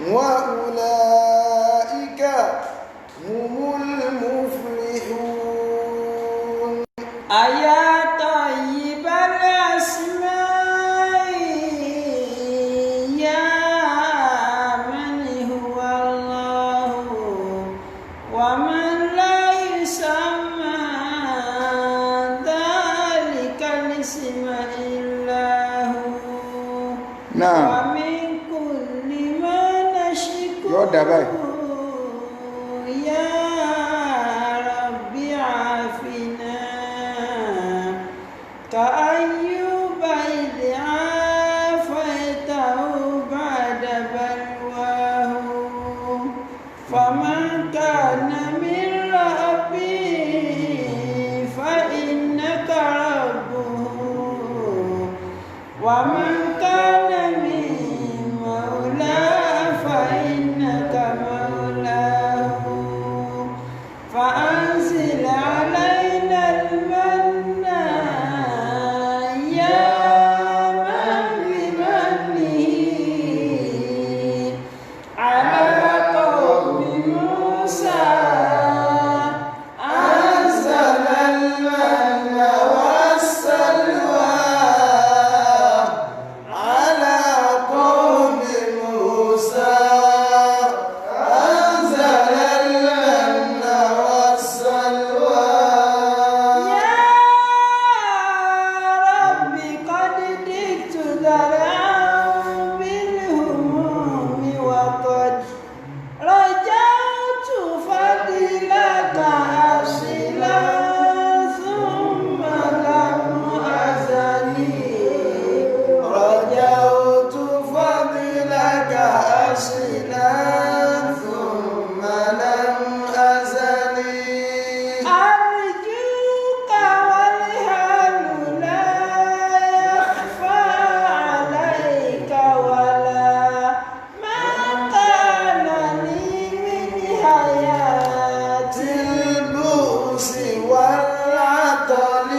وأولئك هم المفلحون. يا طيب الأسماء يا من هو الله ومن لا يسمى ذلك الاسم إلا هو. نعم. ومن كل ما نشكو يا رب عافنا كأيوب إذ عافيته بعد بلواه. فمن كان من ربي فإنك ربه ومن كان من مولاه فإنك مولاه. فأنزل علينا المن يا من بمنه على قوم موسى أنزل المن والسلوى على قوم موسى أنزل المن والسلوى. يا رب قد دكت ذرعا بالهموم وقد رجعت فضلك أصلا ثم لم أزلي. رجوت فضلك أصلا ثم لم أزل. أرجوك والهل لا يخفى عليك ولا ما كان لي من حياة البؤس والعطل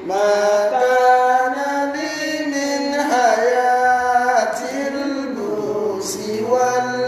ما كان لي من حياة البؤس والعطل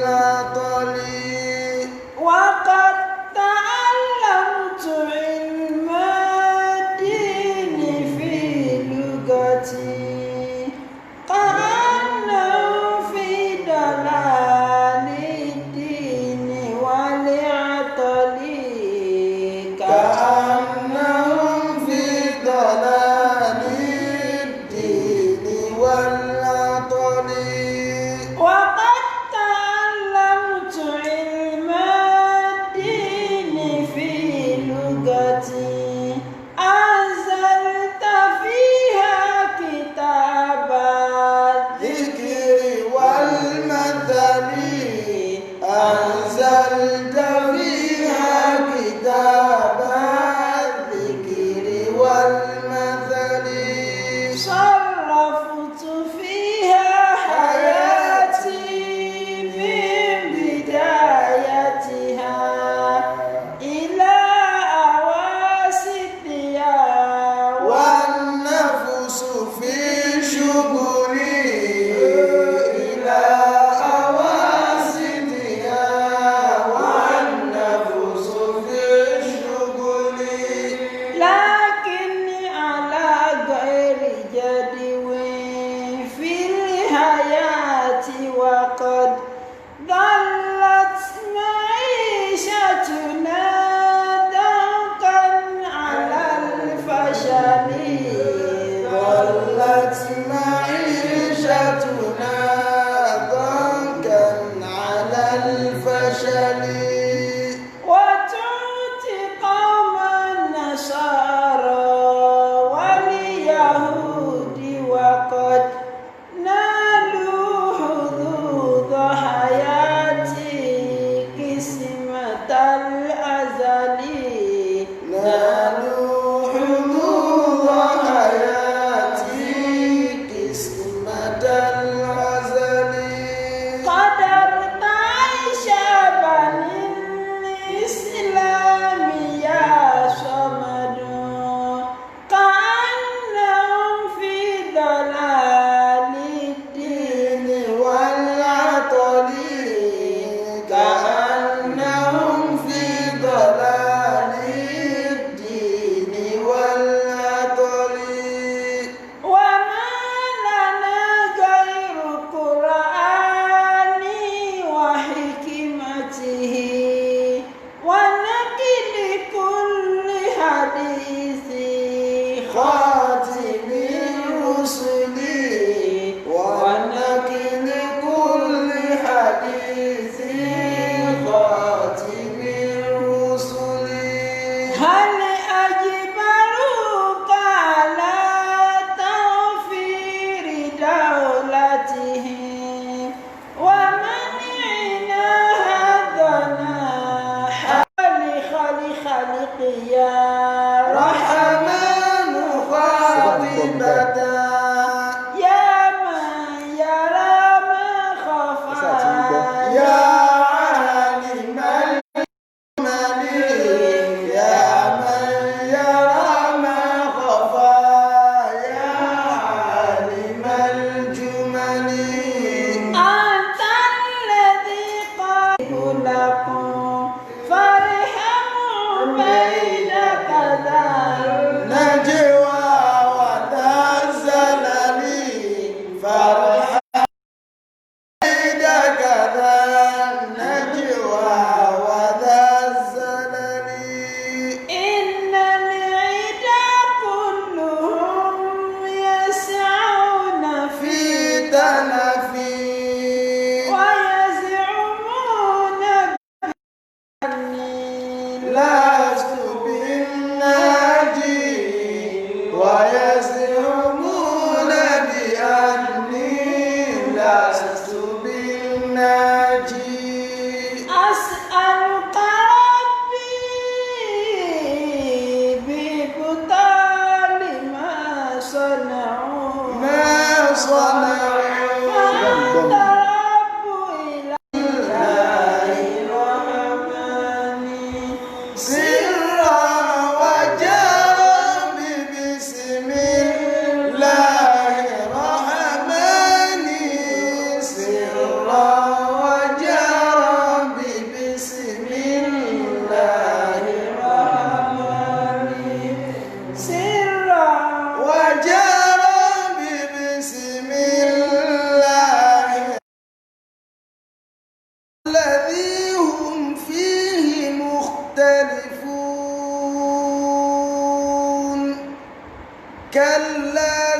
كلا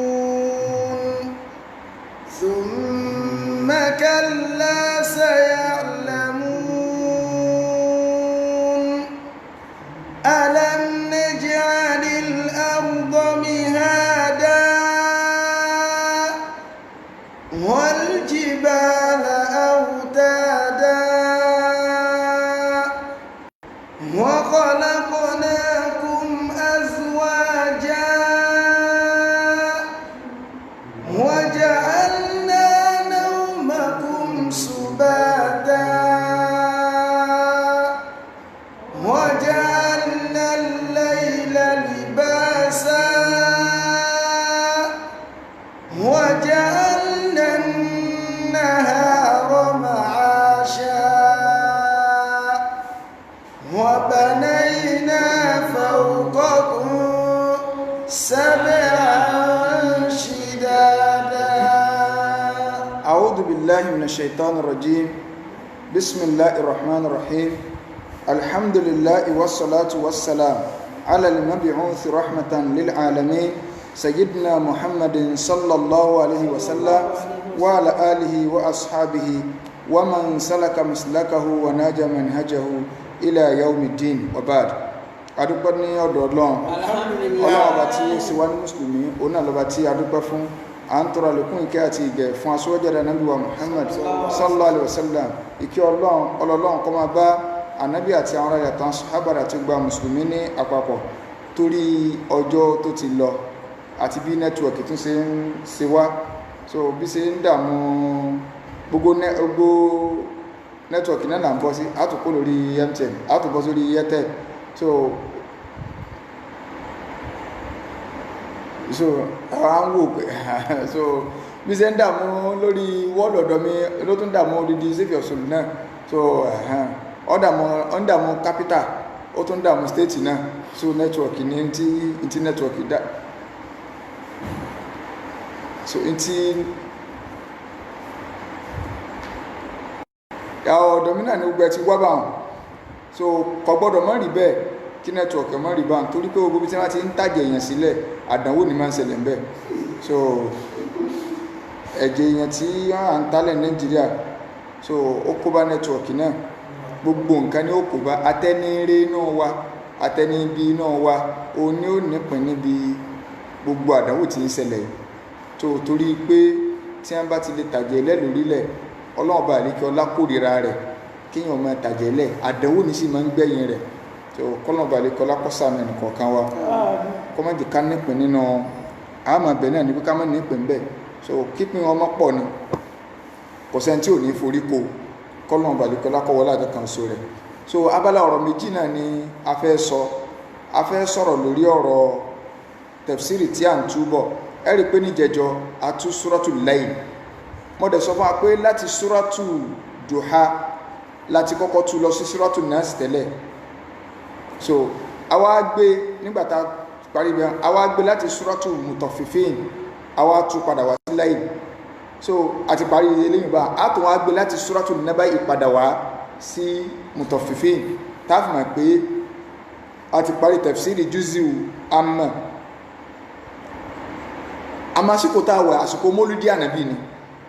سيعلمون ثم كلا سيعلمون ألم نجعل الأرض مهادا والجبال أوتادا وخلقناكم أزواجا وجعلنا نومكم سباتا وجعلنا الليل لباسا وجعلنا النهار معاشا وبنينا فوقكم سبعا شدادا. أعوذ بالله من الشيطان الرجيم. بسم الله الرحمن الرحيم. الحمد لله والصلاة والسلام على المبعوث رحمة للعالمين سيدنا محمد صلى الله عليه وسلم وعلى آله وأصحابه ومن سلك مسلكه وناج منهجه إلى يوم الدين وبعد. adúpẹ́ ní ọ̀dọ̀ Ọlọ́run ọba tí ó sì wá ní mùsùlùmí òun náà lọ́ba tí adúpẹ́ fún à ń tọrọ àlékún ìkẹ́ àti ìgẹ̀ fún aṣọ́jọ́dá Ànábì wa Muhammad sallallahu alaihi wasallam. ìkẹ́ Ọlọ́run kó máa bá Ànábì àti àwọn ará ìyàtọ̀ sàhábà àti gba mùsùlùmí ní àpapọ̀ torí ọjọ́ tó ti lọ àti bí nẹ́tíwọ̀kì tún ṣe ń ṣe wá so bí ṣe ń dààmú gbogbo nẹ́tíwọ̀kì náà là ń bọ́ sí àtúkò lórí MTN àtúbọ̀ sórí Airtel so àwọn wò pé so bí ṣe ń dààmú lórí wọ́ọ̀lù ọ̀dọ̀ mi ló tún dààmú odidi save your soul náà so ó dààmú capital ó tún dààmú state náà so nẹ́tíwọ̀kì ní ti nẹ́tíwọ̀kì dá so ọ̀dọ̀ mi náà ní gbogbo ẹ̀ ti wá báwọn so kò gbọ́dọ̀ mọ́ rí bẹ́ẹ̀ kí nẹ́tíwọ̀kì mọ́ rí báwọn torí pé gbogbo tí wọ́n ti ń tàjẹ̀ èèyàn sílẹ̀ àdánwò ní máa ń ṣẹlẹ̀ ńbẹ̀ so ẹ̀jẹ̀ èèyàn tí wọ́n à ń tálẹ̀ Nàìjíríà so ó kó bá nẹ́tíwọ̀kì náà gbogbo nǹkan ni ó kó bá atẹ́niré náà wá atẹ́nibí náà wá òun ni ó nípìn níbi gbogbo àdánwò tí ń ṣẹlẹ̀ tó torí pé tí wọ́n bá ti lè tàjẹ̀ lẹ́ lórílẹ̀ Ọlọ́run bá àríkẹ́ ọlá kórìíra rẹ̀ kíyàn máa tàjẹ̀ lẹ̀ àdánwò ní sì máa ń gbẹ̀yìn rẹ̀ tó kọ́lọ́run bá àríkẹ́ ọlá kọ́sàmì ẹnìkọ̀ọ̀kan wa kọ́mọ̀dé ká nípìn nínú àmọ́ bẹ̀ náà ní pé ká má nípìn bẹ́ẹ̀ so kípin ọmọ pọ̀ ni kò sẹ́ni tí ò ní forí ko kọ́lọ́run bá àríkẹ́ ọlá kọ́wọ́lá àdẹ́kan so rẹ̀ so abala ọ̀rọ̀ méjì náà ni a fẹ́ sọ̀rọ̀ lórí ọ̀rọ̀ tafsiri tí à ń túbọ̀ ẹ rí pé níjẹjọ a tú Suratul Layl mo dẹ̀ sọ fún wa pé láti Suratul Duha láti kọ́kọ́ tú lọ sí Suratul Nas tẹ́lẹ̀ so àwa gbé nígbàtà parí bí àwa gbé láti Suratul Mutaffifin àwa tú padà wá sí Layl so àti parí eléyìí bá a tún wá gbé láti Suratul Nabai ìpadà wá sí Mutaffifin táàfì mọ̀ pé a ti parí tafsiri juz'u amma àmásìkò tá a wà àsìkò mólúdí ànàbí ni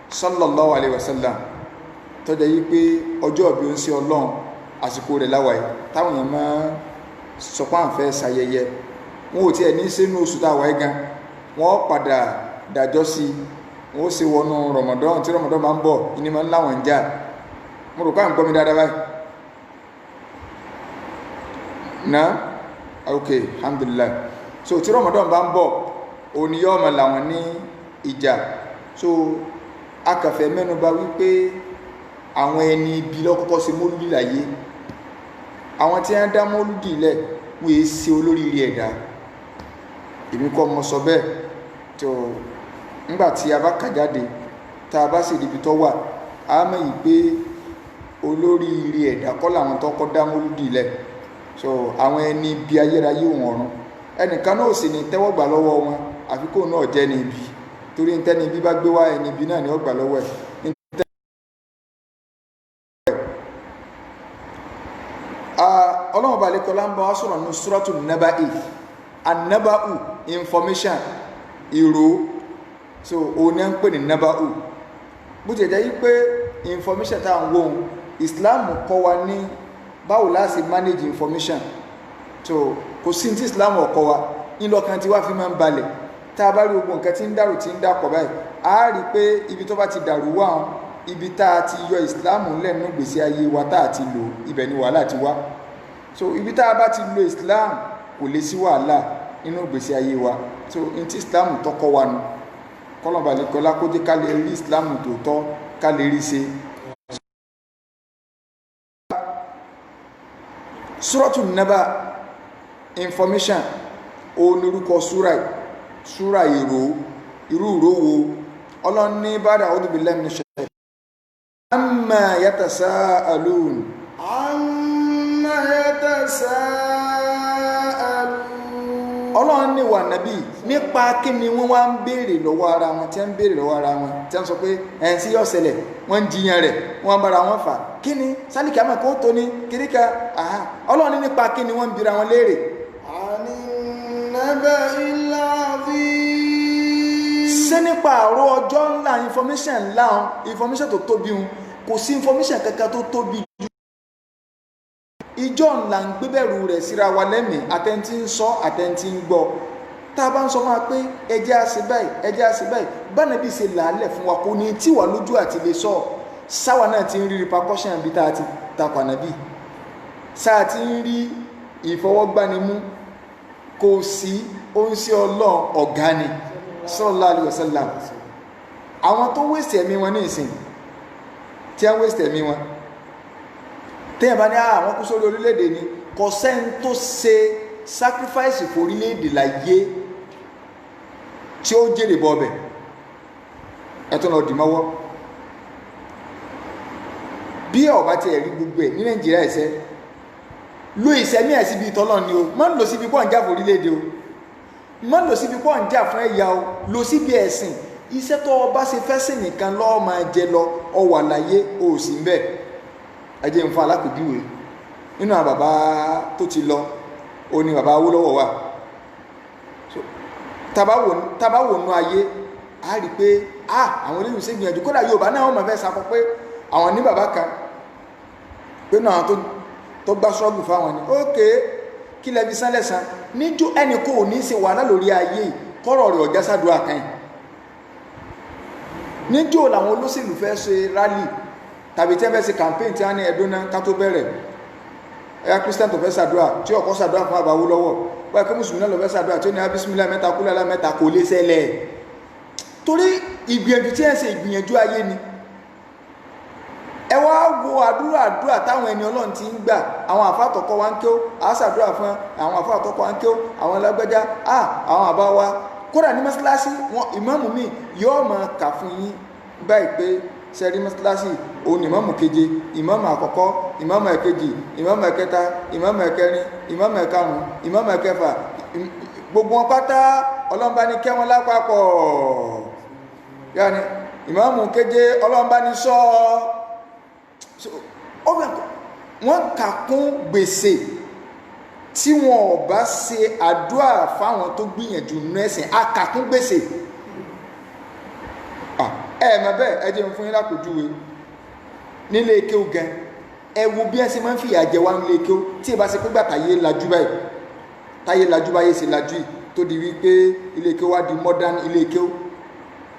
sallallahu alaihi wasallam tó jẹ́ yí pé ọjọ́ bí ó ń ṣe Ọlọ́run àsìkò rẹ̀ láwàá táwọn èèyàn máa sọpá ń fẹ́ ṣayẹyẹ wọn ò tiẹ̀ ní sínú oṣù tá a wáyé gan wọ́n padà dájọ́ sí wọ́n ṣe wọnú Ramadan tí Ramadan máa ń bọ̀ ìní máa ń láwọn ń jà mo rò káà ń gbọ́ mi dáadáa báyìí náà ok alhamdulillah so tí Ramadan bá ń bọ̀ òní yọ́ ọmọ làwọn ní ìjà so akàfẹ́ mẹ́nubà wípé àwọn ẹni ibi lọ́kọ́kọ́ ṣe mólúdì láyé àwọn tí wọ́n dá mólúdì lẹ̀ wọ́n èé ṣe olóríire ẹ̀dá èmi kọ́ mọ sọ bẹ́ẹ̀ tó nígbàtí a bá kà jáde tá a bá sì ríbi tó wà á mẹ́yìn pé olóríire ẹ̀dá kọ́ làwọn tó kọ́ dá mólúdì lẹ̀ so àwọn ẹni ibi ayérayé òun ọ̀run ẹnìkan náà sì ní tẹ́wọ́gbà lọ́wọ́ wọn àfi kó náà jẹ́ ní ibi torí ní tẹ́ni ibi bá gbé wá ẹni ibi náà ni ó gbà lọ́wọ́ ẹ̀ ọlọ́run bá lè alikọ́lá ń bá wa sọ̀rọ̀ ní suratul naba'i an-naba'u information ìró so òun ni à ń pè ní naba'u bó ti jẹ́ yí pé information tá à ń wò ó Islam kọ́ wa ní báwo la ṣe manage information so kò sí ní tí Islam ọkọ wa ńlọkàn tí wàá fi máa ń balẹ̀ tá a bá rí gbogbo nǹkan tí ń dàrú tí ń dàpọ̀ báyìí a rí i pé ibi tó bá ti dàrú wà hàn ibi tá a ti yọ Islam lẹ́nu gbèsè ayé wa tá a ti lò ibẹ̀ ni wàhálà ti wá so ibi tá a bá ti lo Islam kò lè sí wàhálà nínú gbèsè ayé wa so ní tí Islam tọkọ wa nu kọlọ̀bà lè kọlá kó jẹ́ ká lè rí Islam tòótọ́ ká lè rí ṣe. Suratul Naba information onírúkọ súra ìró irú ìró wo ọlọ́run ní ba'da a'udhu billahi minash shaitanir amma yatasa'alun ọlọ́run ní wà nábì nípa kí ni wọ́n wá ń béèrè lọ́wọ́ ara wọn tí wọ́n ń béèrè lọ́wọ́ ara wọn tí wọ́n sọ pé ẹ̀yìn sí yọ̀ọ̀sẹ̀lẹ̀ wọ́n ń jiyàn rẹ̀ wọ́n ń bára wọn fà kí ni sálíkì àmọ́ kó tó ní kíríkà ọlọ́run ní nípa kí ni wọ́n ń bira wọn léèrè. ṣé nípa àrò ọjọ́ ńlá information ńlá information tó tóbi un kò sí information kankan tó tóbi jù ìjọ ńlá ń gbébẹ̀rù rẹ̀ síra wa lẹ́mìí àtẹ̀ntì ń sọ àtẹ̀ntì ń gbọ́ tá a bá ń sọ máa pé ẹjẹ́ àṣẹ báyìí ẹjẹ́ àṣẹ báyìí bánàbí ṣe làálẹ̀ fún wa kò ní tí wà lójú àti lè sọ sáwa náà ti ń rí repercussion bí tá a ti takọ̀ ànábì sáà ti ń rí ìfọwọ́gbánimú kò sí ó ń ṣe ọlọ́run ọ̀gá ni sallallahu alaihi wasallam àwọn tó wéṣẹ̀ ẹ̀mí wọn ní ìsìn tí wọ́n wéṣẹ̀ ẹ̀mí wọn tẹ́yìn bá ní àwọn kú sórí orílẹ̀-èdè ni kò sẹ́ni tó ṣe sacrifice fún orílẹ̀-èdè láyé tí ó jèrè bọ́ ọbẹ̀ ẹ̀tọ́ náà dìmọ́wọ́ bí ọba ti ẹ̀rí gbogbo ẹ̀ ní Nàìjíríà ẹ̀sẹ̀ lo ìsẹ̀mí ẹ̀ síbi ìtọ́lọ́ ni o má lọ síbi pọ́ ń jà fún orílẹ̀-èdè o má lọ síbi pọ́ ń jà fún ẹ̀yà o lọ síbi ẹ̀sìn iṣẹ́ tó ọba ṣe fẹ́ sìn nìkan lọ́ọ́ máa jẹ lọ ọ wà láyé o sì ń bẹ̀ ẹjẹ́ ń fún alákòjúwe nínú àwọn bàbá tó ti lọ o ní bàbá Awólọ́wọ̀ wà tabawo nú ayé a rí pé àwọn olóyìn ṣe gbìyànjú kódà Yorùbá náà wọ́n máa fẹ́ sakọ pé àwọn ní bàbá kan pé náà tó gbá ṣọ́ọ̀gù fáwọn ni ókè kí lẹ́bi sánlẹ̀sán níjó ẹnì kò ní ṣe wàhálà lórí ayé kọ́rọ̀ rẹ̀ ọ̀já sádùá kan níjó làwọn olóṣèlú fẹ́ ṣe rálì tàbí tí wọ́n fẹ́ ṣe campaign tí wọ́n ní ẹ̀dún náà ká tó bẹ̀rẹ̀ ẹ̀yà Christian tó fẹ́ ṣàdúrà tí ọkọ̀ ṣàdúrà fún àbáwó lọ́wọ́ wọ́n ẹ̀kọ́ mùsùlùmí náà lọ fẹ́ ṣàdúrà tí ó ní abísímílà mẹ́ta kúlẹ̀ mẹ́ta kò lè ṣẹlẹ̀ torí ìgbìyànjú tí wọ́n ṣe ìgbìyànjú ayé ni ẹ wá wo àdúrà táwọn ẹni Ọlọ́run ti ń gbà àwọn àfàtọ̀kọ́ wa ń kí ó àṣàdúrà fún àwọn àfàtọ̀kọ́ wa ń kí ó àwọn ẹlẹgbẹ́já àwọn àbá wa kódà ní mọ́sálásí wọn ìmáàmù mi yóò máa kà fún yín báyìí pé sẹ́rí mọ́sálásí òun ni ìmáàmù keje ìmáàmù àkọ́kọ́ ìmáàmù ẹ̀kejì ìmáàmù ẹ̀kẹta ìmáàmù ẹ̀kẹrin ìmáàmù ẹ̀karùn ìmáàmù ẹ̀kẹfà gbogbo wọn pátá ọlọ́mbá ní kẹ́ wọn lápapọ̀ yáni ìmáàmù keje ọlọ́mbá ní sọ wọ́n kà kún gbèsè tí wọn ò bá ṣe àdúrà fáwọn tó gbìyànjú nú ẹ̀sìn a kà kún gbèsè ẹ̀mọ̀ bẹ́ẹ̀ ẹ jẹ́ fún yín lápòjúwe nílé kéwú gan ẹ wo bí ẹ ṣe máa ń fìyà jẹ wá nílé kéwú tí ẹ bá ṣe pé gbà táyé lajú báyìí ṣe lajú yìí tó di wípé ilé kéwú wá di modern ilé kéwú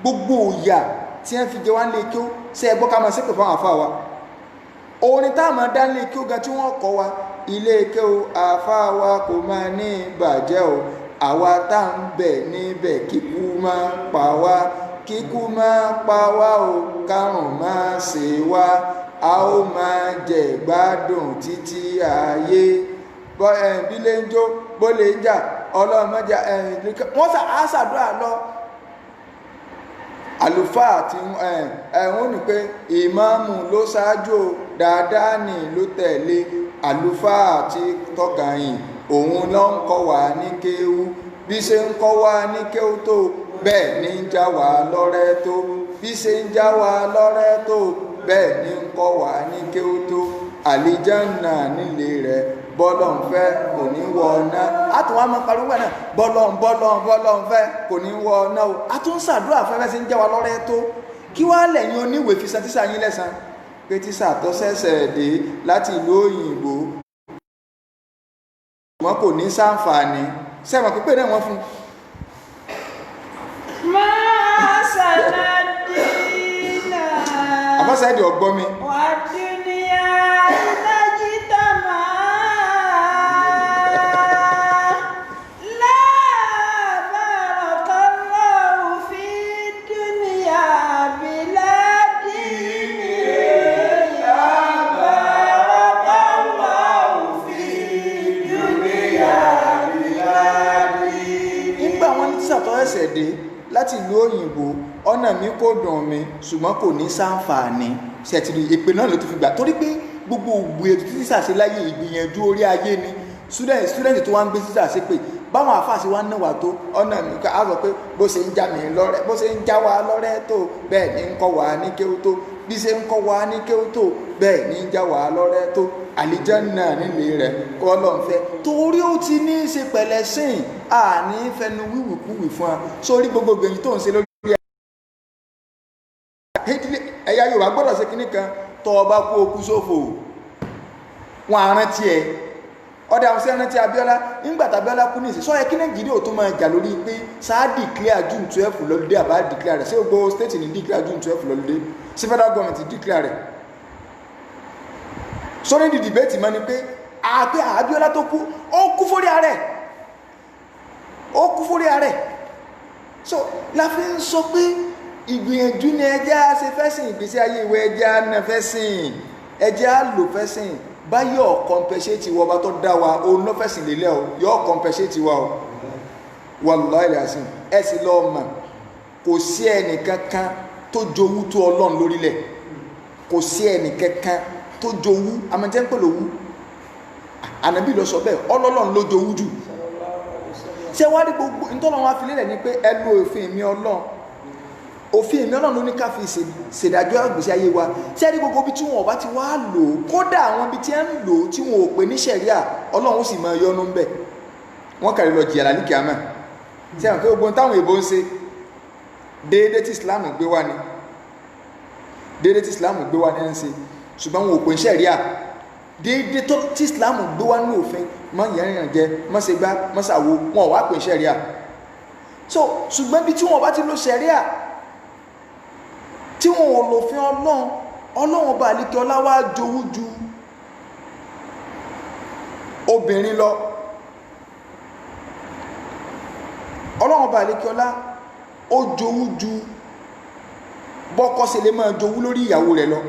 gbogbo òyà tí ẹ fi jẹ wá nílé kéwú ṣe ẹ gbọ́ ká máa ṣépè fáwọn àfáà wa orin tá a máa dá nílé kéwú gan tí wọ́n kọ́ wa ilé kéwú àfáà wa kò máa ní bàjẹ́ o àwa tá à ń bẹ̀ níbẹ̀ kíkú máa pa wá kíkú máa pa wá o kárùn máa ṣe wá a ó máa jẹ gbádùn títí ayé bọ́ bí lè ń jó bó lè ń jà ọlọ́mọjà wọ́n ṣàdúrà lọ àlùfáà tí wọ́n ní pé ìmáàmù ló ṣáájú dáadáa ní ló tẹ̀lé àlùfáà tí tọ́ka yìí òun ló ń kọ́ wa ní kéwú bí ṣe ń kọ́ wa ní kéwú tó bẹ́ẹ̀ ni ń já wa lọ́rẹ́ tó bí ṣe ń já wa lọ́rẹ́ tó bẹ́ẹ̀ ni ń kọ́ wa ní kéwú tó àlìjánà nílé rẹ̀ bọ́lọ̀ ń fẹ́ kò ní wọ ọ̀nà àtúnwá máa pariwo náà bọ́lọ̀ ń fẹ́ kò ní wọ ọ̀nà o àtúnṣàdúrà fẹ́fẹ́ sí ń jẹ́ wa lọ́rẹ́ tó kí wá lẹ́yìn oníwèé fi san tíṣà yín lẹ́san pé tíṣà tó ṣẹ̀ṣẹ̀ dé láti ìlú òyìnbó wọn kò ní ṣàǹfààní sẹ́wọ̀n pípé náà wọ́n fún. máa ṣàlàdínà àbọ̀sẹ̀dì ọgbọ́n mi. wà dúníà ìdájídá lábàrọ̀kọ́lọ́hù fi dúníà bíládìní lábàrọ̀kọ́lọ́hù fi dúníà bíládìní. nígbà wọn ní tíṣà tó ṣẹ̀ṣẹ̀ dé láti ìlú òyìnbó ọ̀nà mi kò dùn mí ṣùgbọ́n kò ní ṣàǹfààní ṣètìlú ìpè náà ló ti fi gbà torí pé gbogbo ògbé ètò tíṣà ṣe láyé ìgbìyànjú orí ayé ni student tó wá ń gbé tíṣà ṣe pé báwọn àfáàṣe wá ń náwà tó ọ̀nà mi ká á sọ pé bó ṣe ń já mi lọ́rẹ́ bó ṣe ń já wa lọ́rẹ́ tó bẹ́ẹ̀ ni ń kọ́ wa ní kéwú tó bí ṣe ń kọ́ wa ní kéwú tó bẹ́ẹ̀ ni ń já wa lọ́rẹ́ tó àlìjánnà nílé rẹ̀ kọ́ lọ́n fẹ́ torí ó ti ní í ṣe pẹ̀lẹ́ sìn àní fẹnu wíwìkúwì fún wa sórí gbogbo gbèyìn tó ń ṣe lórí ẹ̀yà Yorùbá gbọ́dọ̀ ṣe kíní kan tọ́ ọba kú okú sófò wọn àrántí ẹ̀ ọdẹ àwọn sí ẹrántí Abíọ́lá nígbàtà Abíọ́lá kú ní ìsìn sọ yẹ kí Nàìjíríà ò tó máa jà lórí pé sáà declare June 12 lọ́lùdé àbá declare rẹ̀ sí gbogbo state ní declare June 12 lọ́lùdé sí federal government declare rẹ̀ sórí di debate mọ́ ni pé àgbẹ̀ Abíọ́lá tó kú ó kú fórí ààrẹ so la fi ń sọ pé ìgbìyànjú ni ẹjẹ́ á ṣe fẹ́sìn ìgbésí ayé ìwé ẹjẹ́ á ná fẹ́sìn ẹjẹ́ á lò fẹ́sìn báyọ̀ compensate wọ bá tó dá wa òun ló fẹ́sìn lélẹ̀ o yọ compensate wa o wallahi lásìn ẹ sì lọ mọ̀ kò sí ẹnìkankan tó jowú tó Ọlọ́run lórílẹ̀ kò sí ẹnìkankan tó jowú amẹ́jẹ́ ń pè lówú ànábì lọ sọ bẹ́ẹ̀ Ọlọ́run ló jowú jù ṣé wá rí gbogbo nítorí wọn fi lélẹ̀ ni pé ẹ lo òfin mi Ọlọ́run òfin ìmí Ọlọ́run ló ní ká fi ṣèdájọ́ ìgbésí ayé wa sẹ́rí gbogbo bí tí wọn bá ti wá lò ó kódà àwọn ibi tí ẹ ń lò ó tí wọn ò pè ní ṣẹ̀ríà Ọlọ́run ó sì máa yọ́nú ń bẹ̀ wọ́n kàrí lọ jìyà lálẹ́ kíámà sẹ́wọ̀n pé gbogbo táwọn èèbó ń ṣe déédéé tí Islam gbé wá ni déédéé tí Islam gbé wá ni ẹ ń ṣe ṣùgbọ́n wọn ò pè ní ṣẹ̀ríà déédéé tí Islam gbé wá ní òfin mọ́ ìyẹn jẹ mọ́ ṣe gbá mọ́ ṣàwo wọn ò wá pè ní ṣẹ̀ríà so ṣùgbọ́n bí tí wọn bá ti lo ṣẹ̀ríà tí wọn ò lòfin Ọlọ́run ọba àlekè ọlá wá jowú ju obìnrin lọ Ọlọ́run ọba àlekè ọlá ó jowú ju bọ́kọ ṣe lè máa jowú lórí ìyàwó rẹ̀ lọ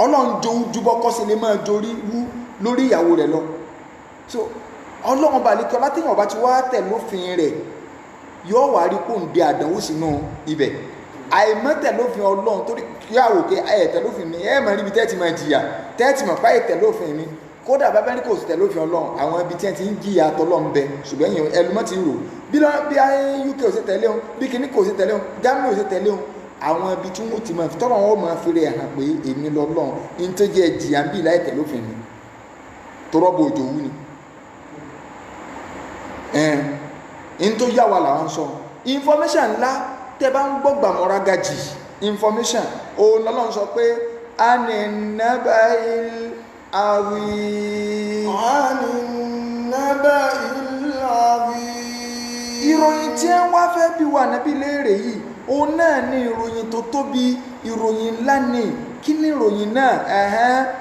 Ọlọ́run jowú ju bọ́kọ ṣe lè máa jorí wú lórí ìyàwó rẹ̀ lọ so Ọlọ́run ọba àlekè ọlá téèyàn bá ti wá tẹ̀ lófin rẹ̀ yóò wá rí kó ń de àdánwò sínú ibẹ̀ àìmọ́tẹ̀lófin Ọlọ́run torí yàwó kí ẹ̀tẹ̀lófin mi ẹ̀ máa ríbi tẹ́ẹ̀tì máa jìyà tẹ́ẹ̀tì máa páyì tẹ̀lófin mi kódà bàbá ní kò sí tẹ̀lófin Ọlọ́run àwọn ibi tí ẹ ti ń jìyà tọ́lọ́run bẹ ṣùgbọ́n èèyàn ẹlòmọ́ ti rò bí UK ò sí tẹ̀lé òun bí kíní kò sí tẹ̀lé òun Germany ò sí tẹ̀lé òun àwọn ibi tí wọ́n ti máa fi tọ́lọ́run wọn máa fi rẹ̀ hàn pé èmi lọ́lọ́run ní tó jẹ́ jìyà ń bì láì tẹ̀lófin mi tó rọ́bù òjò wú ni in tó yà wà làwọn sọ information ńlá tẹ bá ń gbọ́ gbàmọ́ra gajì information òun lọ́lọ́run sọ pé a ní nábà àwí ìròyìn tí ẹ ń wá fẹ́ bí wà nábì léèrè yìí òun náà ní ìròyìn tó tóbi ìròyìn ńlá ni kí ni ìròyìn náà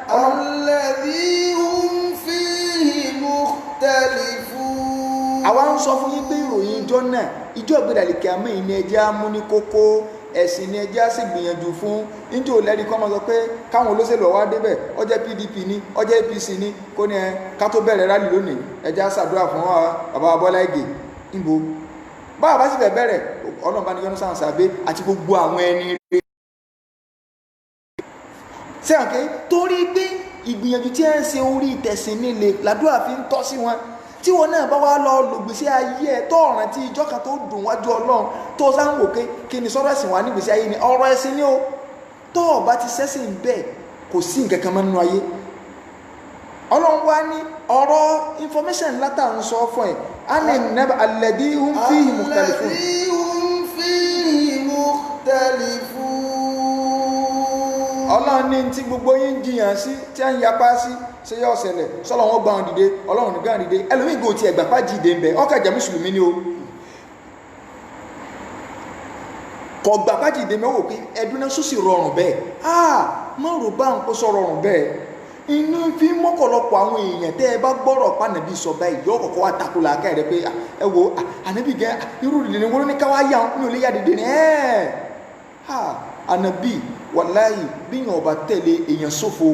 alladhi hum fihi mukhtalifun àwa ń sọ fún yín pé ìròyìn ìjọ náà ìjọ ìgbédàlẹ̀kẹ́ àmọ́ yìí ni ẹjẹ́ á mú ní kókó ẹ̀sìn ni ẹjẹ́ á sì gbìyànjú fún níjó lẹ́rìí kọ́ máa sọ pé káwọn olóṣèlú ọwá débẹ̀ ó jẹ́ PDP ní ó jẹ́ APC ní kó ní ẹ ká tó bẹ̀rẹ̀ rálì lónìí ẹjẹ́ á ṣàdúrà fún bàbá Bọ́lá Ìgè níbo báwa bá sì fẹ́ bẹ̀rẹ̀ Ọlọ́run bá ní yọ́nú sáà sàbẹ́ àti gbogbo àwọn ẹni rẹ̀ sẹ́wọ̀n kí torí pé ìgbìyànjú tí ẹ ń ṣe orí ìtẹ̀sìn nílé làdúrà fi ń tọ́ sí wọn tí wọn náà bá wá lọ lògbèsí ayé ẹ tó ọ̀ràn tí ìjọ kan tó dùn wájú Ọlọ́run tó sáwọn òkè kí ni sọ́rọ̀ ẹ̀sìn wà nígbèsí ayé ni ọ̀rọ̀ ẹ̀sìn ni ó tó ọba ti sẹ́sìn bẹ́ẹ̀ kò sí nǹkan kan mọ́ nínú ayé wá ní ọ̀rọ̀ information látà ń sọ fún ẹ̀ á ní nẹ́bà alladhi hum fihi mukhtalifun. alladhi hum fihi mukhtalifun. Ọlọ́run ní tí gbogbo yín jiyàn sí tí a ń yapa sí ṣe yọ ọ̀sẹ̀lẹ̀ sọ́lọ́ wọn gbà wọn dìde Ọlọ́run nígbà dìde ẹlòmíì gò tí ẹgbàpá jìde ń bẹ ọkà jẹ́ mùsùlùmí ni o kọ̀ gbàpá jìde mẹ́wò pé ẹdún náà sùn sí rọrùn bẹ́ẹ̀ mọ́ rò bá ń kó sọ rọrùn bẹ́ẹ̀ inú fi mọ́kànlọpọ̀ àwọn èèyàn tẹ́ ẹ bá gbọ́rọ̀ pànàbí sọ báyìí yọ kọ̀kọ́ wá takò làákà rẹ pé ẹ wo ànábì gẹ́ irú dìde ni wọ́n ní káwá yà ní olè yà dìde ni ànábì wàláyì bíyàn ọba tẹ̀lé èèyàn ṣòfò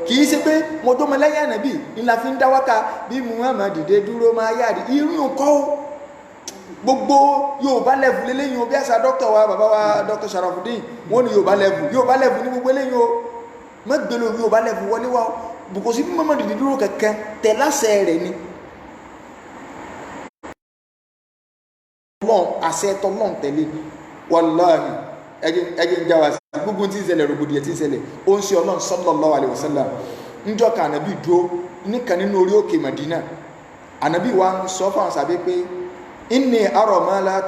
kìí ṣe pé mo tó mọ lẹ́yìn ànábì ńlá fi ń dáwáka bí Muhammad dìde dúró máa yá rí irú nǹkan ó gbogbo Yorùbá lẹ́fù lélẹ́yìn o bí àṣà dókítà wa bàbá wa Dr. Sharafudin wọ́n ní Yorùbá lẹ́fù ní gbogbo eléyìn o mẹ́gbẹ̀lú Yorùbá lẹ́fù wọlé wa bùkọ́ sí Muhammad dìde dúró kẹ̀kẹ́ tẹ̀láṣẹ rẹ̀ ni àṣẹ tọ́lọ́n tẹ̀lé wàláhì ẹjẹ́ ń já wa sí gbogbo tí ń ṣẹlẹ̀ rògbòdìyẹ tí ń ṣẹlẹ̀ ó ń ṣe Ọlọ́run sallallahu alaihi wasallam níjọ́ kan ànábì dúró níkan nínú orí òkè Madina ànábì wa ń sọ fún àwọn sàbẹ́ pé inni ara ma la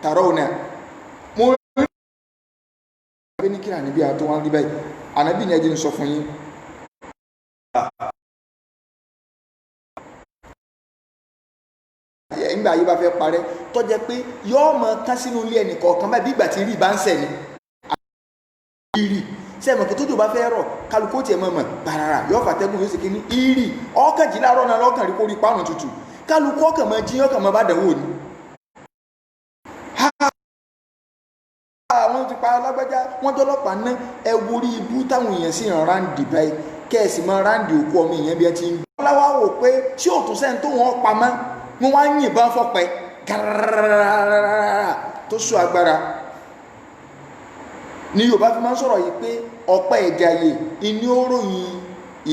tarawna mo rí ní kí ànábì àtọ́ wọn rí báyìí ànábì ní ẹjẹ́ ń sọ fún yín nígbà yìí bá fẹ́ parẹ́ tó jẹ́ pé yóò mọ ká sínú ilé ẹnì kọ̀ọ̀kan báyìí bí ìgbà tí rí bá ń sẹ̀ ni ìrì sẹ́mọ̀ kí tójú bá fẹ́ rọ̀ kálukú tiẹ̀ mọ̀ bàràrà yóò fàtẹ́gùn yóò sì kí ní ìrì ọkàn jí láàárọ̀ náà lọ́kàn rí kórí pàrùn tutù kálukú ọkàn mọ̀ jí ọkàn mọ̀ bá dẹ̀wò ni. àwọn ti pa alágbájá wọ́n dọ́lọ́pàá ná ẹ worí ibú táwọn èèyàn sì rán ráǹdì báyìí kẹ́ẹ̀sì mọ́ ráǹdì òkú ọmọ èèyàn bí ẹ ti ń gbọ́. ọlọ́wọ́ wò pé ṣé òtún sẹ́ni tó wọ́n pamọ́ wọ́n wá ń yìnbọn fọ́pẹ́ gàràràràràrà tó sọ agbára ní Yorùbá fi máa ń sọ̀rọ̀ yìí pé ọ̀pẹ́ ìjàyè ìní òròyìn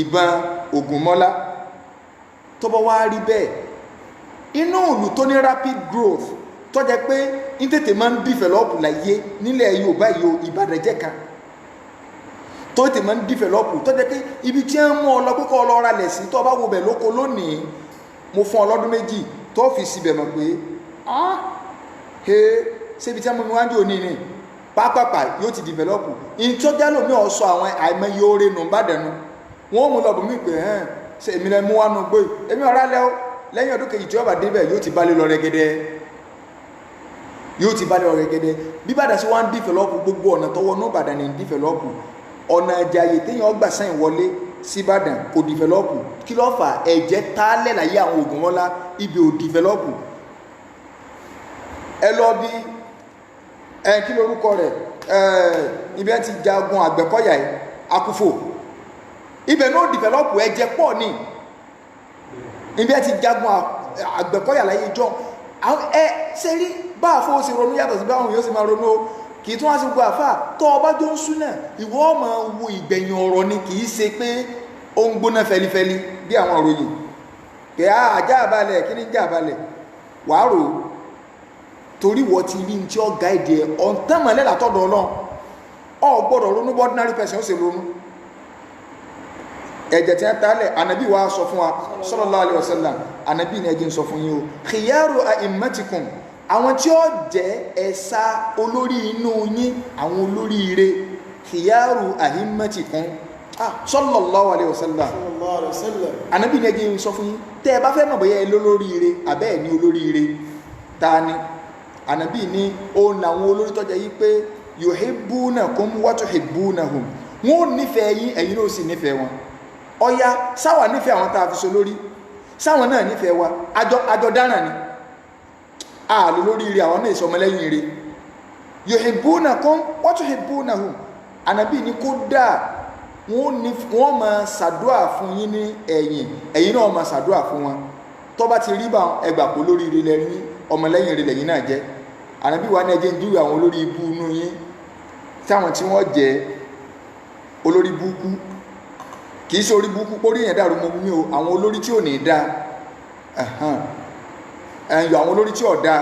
ìbọn Ògúnmọ́lá tó bá wá rí bẹ́ẹ̀ inú ìlú tó ní rapid growth tó jẹ́ pé ní tètè máa ń develop láyé nílẹ̀ Yorùbá yìí Ìbàdàn jẹ́ kan tó tètè máa ń develop tó jẹ́ pé ibi tí wọ́n mú ọ lọ pé kọ́ ọ lọ ra lẹ̀ sí tó bá wo bẹ̀ lóko lónìí mo fún ọ lọ́dún méjì tó fi síbẹ̀ mọ̀ pé ṣébi tí wọ́n mú mi wájú òní ni pápápá yóò ti dìvẹ́lọ́pù ìtọ́jálò mi ò sọ àwọn àìmọye oore nù bá dẹnu wọ́n mú lọ́bù mí pé ṣe èmi lẹ mú wá nù gbé èmi ọ̀rá lẹ́ọ́ lẹ́yìn ọdún kejì tí ó bá débẹ̀ yóò ti balẹ̀ lọ rẹ́gẹ́dẹ́ bí Ìbàdàn sí wá ń dìvẹ́lọ́pù gbogbo ọ̀nà tọwọ́ ní Ìbàdàn ní dìvẹ́lọ́pù ọ̀nà Ìjàyè téèyàn ọgbà sáyìn wọlé sí Ìbàdàn kò dìvẹ́lọ́pù kí ló fà ẹ̀jẹ̀ tálẹ̀ láyé àwọn Ògúnmọ́lá ibi ò dìvẹ́lọ́pù ẹ lọ bí kí lórúkọ rẹ̀ ibi ẹ ti jagun Àgbẹ̀kọ̀yà ẹ̀ Akúfò ibẹ̀ náà dìvẹ́lọ́pù ẹ̀jẹ̀ pọ̀ ní ibi ẹ ti jagun Àgbẹ̀kọ̀yà láyé jọ ṣe rí bá àfọwọ́ sí ronú yàtọ̀ sí báwọn yóò sì máa ronú kì í tún wá sí gbogbo àfà tó ọba jó ń súnà ìwọ ọmọ wo ìgbẹ̀yìn ọ̀rọ̀ ni kì í ṣe pé ó ń gbóná fẹlifẹli bí àwọn òròyìn pé àjà àbálẹ̀ kí ní jà àbálẹ̀ wàá rò ó torí wọ́n ti rí ní tí ó gáìdì ẹ̀ ọ̀ntẹ́mọ̀lẹ́ látọ̀dọ̀ Ọlọ́run ọ gbọ́dọ̀ ronú bọ́ ordinary person ó sì ronú ẹ̀jẹ̀ tí wọ́n tálẹ̀ ànàbí wa sọ fún wa sallallahu alaihi wasallam ànàbí ni ẹjẹ́ ń sọ fún yín o khiyaru a'immatikum àwọn tí ó jẹ́ ẹ̀sà olórí inú yín àwọn olórí ire khiyaru a'immatikum sallallahu alaihi wasallam ànàbí ni ẹjẹ́ ń sọ fún yín tẹ́ ẹ bá fẹ́ mọ̀ bóyá ẹ lólórí ire àbẹ́ ẹ̀ ní olórí ire ta ni ànàbí ní òun làwọn olórí tọ́jẹ́ yí pé yuhibbunakum wa tuhibbunahum wọn ò nífẹ̀ẹ́ yín ẹ̀yin náà sì nífẹ̀ẹ́ wọn ọya sáwà nífẹ̀ẹ́ àwọn tá a fi so lórí sáwọn náà nífẹ̀ẹ́ wa àjọ dáràn ni ààlò lórí ire àwọn náà ìsọmọlẹ́yìn ire yuhibbunakum wa tuhibbunahum ànàbí ní kó dáa wọ́n máa ṣàdúà fún yín ní ẹ̀yin náà máa ṣàdúà fún wọn tó bá ti rí bá ẹgbà kó lórí ire lẹ́yìn ọmọlẹ́yìn ire lẹ́yìn náà jẹ́ ànàbí wa ní ẹjẹ́ ń júwe àwọn olórí ibú inú yín táwọn tí wọ́n jẹ́ olórí búkú kìí ṣe orí búkú pórí yẹn dàrú mọ́ mi o àwọn olórí tí ò ní dá ẹ̀yọ̀ àwọn olórí tí ò dá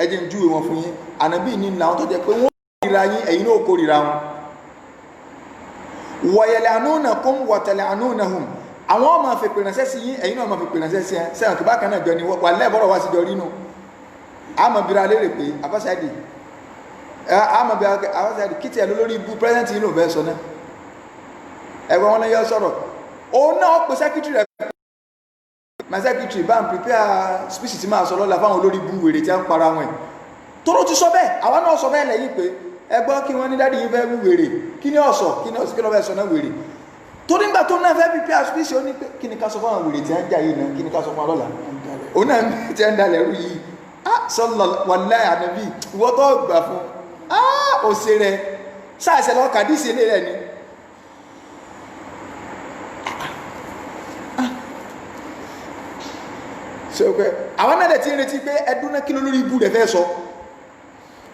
ẹjẹ́ ń júwe wọn fún yín ànàbí ní làwọn tó jẹ́ pé wọ́n kórìíra yín ẹ̀yin náà kórìíra wọn wa yal'anunakum wa tal'anunahum àwọn ọmọ àfẹ́pẹ́ ránṣẹ́ sí yín ẹ̀yin náà ọmọ àfẹ́pẹ́ ránṣẹ́ sí ẹ sẹ́wọ̀n kí bákan náà jọ ni wà lẹ́ẹ̀bọ̀rọ̀ wá sí jọ rí nù àmọ́ bíra lérè pé abáṣáìdì àmọ́ bíra abáṣáìdì kí tiẹ̀ lórí ibú pírẹ́sẹ̀ntì yìí ló fẹ́ sọ náà ẹ̀gbọ́n wọn lẹ́yìn sọ̀rọ̀ òun náà pè sẹ́kítírì rẹ̀ my secretary bá ń prepare speech tí máa sọ lọ́la fáwọn olórí ibú wèrè tí a ń para wọn ẹ̀ tóró ti sọ bẹ́ẹ̀ àwa náà sọ bẹ́ẹ̀ lẹ́yìn pé ẹgbọ́n kí wọ́n ní dáàdì yìí fẹ́ wí wèrè kí ni ọ̀sọ̀ kí ni ọ̀sọ̀ kí lọ́wọ́ ẹ̀sọ̀ náà wèrè tó nígbà tó náà fẹ́ prepare speech ó ní pé kí ni ká sọ fáwọn wèrè tí a ń jà yìí náà kí ni ká sọ fún ọlọ́la òun náà ti ń dalẹ̀ rú yìí sọlọ wàláhì ànábì ìwọ tó gbà fún òsè rẹ sáàsẹ̀ lọ kàdísì ilé rẹ ni àwọn náà ti ń retí pé ẹdún náà kí ló lórí ibú rẹ fẹ́ sọ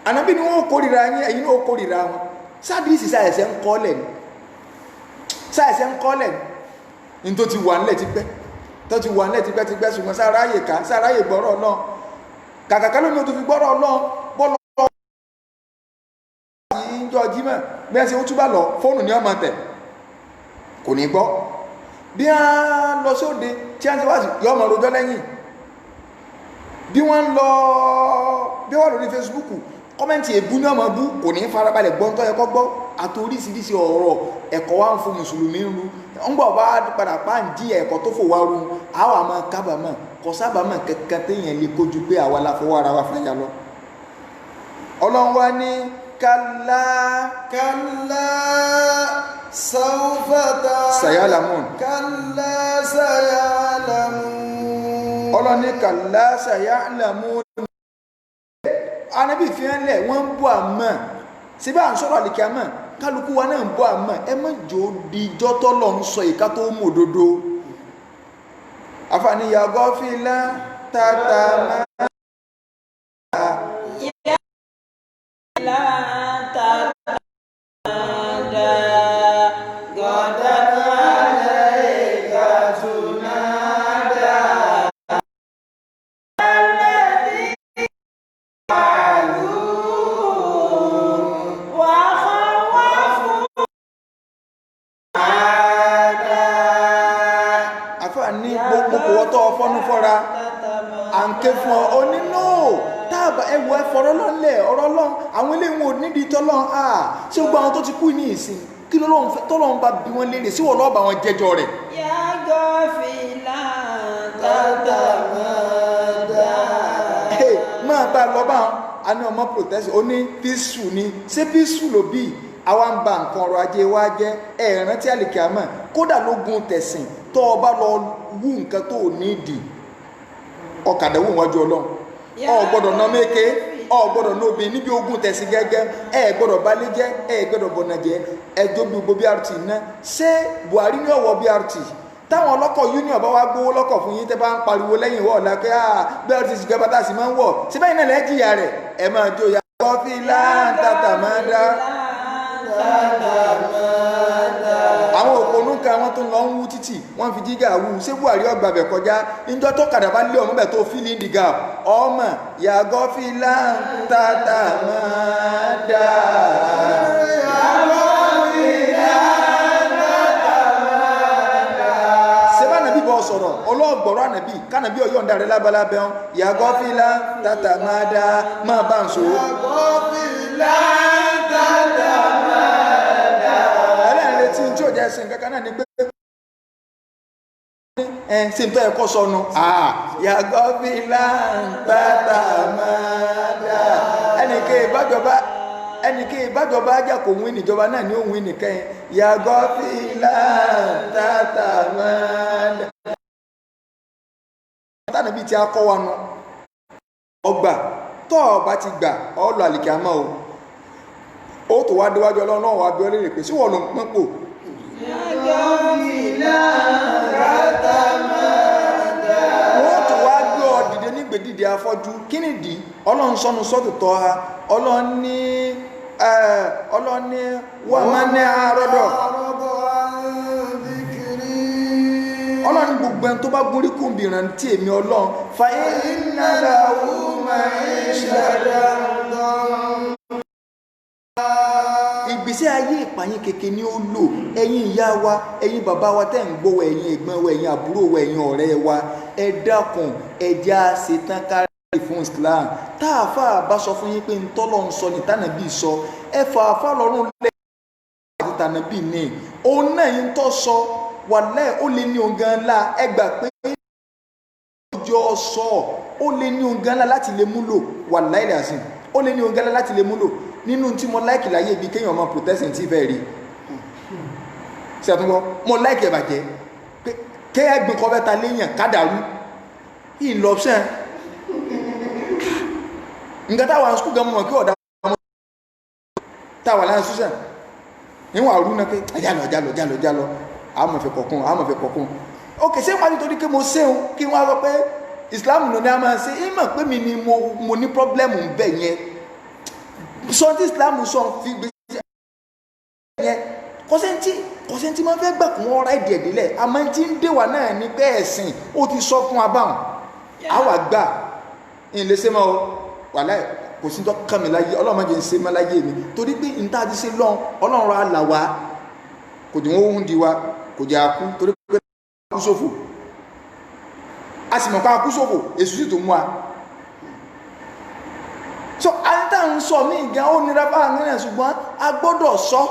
ànábì ni wọn kórìíra yín ẹ̀yin náà kórìíra wọn sáàdìsì sáàsẹ̀ ń kọ́lẹ̀ ni sáàsẹ̀ ń kọ́lẹ̀ ni tó ti wà nílẹ̀ tipẹ́ ṣùgbọ́n sáráyè ká sáráyè gbọ́rọ̀ náà kàkàkà lónìí o tó fi gbọ́rọ̀ náà bọ́lọ́ ìjọ jímọ̀ bí ẹ ṣe ó túbà lọ fóònù ní ọmọ tẹ̀ kò ní gbọ́ bí a lọ sóde tí a ń ṣe wá sí yọ ọmọ rojọ́ lẹ́yìn bí wọ́n lọ bí wọ́n lórí Facebook kọ́mẹ́ntì èbú ní ọmọ bú kò ní farabalẹ̀ gbọ́n tó yẹ kó gbọ́ àti oríṣiríṣi ọ̀rọ̀ ẹ̀kọ́ wa ń fún mùsùlùmí ń ru ń gbọ́ bá padà pàǹdí ẹ̀kọ́ tó fò wá ru àwọn àmọ́ kábàámọ̀ kò sábàámọ̀ kankan téèyàn lè kojú pé àwa la fọwọ́ ara wa fẹ́ yà lọ. ọlọ́run wa ní kálá sáwùfàtà sayalamun kálá sayalamun ọlọ́run ní kálá sayalamun anabi fi hàn lẹ̀ wọ́n ń bọ́ àmọ́ síbẹ̀ à ń sọ̀rọ̀ àlìkí àmọ́ kálukú wa náà ń bọ́ àmọ́ ẹ má jò di ijọ́ tọ́lọ̀ ń sọ ìka tó mú òdodo àfàníyàgọ́ fi lá tàtà máa àǹkẹ́ fún ọ nínú táàbà ẹwọ ẹfọ̀rọ̀ lọ́nlẹ̀ ọ̀rọ̀ lọ́n àwọn ilé wọn ò nídìí tọ́lọ́n ṣé gbogbo àwọn tó ti kú ní ìsìn kí tọ́lọ́n bá bí wọ́n léèrè sí wọ́n lọ́ọ̀bà wọn jẹjọ rẹ̀. yàgò fìlà tàtà máa bá a lọ bá a ní ọmọ protest ó ní píṣù ni ṣé píṣù ló bí àwa ń ba nǹkan ọrọ̀ ajé wa jẹ́ ẹ̀ẹ̀rán tí àlèkè àmọ́ kódà lógun tẹ̀sìn tó o bá lọ wú nǹkan tó o ní ìdì ọkàdà wò wájú ọlọ́run ọ gbọ́dọ̀ ná méke ọ gbọ́dọ̀ ná obìnrin níbi ogun tẹ̀sí gẹ́gẹ́ ẹ gbọ́dọ̀ balẹ̀ jẹ́ ẹ gbọ́dọ̀ bọ̀nà jẹ́ ẹjọ́ gbogbo BRT náà ṣé Buhari ní ọ̀wọ́ BRT táwọn ọlọ́kọ̀ union bá wá gbówó lọ́kọ̀ fún yín tẹ́ bá ń pariwo lẹ́yìn ìwọ́ ọ̀la pé BRT sì gbẹ́ bàtà sí máa ń wọ̀ síbẹ̀ yìí náà lẹ́ jìyà rẹ̀ ẹ máa jó ya kọfí láǹtàtà máa dá àwọn òpónú kan wọn tó lọ ń wú títì wọn fi jígà wú ṣé Buhari ọgbà bẹ kọjá níjọ́ tó kàdà bá lé ọmọ bẹ tó fill in the gap ọmọ yàgò fìlà tàtà máa dá yàgò fìlà tàtà máa dá. sèbá nàbí bọ́ sọ̀rọ̀ ọlọ́ọ̀gbọ̀rọ̀ ànàbí kànàbí ọ̀yọ́ ń darí lábalábẹ́ wọn yàgò fìlà tàtà máa dá máa bá ń sọ. yàgò fìlà tàtà máa dá. tí n tí ò jẹ́ sin kankan náà ni pé ṣe n tó ẹ̀kọ́ sọnù yàgò bí láǹtàtà máa dá ẹnìké ìbájọba ajá kò wí níjọba náà ní òun nìkan yàgò bí láǹtàtà máa dá. tánà bíi ti akọ́ wa nu ọgbà tó ọba ti gbà ọ lọ àlìkí àmọ́ o ó tó wá déwájú ọlọ́run náà wá bí ọ lérè pé sí wọ́n ló ń pọ́n pò. wọ́n tó wá gbé ọ dìde nígbè dìde afọ́jú kí ni dì ọlọ́run sọnù sọ́tò tọ́ ha ọlọ́run ní wọ́n máa ní àárọ̀dọ̀ ọlọ́run gbogbo ẹni tó bá gúnrí kùnbì ìrántí èmi ọlọ́run fa iná làwọn máa ń ṣàdá ìgbésí ayé ìpààyàn kékeré ni ó lò. Ẹ̀yin ìyá wa, ẹ̀yin bàbá wa tẹ́ ń gbọ́ wa, ẹ̀yin ẹ̀gbọ́n wa, ẹ̀yin àbúrò wa, ẹ̀yin ọ̀rẹ́ wa, ẹ dákun ẹ jẹ́ á ṣetán kárí fún Islam. Tá àfáà bá sọ fún yín pé ntọ́lọ́ ń sọ ní tànàbí sọ, ẹ fà àfáà lọ́rùn lẹ́yìn àti tànàbí ní òun náà yín tọ́ sọ wàláhì ó lé ní òun gan ńlá. Ẹ gbà pé ọjọ́ sọ ó lé ní òun gan ńlá láti lè múlò wàláhì làásìn, ó lé ní òun gan ńlá láti lè múlò. Nínú tí mo láìkì láyé ibi kéèyàn ọmọ protestant tí fẹ́ rí sí àtúnbọ̀ mo láìkì ẹ̀bàjẹ́ pé kẹ́ẹ̀gbìn kọ́ fẹ́ta léèyàn kádàrú ìlọ́pṣẹ́n nǹkan táwà skúl gan mọ̀ kí ọ̀dá táwà láàrín ṣúṣẹ́ níwọ̀n àrú náà pé jálọ àmọ̀fẹ́ kọ̀kún ok ṣé wà nítorí kí mo ṣéun kí wọ́n sọ pé Islam ló ní a máa ṣe ìmọ̀ pé mi ni mo ní pọ́blẹ́mù ń bẹ̀ yẹn sọ tí Islam sọ fi gbé yẹn kọ́sẹ́ntì máa fẹ́ gbà kún ọ́rá ìdí ẹ̀dílẹ̀ àmọ́ tí ń dèwà náà ní pé ẹ̀sìn ó ti sọ fún abáhùn àwà gbà ìlẹ́sẹ̀ máa wàláhì kò sí tó kàn mí láyé Ọlọ́run máa jẹ́ ń ṣe mọ́ láyé mi torí pé ìta ti ṣe lọ́n Ọlọ́run ra là wá kò dì wọ́n ń di wa kò jẹ́ àkú torí pé àkú sófò a sì mọ̀ pé àkú sófò èsù sì tó mú wa so àyíká ń sọ mí ìgbà ó nira bá àwọn ènìyàn ṣùgbọ́n a gbọ́dọ̀ sọ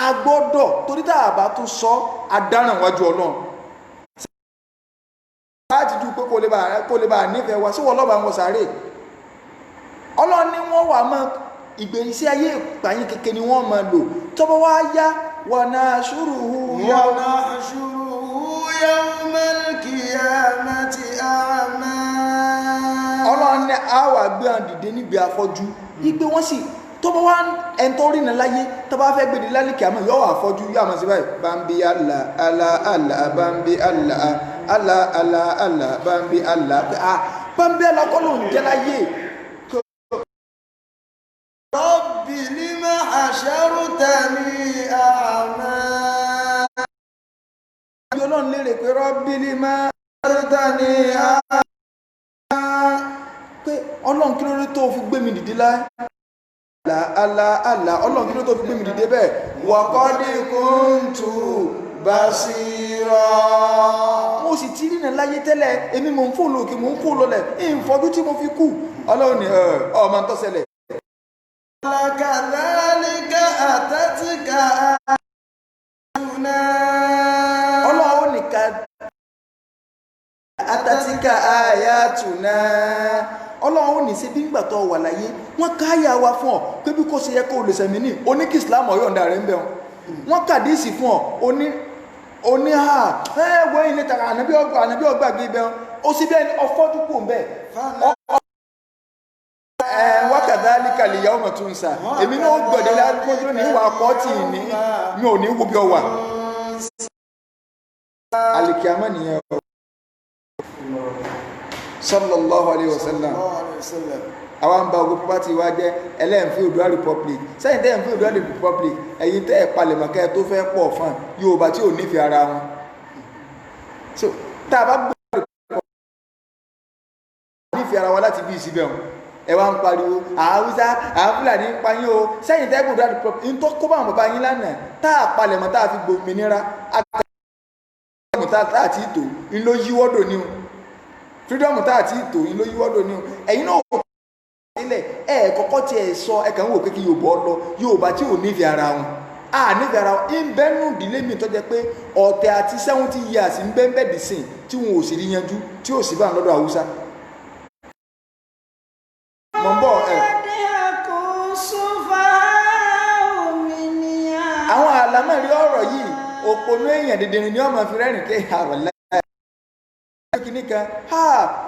a gbọ́dọ̀ torí tá a bá tún sọ adáràn wájú Ọlọ́run láti ju pé kó lè bá nífẹ̀ẹ́ wa síwọ́ ọlọ́ba wọn sáré Ọlọ́run ni wọ́n wà mọ́ ìgbésí ayé ìpààyàn kékeré ni wọ́n máa lò tọ́bọ̀ wá yá wa nahshuruhu yawmal qiyamati a'ma. Ọlọ́run ní àwà gbé hàn dìde níbi afọ́jú ìgbé wọ́n sì tó bá wá ẹ̀ntọ́ rí ní láyé tó bá fẹ́ gbé ní lálẹ́kì àmọ́ yọ́ àfọ́jú yọ́ àmọ́ sí báyìí bambi Allah Allah Allah bambi Allah Allah Allah Allah bambi Allah bambi Allah kọ́ ló ń jẹ́ láyé. Rabbi lima hashartani a'ma. Ọlọ́run lérè pé Rabbi lima hashartani a'ma pé Ọlọ́run kí ló rí tó fi gbé mi dìde láyé àlà Ọlọ́run kí ló tó fi gbé mi dìde bẹ́ẹ̀ wa qad kuntu basira mo sì ti rí ní láyé tẹ́lẹ̀ èmi mò ń fò lókè mò ń fò lọlẹ̀ ìfọdún tí mo fi kú Ọlọ́run ní ọmọ tó ṣẹlẹ̀. kadhalika atatika ayatuna. Ọlọ́run nìkan atatika ayatuna Ọlọ́run ní sí bí ń gbàtọ̀ wà láyé wọ́n káyà wa fún ọ pé bí kò ṣe yẹ kó lè sẹ̀mí ní oníkì Islam ọ̀yọ̀ǹda rẹ̀ ń bẹ̀ wọ́n kàdísì fún ọ oní ha ẹ̀wọ́ ilé tàrà ànábí ọgbà gbé bẹ̀ ó sì bẹ́ẹ̀ ni ọfọ́jú kò ń bẹ̀ wa kadhalika al-yawma tunsa èmi náà gbọ̀dẹ̀ lágbójú ní ìwà àkọ́tì ní mi ò ní wo bí ọ wà alìkíyàmọ́ nìyẹn sallallahu alayhi wa sallam àwọn ń bá ogun pàtí wá jẹ́ ẹlẹ́yìnfẹ́ Oòduà Republic sẹ́yìn tẹ́yìn fún Oòduà Republic ẹ̀yìn tẹ́ ẹ̀ palẹ̀mọ̀kẹ́ tó fẹ́ pọ̀ fún Yorùbá tí ò nífẹ̀ẹ́ ara wọn so tá a bá gbọ́ nífẹ̀ẹ́ ara wọn láti bí ìsíbẹ̀ wọn ẹ wá ń pariwo Haúsá àwọn Fúlàní ń payín o sẹ́yìn tẹ́ Oòduà Republic ń tó kó bá àwọn bàbá yín lánàá tá a palẹ̀mọ̀ tá a fi gbòmìnira àti ìtò ń ló yíwọ́dò ní o freedom tá àti ìtò yìí ló yíwọ́dọ̀ ní ẹ̀yìn náà kò nílẹ̀ kọ́kọ́ tí ẹ sọ ẹ̀kàn wò pé kí Yorùbá lọ Yorùbá tí ò nífẹ̀ẹ́ ara wọn nífẹ̀ẹ́ ara wọn ń bẹ́nu ìdílé mi tó jẹ́ pé ọ̀tẹ̀ àti 70 years ń bẹ́ẹ̀ dì sìn tí wọn ò sì rí yanjú tí ò sì bá lọ́dọ̀ Haúsá. mọ̀ ń bọ̀ àwọn àlámọ̀rí ọ̀rọ̀ yìí òpònú èèyàn dìndìnrín ni ọmọ fi rẹ́rìn ké àwọ̀lẹ́ kìníkà ha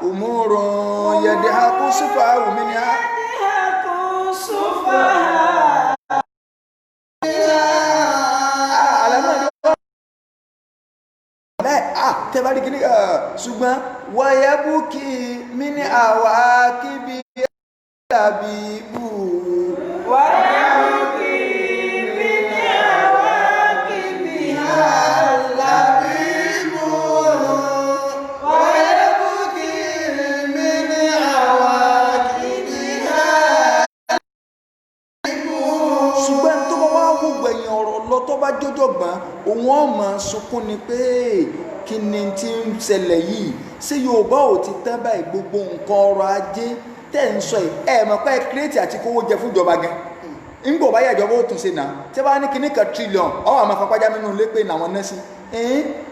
umurun yadhaku sufahu minha tẹ́bàrí kìníkà ṣùgbọ́n wayabuki mini awakibi labibu wayabuki mini awakibi labibu ṣùgbọ́n tó bọ́ wá gbẹ̀yìn ọ̀rọ̀ lọ tó bá jójọ̀gbọ́n òun ọmọ sunkún ni pé kí ni tí ń ṣẹlẹ̀ yìí ṣé Yorùbá ò ti tán báyìí gbogbo nǹkan ọrọ̀ ajé tẹ̀ ń sọ yìí mọ̀ pé kírètì àti kówó jẹ fún ìjọba gan nígbà bá yẹ ìjọba ó tún ṣe náà tí bá ní kíní kan tírílíọ̀n ọwọ́ àmọ́ afapájá nínú ilé pé làwọn náà sí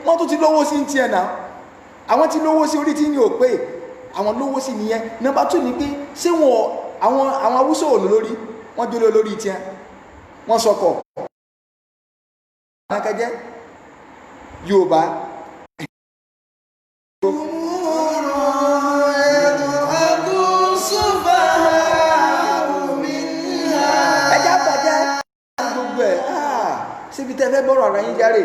wọ́n tún ti lówó sí tiẹ̀ náà àwọn ti lówó sí orí tí ní ò pé àwọn lówó sí nìyẹn nọ́mbà 2 ni pé ṣé wọn àwọn Haúsá ò lórí wọ́n jóló lórí tiẹ̀ wọ́n sọkọ̀ àwọn akẹjẹ́ Yorùbá síbi tẹ́ fẹ́ bọ́rọ̀ ara yín járe.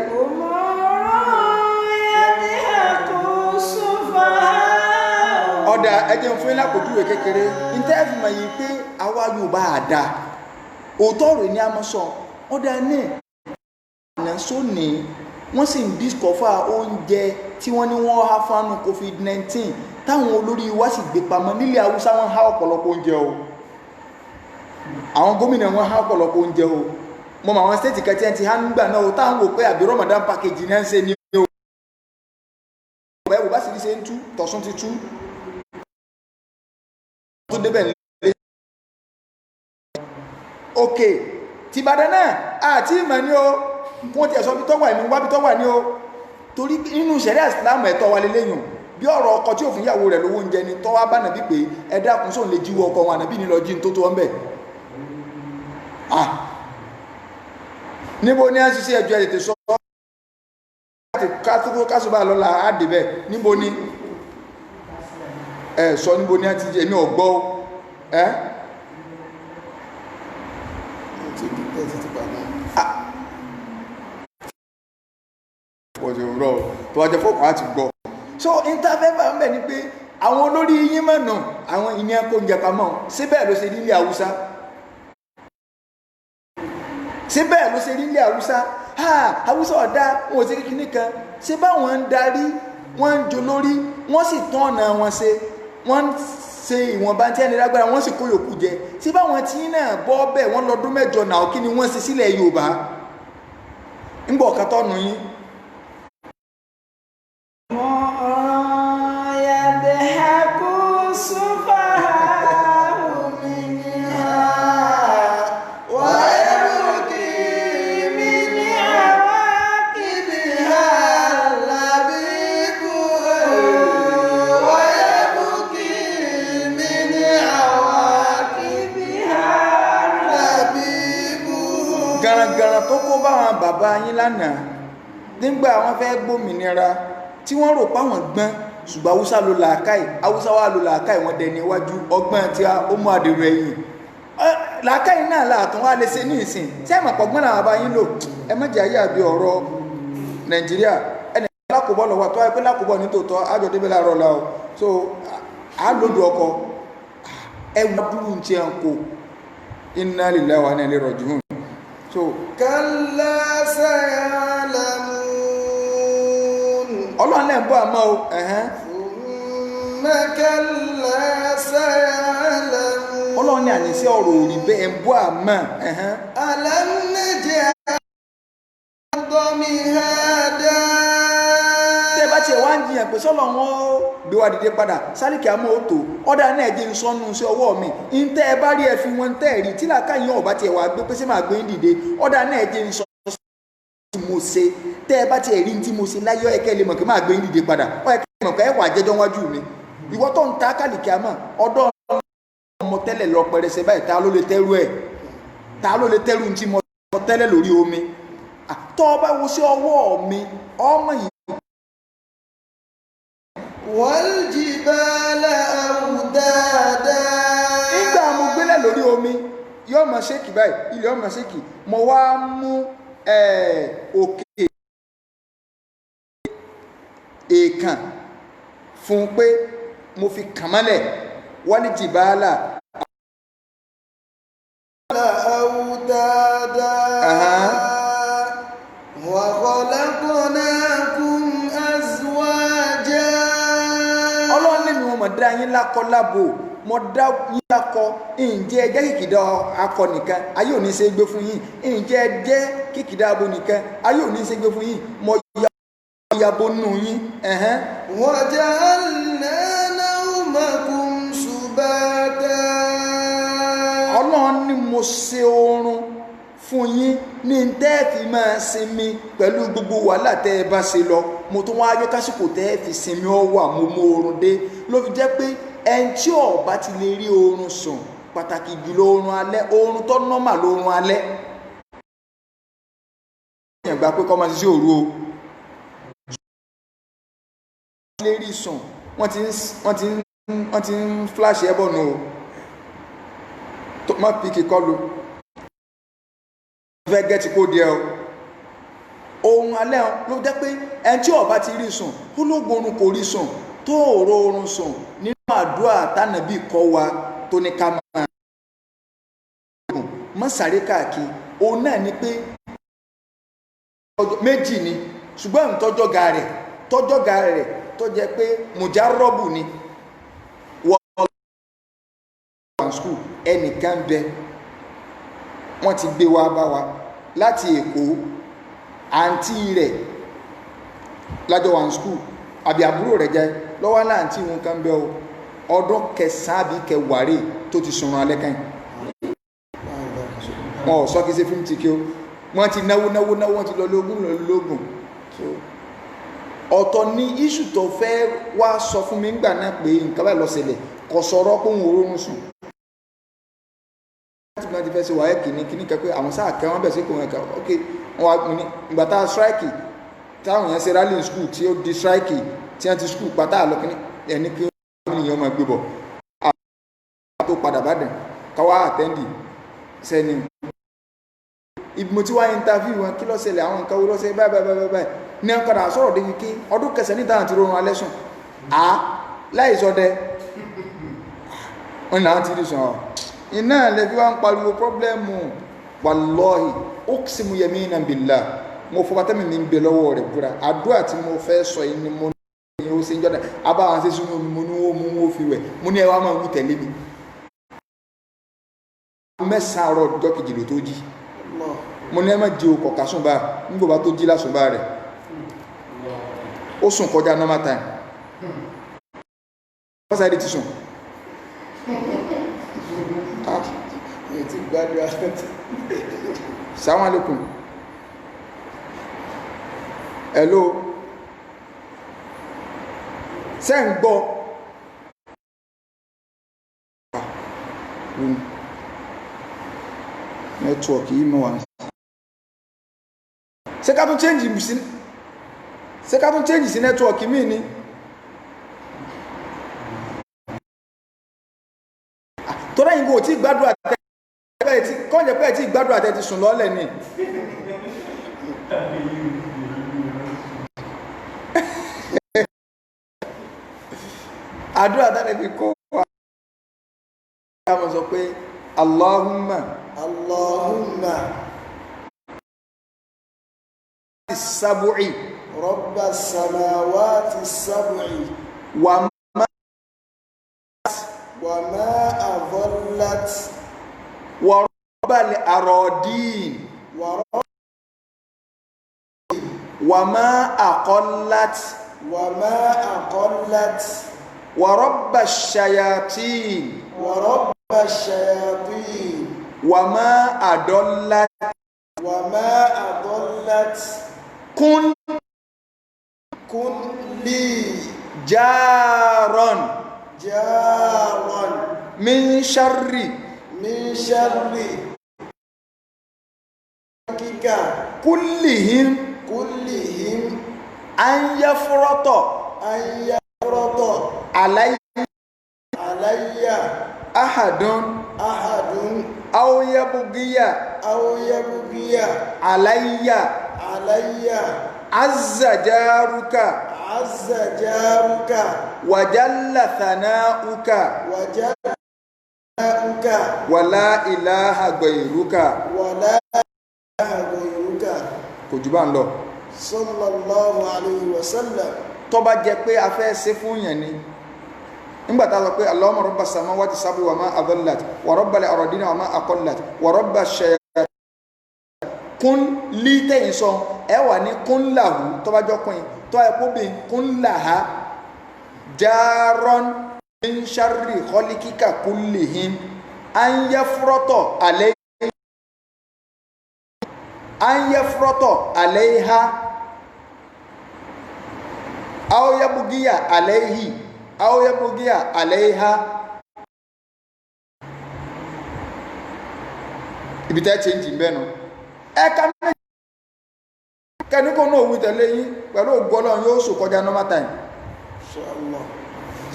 ọ̀dà ẹjẹ́ ń fún ilé àpòjúwe kékeré ìtẹ́ẹ̀fì mọ̀ yìí pé àwa Yorùbá àdá òótọ́ rẹ̀ ní amọ́sọ̀ ọ̀dà ní ìrìnà sóní wọ́n sì ń dískọ̀fà oúnjẹ tí wọ́n ní wọ́n há fánú COVID-19 táwọn olórí wa sì gbé pamọ́ nílẹ̀ Haúsá wọn há ọ̀pọ̀lọpọ̀ oúnjẹ o àwọn gómìnà wọn há ọ̀pọ̀lọpọ̀ oúnjẹ o mo ma wọn state kẹtẹ ti hàn gbà náà o táwọn wò pé àbí Ramadan package náà ń ṣe ní o ọ̀bẹ wò bá sì ṣe ń tú tọ̀sún ti tú tó débẹ̀ nílé ok tìbàdàn náà àti ìmọ̀ ní o wọ́n ti ẹ̀sọ́ bí tọ́wà ìmú wá bí tọ́wà ní o torí inú ṣẹ̀ríà Islam ẹ̀tọ́ wa lélẹ́yìn bí ọ̀rọ̀ ọkọ tí òfin ìyàwó rẹ̀ lówó oúnjẹ ni tọ́wá bá nàbí pé ẹ dákun sóun lè jíwọ́ ọkọ wọn ànàbí ní lọ jí ní tó tó ọ́n bẹ̀ níbo ní a ṣiṣẹ́ ẹjọ́ ètè sọ kásùbà lọ́la àdìbẹ̀ níbo ní sọ níbo ní a ti jẹ́ ní ọgbọ́ tó wájẹ́ fọ́kàn á ti gbọ́ so interfere ń bẹ̀ ni pé àwọn olórí yín mọ̀nà àwọn ìyẹn kò ń jẹ pamọ́ síbẹ̀ ló ṣe nílé Haúsá ṣé bẹ́ẹ̀ ló ṣe rí ilé Haúsá Haúsá ọ̀dá wọn ò ṣe kíní kan ṣé báwọn ń darí wọ́n ń jolórí wọ́n sì tán ọ̀nà wọn ṣe wọ́n ń ṣe ìwọ̀nba tí ẹni lágbára wọ́n sì kó yòókù jẹ ṣé báwọn tí náà bọ́ bẹ́ẹ̀ wọ́n lọ́dún mẹ́jọ náà kí ni wọ́n ṣe sílẹ̀ Yorùbá ń gbọ́ ọ̀kan tọ́nu yín. garangaran tó kó báwọn bàbá yín lánàá nígbà wọn fẹ́ gbòmìnira tí wọ́n rò páwọn gbọ́n ṣùgbọ́n Haúsá ló làákàì Haúsá wà ló làákàì wọn dẹni iwájú ọgbọ́n tí ó mú àdèrò ẹ̀yìn làákàì náà láàtún wá lè ṣe ní ìsìn tí ẹ̀mọ̀ pọ̀gbọ́n làwọn bá yín lò ẹ má jẹ́ ayé àbí ọ̀rọ̀ Nàìjíríà ẹni lákòbọ̀ lọ́wọ́ tó wáyé pé lákòbọ̀ ní tòótọ́ àjọ débẹ̀ láàárọ̀ la o so àlòdù ọkọ̀ ẹwù dúró ń tiẹ̀ ń kó inna lillahi wa inna ilaihi raji'un so kalla sayalamun Ọlọ́run lẹ́ ń bọ́ àmọ́ o thumma kalla sayalamun Ọlọ́run ní àníṣe ọ̀rọ̀ òrì bẹ́ẹ̀ ń bọ́ àmọ́ alam naj'al mihada tẹ́ bá tiẹ̀ wá ń jiyàn pé sọ́lọ́ wọn gbé wa dìde padà sálíkì àmọ́ òtò ọ̀dà náà jẹ́ ń sọ́nù sí ọwọ́ mi ń tẹ́ ẹ bá rí ẹ fi wọn tẹ́ ẹ rí tí làákàyìn ọ̀bá tiẹ̀ wá gbé pé sí máa gbé ń dìde ọ̀dà náà jẹ́ ń sọ tí mo ṣe tẹ́ ẹ bá tiẹ̀ rí tí mo ṣe láyọ̀ ẹ̀kẹ́ lè mọ̀ kí máa gbé ń dìde padà ọ̀ẹ̀kẹ́ lè mọ̀ kẹ́ ẹ wà jẹ́jọ́ wájú mi ìwọ tó ń ta kálíkì àmọ́ ọ̀dọ́ ọmọ tẹ́lẹ̀ lọ pẹrẹsẹ báyìí ta ló lè tẹ́rù ẹ̀ ta ló lè tẹ́rù tí mo tẹ́lẹ̀ lórí omi tọ́ ọ bá wo sí ọwọ́ mi ọmọ yìí waljibala awdada nígbà mo gbélẹ̀ lórí omi yóò máa ṣékì báyìí ilẹ̀ yóò máa ṣékì mo wá mú òkè èèkàn fún pé mo fi kàn mọ́lẹ̀ waljibala awdada wa khalaqnakum azwaja mọ̀ dá yín lákọlábò mo dá yín akọ ǹjẹ́ ẹ jẹ́ kìkìdá akọ nìkan ayé ò ní ṣe gbé fún yín ǹjẹ́ ẹ jẹ́ kìkìdá abo nìkan ayé ò ní ṣe gbé fún yín mo yabo nù yín. وجعلنا نومكم سباتا. Ọlọ́run ní mo ṣe oorun fún yín ní tẹ́ẹ̀fì máa sinmi pẹ̀lú gbogbo wàhálà tẹ́ ẹ bá ṣe lọ mo tún wá yọ kásìkò tẹ́ẹ̀fì sinmi ọ wà mo mú oorun dé ló fi jẹ́ pé ẹni tí ó bá ti lè rí oorun sùn pàtàkì jùlọ oorun alẹ́ oorun tó nọ́mà lóorun alẹ́ èèyàn gba pé kọ́ máa ṣiṣẹ́ òru o lè rí sùn wọ́n ti ń flash ẹ̀ bọ̀ nù o tó má pìkì kọlu fẹ́ gẹ́tì kó díẹ̀ o ohun alẹ́ ló jẹ́ pé ẹni tí ó bá ti rí sùn ó lóògùn oorun kò rí sùn tó òró oorun sùn nínú àdúrà tánàbí kọ́ wa tó ní ká máa sáré káàkiri òun náà ni pé méjì ni ṣùgbọ́n tọ́jọ́gà rẹ̀ tó jẹ́ pé mùjárọ́bù ni wọ́n school ẹnìkan bẹ wọ́n ti gbé wa bá wa láti Èkó àǹtí rẹ̀ lájọ wà ní skul àbí àbúrò rẹ̀ jẹ́ lọ́wọ́ láǹtí wọn kan bẹ́ o ọdún kẹsàn-án àbí kẹwàá rẹ̀ tó ti sùnrùn alẹ́ kan wọn ò sọ kí ṣe fíìmù ti kí o wọ́n ti náwó wọ́n ti lọ lógún ọ̀tọ̀ ní iṣu tó fẹ́ wá sọ fún mi ńgbà náà pé nǹkan báyìí ló ṣẹlẹ̀ kò sọ̀rọ̀ pé òun òórùn sùn láti fẹ́ ṣe wáyé kìíní kẹ́ pé àwọn sáà kẹ́ wọ́n bẹ̀ sí kò wọ́n ẹ̀ka ok wọ́n wá ní ìgbà tá a strike táwọn èèyàn ṣe rally school tí ó di strike tí wọ́n ti school pátá àlọ́ kìíní ẹni kí wọ́n ní ìyọ́mọ̀ gbé bọ̀ àwọn tó padà bá dẹ̀ káwá àtẹ́ndì sẹ́ni ibi mo ti wá interview wọn kí ló ṣẹlẹ̀ àwọn nǹkan wo ló ṣe báyìí ní ọkọ̀dà sọ̀rọ̀ débi kí ọdún kẹsàn-án níta àti rọrùn alẹ́ sùn láì sọdẹ wọn náà ti rí sùn ọ́ iná lẹ́bí wá ń pariwo pọ́blẹ́mù wallahi uqsimu yaminan billah mo fọba tẹ́mi ní bẹ lọ́wọ́ rẹ̀ búra àdúrà tí mo fẹ́ sọ yìí ni mo ní ó ṣe ń jọ́dá abáwọn ṣe sínú omi mo ní ó mú ó fi wẹ̀ mo ní ẹwà máa wú tẹ̀lé mi mẹ́sàn-án àárọ̀ ọjọ́ kejìló tó jí mo ní ẹ má di okọ̀ kásùnbà nígbò bá tó jí lásùnbà rẹ̀ ó sùn kọjá normal time wọ́n sáré ti sùn ti gbádùn àti Assalamu alaikum hello ṣé ń gbọ́ network yìí mọ́ wà ṣé ká tún change sí network mi ni tó rẹ̀yìn bó tí gbádùn àtẹ́ kọ́njẹ́ pẹ́ tí gbádùn àtẹ́ ti sùn lọ́lẹ̀ ni àdúrà tánà fi kọ́ wà mọ̀ sọ pé Allahumma sab'i Rabba samawati sab'i wa ma adallat wa rabbal aradin wa ma aqallat wa rabbash shayatin wa ma adallat kun li jaran min sharri kika kullihim an yafrata alayya ahadun aw yabghiya alayya azza jaruka wa jalla thanauka wa la ilaha ghayruka kò jù bá ń lọ sallallahu alayhi wa sallam tó bá jẹ́ pé a fẹ́ ṣe fún yẹn ni nígbà tá a sọ pé Allahumma rabba samawati sab'i wa ma adallat wa rabbal ardina wa ma aqallat wa rabba shayatin kún lí tẹ̀yìn sọ ẹ wà ní kún làhù tó bá jọ pin tó ẹ kó bí kún làhá jaron min sharri khalikika kullihim an yafroto alayha aw yabgiya alayhi aw yabgiya alayha ibi tẹ́ change mbẹ́ nu ẹ̀ka méjì kẹ́nìkan náà wí tẹ̀lé yín pẹ̀lú ògbọ́lọ́ yóò sùn kọjá normal time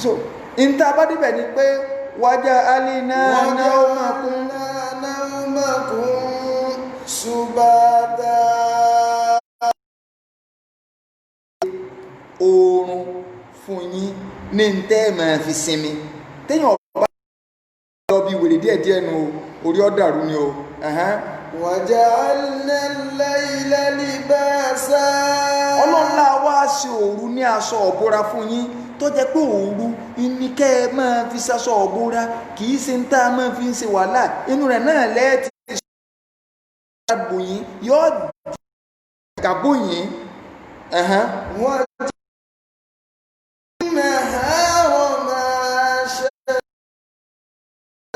so ìta bá dìbẹ̀ ni pé wájà alina naumakum subata oorun fún yín ní ntẹ́ máa fi sinmi téèyàn ọba lọ bí wèrè díẹ̀díẹ̀ nu orí ọ̀dàrú ni o. وجعلنا الليل لباسا ọlọ́nà wá sí òru ní aṣọ ọ̀bọ̀ra fún yín tó jẹ́ pé òru ní kẹ́ ẹ máa fi ṣaṣọ ọ̀bọ̀ra kì í ṣe ń tá a máa fi ń ṣe wàhálà inú rẹ̀ náà lẹ́ẹ̀tì ṣàbò yín yóò gàbó yín. wọ́n ti nàárọ̀ máa ṣe.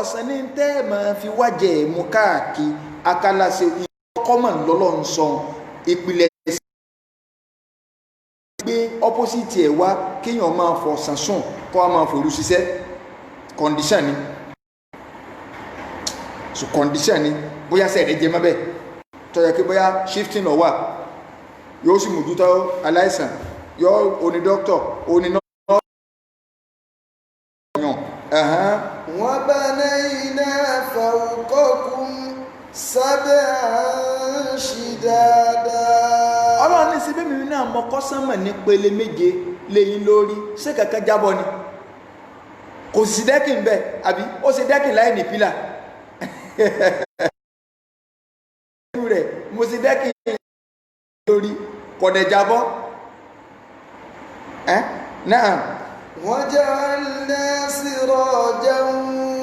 ọ̀sán ní tẹ́ ẹ máa fi wájẹ̀ mú káàkiri akálàṣe ìkọ́mọ̀ lọ́lọ́ ń sọ ìpìlẹ̀ gbé opposite ẹ̀ wá kéèyàn máa fọ sànsùn kó a máa fòrú ṣiṣẹ́ condition ni so condition ni bóyá sẹ́ẹ̀dẹ̀ jẹ́ mọ́bẹ̀ tó yẹ kí bóyá shifting lọ wà yóò sì mójútó aláìsàn yóò oní doctor oní nọ́ọ̀sì. وبنينا فوقكم سبعا شدادا. ọlọ́run ní síbí mi náà mọ kọ́sánmọ̀ ní pele méje lẹ́yìn lórí ṣé kankan jábọ́ ni kò sí dẹ́kìn bẹ́ẹ̀ àbí ó ṣe dẹ́kìn láì ní pílà rẹ̀ mo ṣe dẹ́kìn lórí kọ̀dẹ̀ jábọ́ náà. وجعلنا سراجا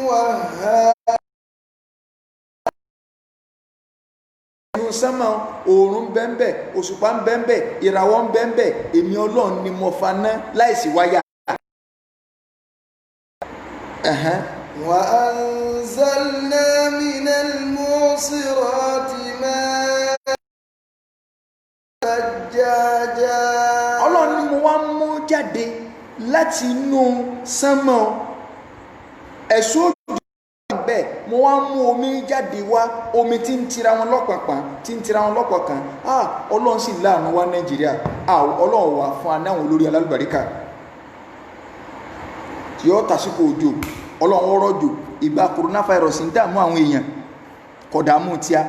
وهاجا. sánmà oòrùn bẹ́ńbẹ́ òṣùpá ń bẹ́ńbẹ́ ìràwọ̀ ń bẹ́ńbẹ́ èmi ọlọ́run ni mo faná láìsí wáyà. وأنزلنا من المعصرات ماء ثجاجا. ọlọ́run ni mo wá mú jáde láti inú sánmà ẹ̀sùn òjò bẹ́ẹ̀ mo wá mú omi jáde wá omi tí ń tira wọn lọ́pọ̀kan ọlọ́run sì láàánú wá nàìjíríà ọlọ́run wà fún anáwọn olórí alálùbáríkà tí ó tàsíkò òjò ọlọ́run ọrọ̀jò ìgbà coronavirus ń dààmú àwọn èèyàn kò dààmú tíá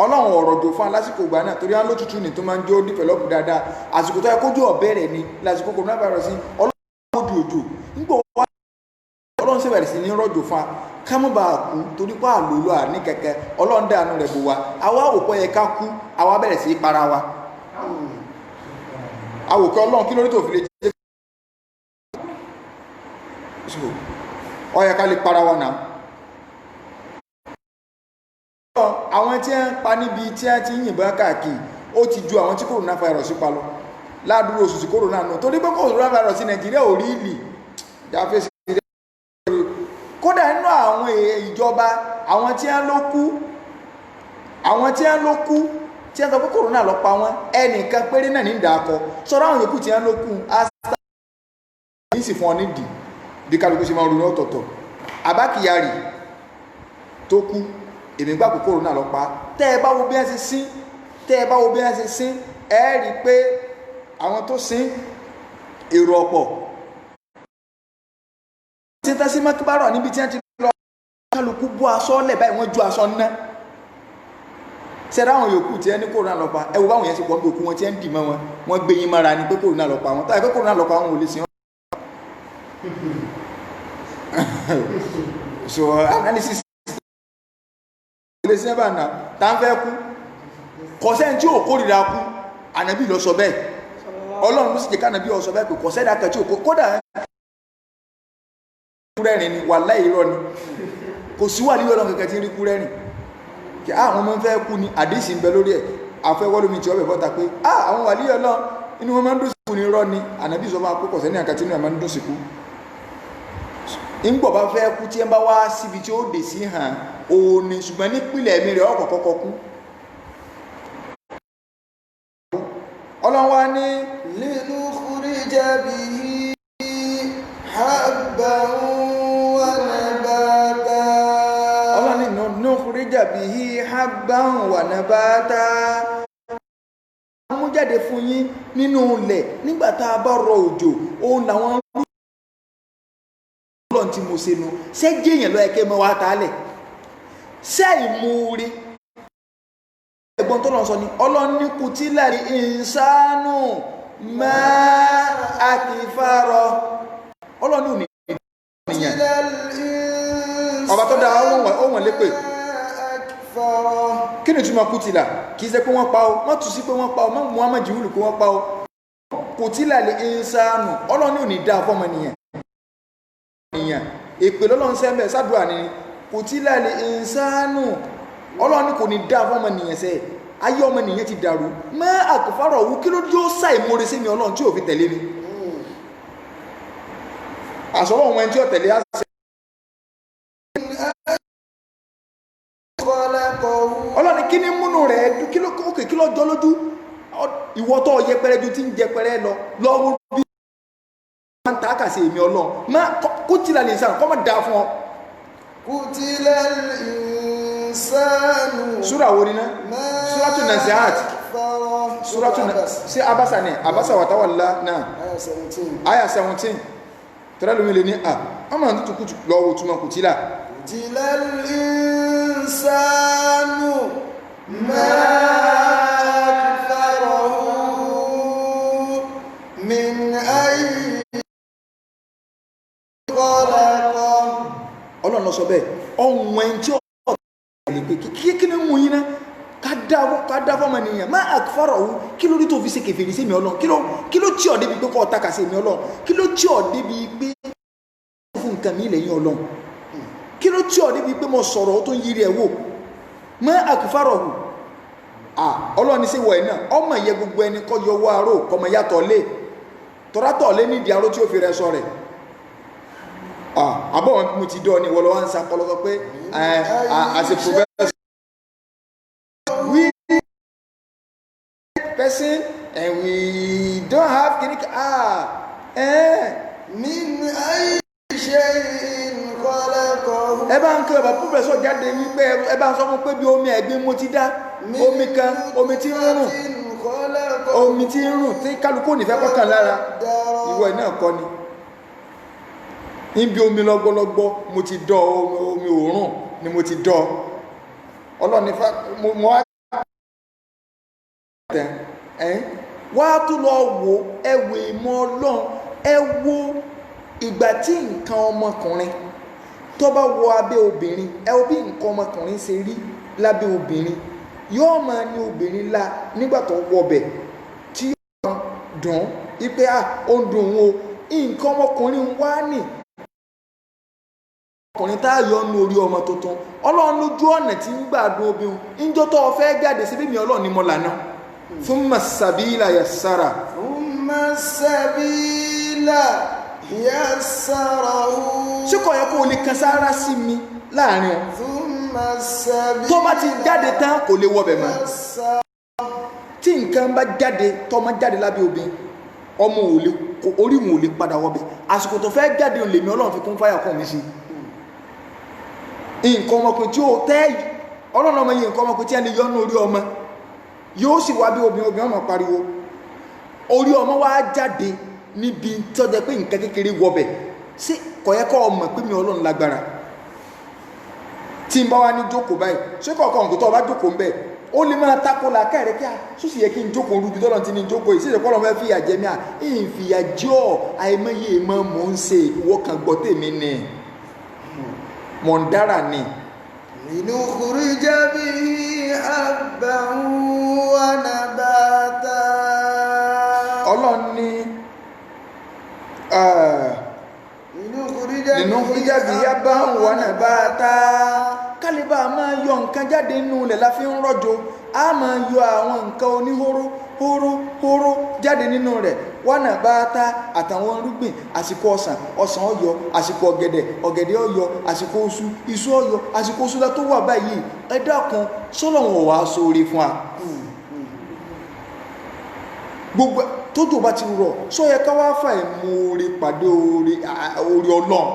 ọlọ́run ọ̀rọ̀jò fún alásìkò ìgbà náà torí alótútù ní tó máa ń jó develop dáadáa àsìkò tó yẹ kójú ọ̀bẹ̀rẹ̀ ni lásìkò coronavirus ọlọ́run ọdún òjò nígbà wá ọlọ́run sì bẹ̀rẹ̀ sí ní rọ̀jò fún wa ká mọ́ bá a kú torí pé àlòlò àní kẹ̀kẹ́ ọlọ́run dànù rẹ̀ bò wá àwa àwòkọ́ yẹ ká kú àwa bẹ̀rẹ̀ sí í para wa àwòkọ́ ọlọ́run kí lórí tó fi lè jẹ́ ó yẹ ká lè para wa náà. àwọn tí ń pa níbi tí a ti ń yìnbọn káàkiri ó ti ju àwọn tí coronavirus pa lọ ládùúgbò oṣù tí corona nù torí pé coronavirus Nàìjíríà ò rí ìlì jáfẹ́ sí kódà nínú àwọn ìjọba àwọn tí wọ́n ló kú tí wọ́n sọ pé corona lọ pa wọ́n ẹnìkan péré náà ní ìdàkọ sọ́dọ̀ àwọn yòókù tí wọ́n ló kú áṣà ní sì fún ọ nídìí bí kálukú ṣe máa ronú ọ̀tọ̀ọ̀tọ̀ Abba Kyari tó kú èmi gbà pé corona lọ pa tẹ́ ẹ bá wo bí wọ́n ṣe sín ẹ rí i pé àwọn tó sín èrò ọ̀pọ̀ tí tẹ́sí mọ́kíbárọ̀ níbi tí wọ́n ti lọ kálukú bú aṣọ lẹ̀ báyìí wọ́n ju aṣọ ná ṣẹ́dá àwọn yòókù tí ẹni corona lọ pa ẹ wo báwọn yẹn ṣe pọ̀ ní òkú wọn tí ẹ ń dì mọ́ wọn wọ́n gbé yín mọ́ra ni pé corona lọ pa wọn táyà pé corona lọ pa wọn ò lè sìn wọn. so analysis ilé sí ẹ̀bà náà tá ń fẹ́ kú kọ̀sẹ́ni tí ò kórìíra kú ànábì lọ sọ bẹ́ẹ̀ Ọlọ́run ló sì jẹ́ ká nàbí ọ̀sọ̀ bẹ́ẹ̀ pé kò sẹ́dá kan tí ò kódà kúrẹ́rìn ni wàláhì irọ́ ni kò sí wà nílò Ọlọ́run kankan tí ń rí kúrẹ́rìn kí àwọn ọmọ fẹ́ kú ni àdéhìsì ń bẹ lórí ẹ̀ afẹ́wọ́lómi tí ó bẹ̀ bọ́ta pé àwọn wà nílò Ọlọ́run inú wọn máa ń dùn síkú ní irọ́ ni ànàbí sọ máa kókò sẹ́ni àkàtì inú ẹ̀ máa ń dùn síkú ńgbọ̀ bá fẹ́ kú tí ẹ bá wá síbi tí ó dé sí hàn òun ni ṣùgbọ́n nípìnlẹ̀ ẹ̀mí rẹ̀ ọkọ̀ kọ́kọ́ kú Ọlọ́run wá ní linukhrija bihi habban wa nabata. Ọlọ́run ní nukhrija bihi habban wa nabata. Mú jáde fún yín nínú ilẹ̀ nígbà tá a bá rọ òjò òun làwọn Ọlọ́run tí mo ṣe nu ṣé jẹ́yàn lọ́yẹ kẹ́ mọ́ wá tálẹ̀ ṣé ìmúre ẹ̀gbọ́n tó lọ sọ ni Ọlọ́run ní kutila insanu ma akfara Ọlọ́run ní òní ènìyàn ọba tó dáa ó wọ̀n lépè kí ni túmọ̀ kutila kì í ṣe pé wọ́n pa ó má tù sí pé wọ́n pa ó má mú àmọ́ jìwúlù pé wọ́n pa ó kutila insanu Ọlọ́run ní òní dáa fọ́mọ nìyẹn èpè lọ́lọ́run sẹ́mbẹ̀ sádùá ni kutila insanu Ọlọ́run ní kò ní dáa fọ́mọ nìyẹn sẹ́ ayé ọmọ nìyẹn ti dàrú mẹ́ àkùfárọ̀ òwú kí ló yóò sáì mórè sí mi Ọlọ́run tí ò fi tẹ̀lé mi àsọ̀rọ̀ wọn tí ó tẹ̀lé àṣẹ Ọlọ́run ní kí ní múnú rẹ̀ kí ló jọ lójú ìwọ́tọ̀ yẹpẹrẹ ju tí ń jẹpẹrẹ lọ́wọ́ bí wọ́n ń ta àkàsí èmi Ọlọ́run má kutila l'insanu kọ́ mọ̀ dáa fún ọ kutila l'insanu súra wo ni ná súratun Nazi'at súratun sí abasa ni abasa wa tawalla náà aya 17 tẹ́lẹ̀ lómi lè ní ọmọ ní tukutu lọ́wọ́ túnmọ̀ kutila l'insanu ma akfarahu min ayyi Ọlọ́run lọ sọ bẹ́ẹ̀ ọ̀hún ẹni tí ó lè pé kí ní mú yín náà ká dá fọ́mọ nìyàn má àkfàrọ̀ ọ̀hún kí ló rí tó fi ṣe kèfèrí sí mi Ọlọ́run kí ló tí ọ̀ débi pé kọ́ ọ̀tàkà sí mi Ọlọ́run kí ló tí ọ̀ débi pé fún nǹkan mi lẹ́yìn Ọlọ́run kí ló tí ọ̀ débi pé mo sọ̀rọ̀ ó tó ń yiri ẹ̀ wò má àkfàrọ̀ ọ̀hún Ọlọ́run sí wọ̀ ẹ̀ náà ọmọ ìyẹ gbogbo ẹni kọ́ yọ owó aró kọmọ yàtọ̀ lé tọ́rátọ̀ lé nídìí aró tí ó fi rẹ sọ rẹ̀ àbọ̀ wọn mo ti dọ́ ni wọ́n lọ wá ń sa pọlọpọ pé as a professor we person and we don't have clinic min ayyi shay'in khalaqahu ẹ bá ń kí ọba professor jáde wípé ẹ bá ń sọ fún pé bí omi ẹ̀gbin mo ti dá omi kan omi tí ń rùn omi tí ń rùn tí kálukú nífẹ̀ẹ́ kọ́kàn lára ìwọ ẹ̀ náà kọ́ ni níbi omi lọ́gbọ́lọ́gbọ́ mo ti dọ́ omi òórùn ni mo ti dọ́ Ọlọ́ni mo wá tó lọ wo ẹwọ ìmọ̀ Ọlọ́run ẹ wo ìgbà tí nǹkan ọmọkùnrin tó bá wọ abẹ́ obìnrin ẹ wo bí nǹkan ọmọkùnrin ṣe rí lábẹ́ obìnrin yóò máa ní obìnrin la nígbà tó wọbẹ̀ tí yóò dùn ipé ó ń dùn ó nǹkan ọmọkùnrin wá nì ọkùnrin tá a yọ ní orí ọmọ tuntun Ọlọ́run lójú ọ̀nà tí ń gbàdùn obìnrin níjọ́ tó fẹ́ jáde sí bíbí Ọlọ́run ni mo lànà thumma sabila yassara ṣé kò yẹ kó o lè kan sára sí mi láàrin ọ tó bá ti jáde tán kò lè wọbẹ̀ mọ́ tí nǹkan bá jáde tó máa jáde lábẹ́ obìnrin ọmọ orí wọn ò lè padà wọbẹ̀ àsìkò tó fẹ́ jáde lèmi Ọlọ́run fi kún fáyà kọ́ mi sí nǹkan ọmọkùnrin tí ó tẹ́ Ọlọ́run ọmọ yìí nǹkan ọmọkùnrin tí a lè yọ́nú orí ọmọ yóò sì wá bí obìnrin ọmọ pariwo orí ọmọ wá jáde níbi tó jẹ́ pé nǹkan kékeré wọbẹ̀ sí kò yẹ kó ọmọ pé mi Ọlọ́run lágbára tí n bá wá ní jókòó báyìí ṣé kọ̀ọ̀kan nǹkan tó bá jókòó ń bẹ̀ ó lè máa tako la kẹ́rẹ́ kí a sùsì yẹ kí n jókòó rúbi tọ́lọ́ ti ní jókòó yìí sí ìṣẹ̀kọ́ lọ́mọ fìyà jẹ mí à ń fìyà jọ àìmọye ìmọ̀ mò ń ṣe ìwọ kan gbọ́ tèmi ni mọ̀ ń dára ni. linukhrija bihi habban wa nabata. Ọlọ́run ní jábì yá bá ń wà náà bá ta kálíbà máa yọ nǹkan jáde nínú ilẹ̀ la fi ń rọ̀jò a máa yọ àwọn nǹkan oníhóró hóró jáde nínú rẹ̀ wà náà bá ta àtàwọn irúgbìn àsìkò ọsàn ọyọ àsìkò ọ̀gẹ̀dẹ̀ ọyọ àsìkò iṣu ọyọ àsìkò iṣu tó wà báyìí ẹ dákun sọ́lọ́run wà sóore fún wa gbogbo tójò bá ti rọ̀ sọ yẹ ká wá fà ìmú orí pàdé orí Ọlọ́run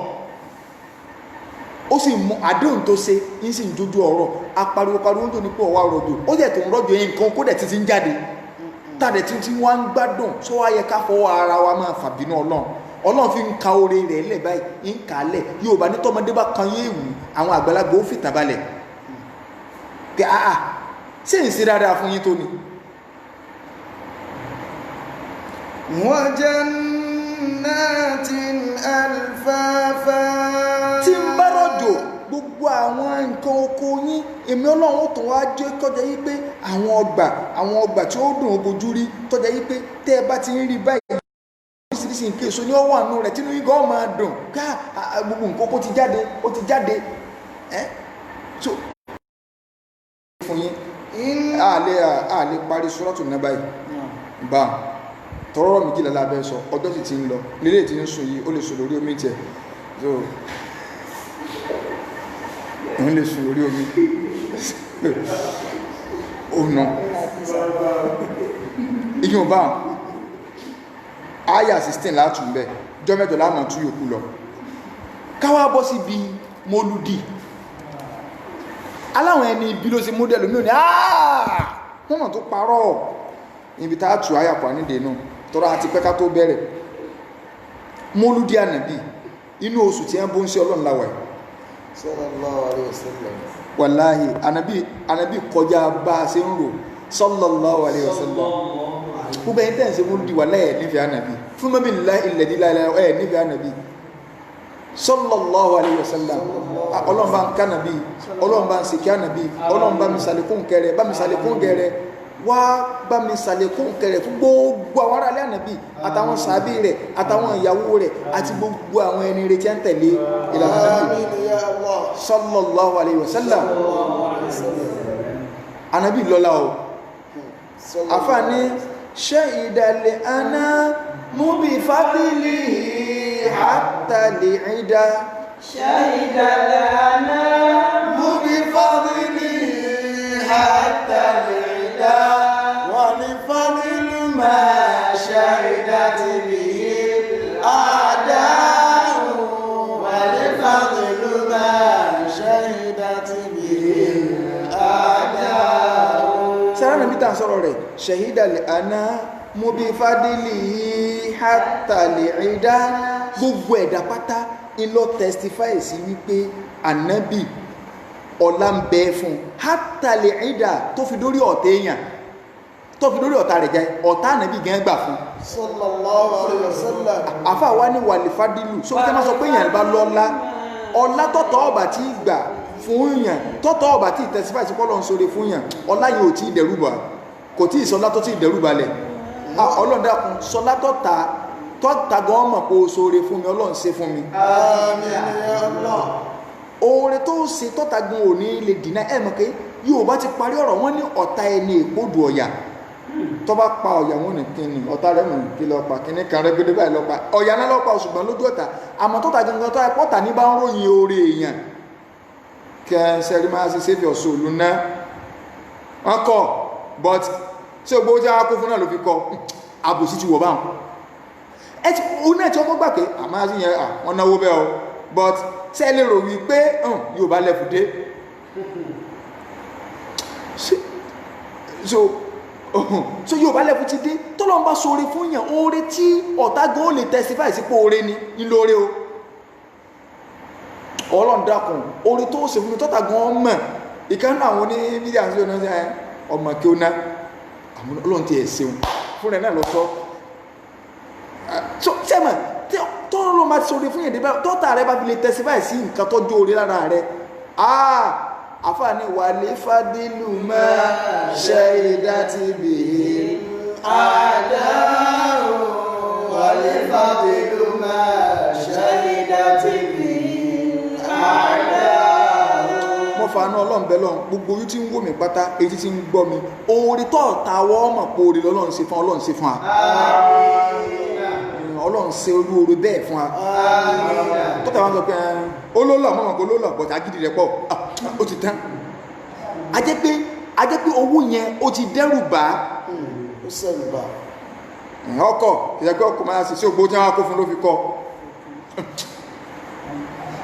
ó sì mú àdéhùn tó ṣe ń sì ń jójú ọ̀rọ̀ apariwo tó ní pé ọwá rọ̀jò ó jẹ́ tó ń rọ̀jò yẹn nǹkan kó dẹ̀ ti ń jáde tàdẹ̀ tí wọ́n ń gbádùn sọ wá yẹ ká fọwọ́ ara wa máa fàbínú Ọlọ́run fi ń ka oore rẹ̀ lẹ̀ báyìí ń kà á lẹ̀ Yorùbá ní tọ́mọdé bá kan yé ìwù àwọn àgbàlagbà ó fìtàn balẹ̀ pé ṣé ń ṣe dáadáa fún yín tó ni. وجنات ألفافا tí ń bá rọ̀jò gbogbo àwọn nǹkan oko yín èmi Ọlọ́run ó tún wá jẹ́ tọ́jà yí pé àwọn ọgbà tí ó dùn ó bojú rí tọ́jà yí pé tẹ́ ẹ bá ti ń rí báyìí oríṣiríṣi nǹkan èso ní ó wà nù rẹ̀ tínú yín gan máa dùn ká gbogbo nǹkan oko ti jáde so fún yín a lè parí Suratu Naba yìí bá tọrọ méjìlá lábẹ́ sọ ọjọ́ sì ti ń lọ nílé tí ń sùn yìí ó lè sùn lórí omi tẹ̀ so òun lè sùn lórí omi òun ìyún bá àyà 16 látún bẹ́ jọ mẹ́jọ láàmà tún yòókù lọ káwà bọ́ sí bí mólúdì aláwọn ẹni bí ló sí mọ́dẹ̀lú mí ò ní mọ́mọ̀ tó parọ́ níbi tá tù àyà pà nídè náà tọ́rọ àti pẹ́ká tó bẹ̀rẹ̀ mólúdí ànàbí inú oṣù tí wọ́n bó ń ṣe Ọlọ́run láwà sallallahu alaihi wasallam wàláhì ànàbí kọjá bá a ṣe ń rò sallallahu alaihi wasallam gbogbo ẹni tẹ́ẹ̀ ṣe mólúdí wà láyẹ̀ nífẹ̀ẹ́ ànàbí fún mọ́bí ilẹ̀dí láyẹ̀ nífẹ̀ẹ́ ànàbí sallallahu alaihi wasallam Ọlọ́run bá ń kánàbí Ọlọ́run bá ń ṣìkẹ́ ànàbí Ọlọ́run bá mi sàlékún kẹrẹ wá bá mi sàlékún kẹrẹ fún gbogbo àwọn ará ilé ànàbí àtàwọn sàábí rẹ̀ àtàwọn ìyàwó rẹ̀ àti gbogbo àwọn ẹni rẹ̀ tí a ń tẹ̀lé ìlànà ànàbí sallallahu alaihi wasallam ànàbí lọ́lá o àfáàní shahidal anamu bi fadlihi hatta li'ida shahidal anamu bi fadlihi hatta li'ida ولفضل ما شهدت به الأعداء ولفضل ما شهدت به الأعداء sára nàbí tàn sọ̀rọ̀ rẹ̀ shahidal anamu bi fadlihi hatta li'ida gbogbo ẹ̀dá pátá ìlọ testify sí wípé ànábì ọlá ń bẹ fún hatta li'ida tó fi dórí ọ̀tẹ̀ èèyàn tó fi lórí ọ̀tá rẹ̀ jẹ́ ọ̀tá ànàbí gan gbà fún sallallahu alaihi wasallam àfà wá ní wàlìfádìlù só tẹ́ máa sọ pé èèyàn bá lọ́lá ọlá tọ́tọ̀ ọba tí gbà fún èèyàn tọ́tọ̀ ọba tí tẹ̀sífà sí pọ́lọ̀ ń sóre fún èèyàn ọlá yìí ò tí ìdẹ̀rúbà kò tí ìsọlá tó tí ìdẹ̀rúbà lẹ̀ Ọlọ́run dákun sọlá tọ́ta gan mọ̀ pé o sóre fún mi Ọlọ́run ṣe fún mi àmín ya Allah oore tó ṣe tọ́ta gan ò ní lè dìnnà ẹ̀ mọ̀ pé yóò bá ti parí ọ̀rọ̀ wọ́n ní ọ̀tá ẹni èpòdù ọ̀yà tó bá pa ọ̀yà wọn ní kíni ọ̀tá rẹ̀ mọ̀ kí lọ pa kíní kan rẹ̀ gbédé báyìí lọ pa ọ̀yà náà lọ pa ṣùgbọ́n lójú ọ̀tá àmọ́ tó ta gangan tó ẹ̀pọ̀tà ní bá ń ròyìn oore èèyàn kẹsẹ̀rí máa ṣe sẹ́fì ọ̀ṣọ́ òlú náà wọ́n kọ́ but tí ó gbówó tí wọ́n kó fún náà ló fi kọ́ àbòsí ti wọ̀ báwọn ó náà tí wọ́n gbà pé àmọ́ sí yẹn wọ́n náwó bẹ́ẹ̀ o but sẹ́lẹ̀ rò wí pé yóò bá lẹ́fù dé so yóò bá lẹ́fù ti dé tọ́lọ́n bá sóre fún yàn oore tí ọ̀tá gan ó lè testify sí pé oore ni ìlóore o Ọlọ́run dákun oore tó ṣe fún mi tọ́ta gan mọ̀ ìkánú àwọn ní mídíà sí ọ̀nà sí ọmọ kí ó ná àwọn Ọlọ́run ti ẹ̀ ṣeun fún rẹ̀ náà lọ sọ sẹ́mọ̀ tọ́rọ ló máa ti sóre fún yàn dé báyìí tọ́ta rẹ̀ bá fi lè testify sí nǹkan tọ́jú oore lára rẹ̀ àfáàní wàlé fàdílù máa shahidati bihi àdáhùn wàlé fàdílù máa shahidati bihi àánú ọlọ́run bẹ lọ́run gbogbo orí tí ń wò mí pátá èyí tí ń gbọ́ mi oore tó ta wọ́ ọmọ pé oore lọ́lọ́run ṣe fún ọlọ́run ṣe fún wa ọlọ́run ṣe olóore bẹ́ẹ̀ fún wa tó tàwọn sọ pé olólọ̀ mọ́mọ́ kó olólọ̀ pọ̀ tàgídì rẹ̀ pọ̀ ó ti tán a jẹ́ pé owó yẹn ó ti dẹ́rù bá ó sẹ́rù bá ọkọ̀ ìyẹ́ pé ọkọ̀ máa ṣe sí ògbó tí wọ́n á kó fún ló fi kọ́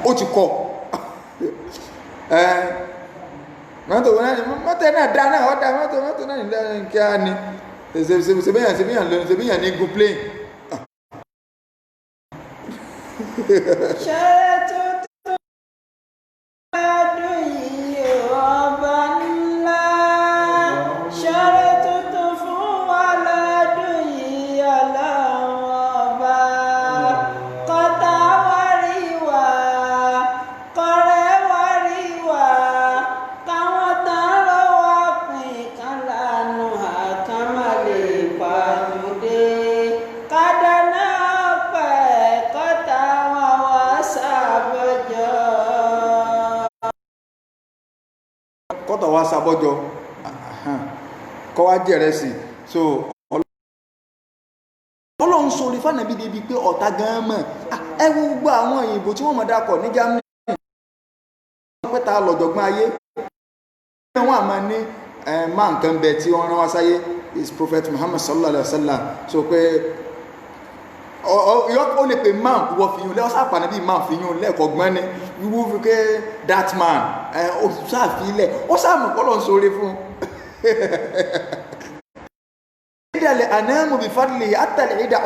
ó ti kọ́ mọ́tò náà dá náà ọ́dá mọ́tò náà ní kí á ní ṣebíyàn ní gun plane ṣẹ́rẹ́ tuntun ládùn yìí ọba ńlá ṣẹ́rẹ́ tuntun fún wa ládùn yìí ọlọ́run ọba kọ́tà wárí wá kọ́rẹ́ wárí wá káwọn tán ló wá pín kan lánà àkàmà lè pàdé kádánà pẹ̀ kọ́tà wọn wá sábọ́jọ́. kọ́tọ̀ wá sábọ́jọ́ kọ́ wá jẹ̀rẹ̀ sí so ọlọ́run sórí fánàbí débi pé ọ̀tá gan mọ̀ ẹ wo gbogbo àwọn òyìnbó tí wọ́n mọ̀ dákọ̀ ní Germany pẹ́ta lọ́jọ̀gbọ́n ayé wọ́n àmà ní máa nǹkan bẹ tí wọ́n rán wá sáyé is Prophet Muhammad sallallahu alaihi wasallam so pé ó lè pè máa wọ fìyún lẹ́ ọ́sá pàdé bí máa fìyún lẹ́ẹ̀kọ́gbọ́n ní wíwú fi pé that man ó sáàfilẹ̀ ó sáàmù kọ́lọ̀ ń sóre fún ìdàlẹ̀ ànáàmù bí fadli àtàlẹ̀ ìdà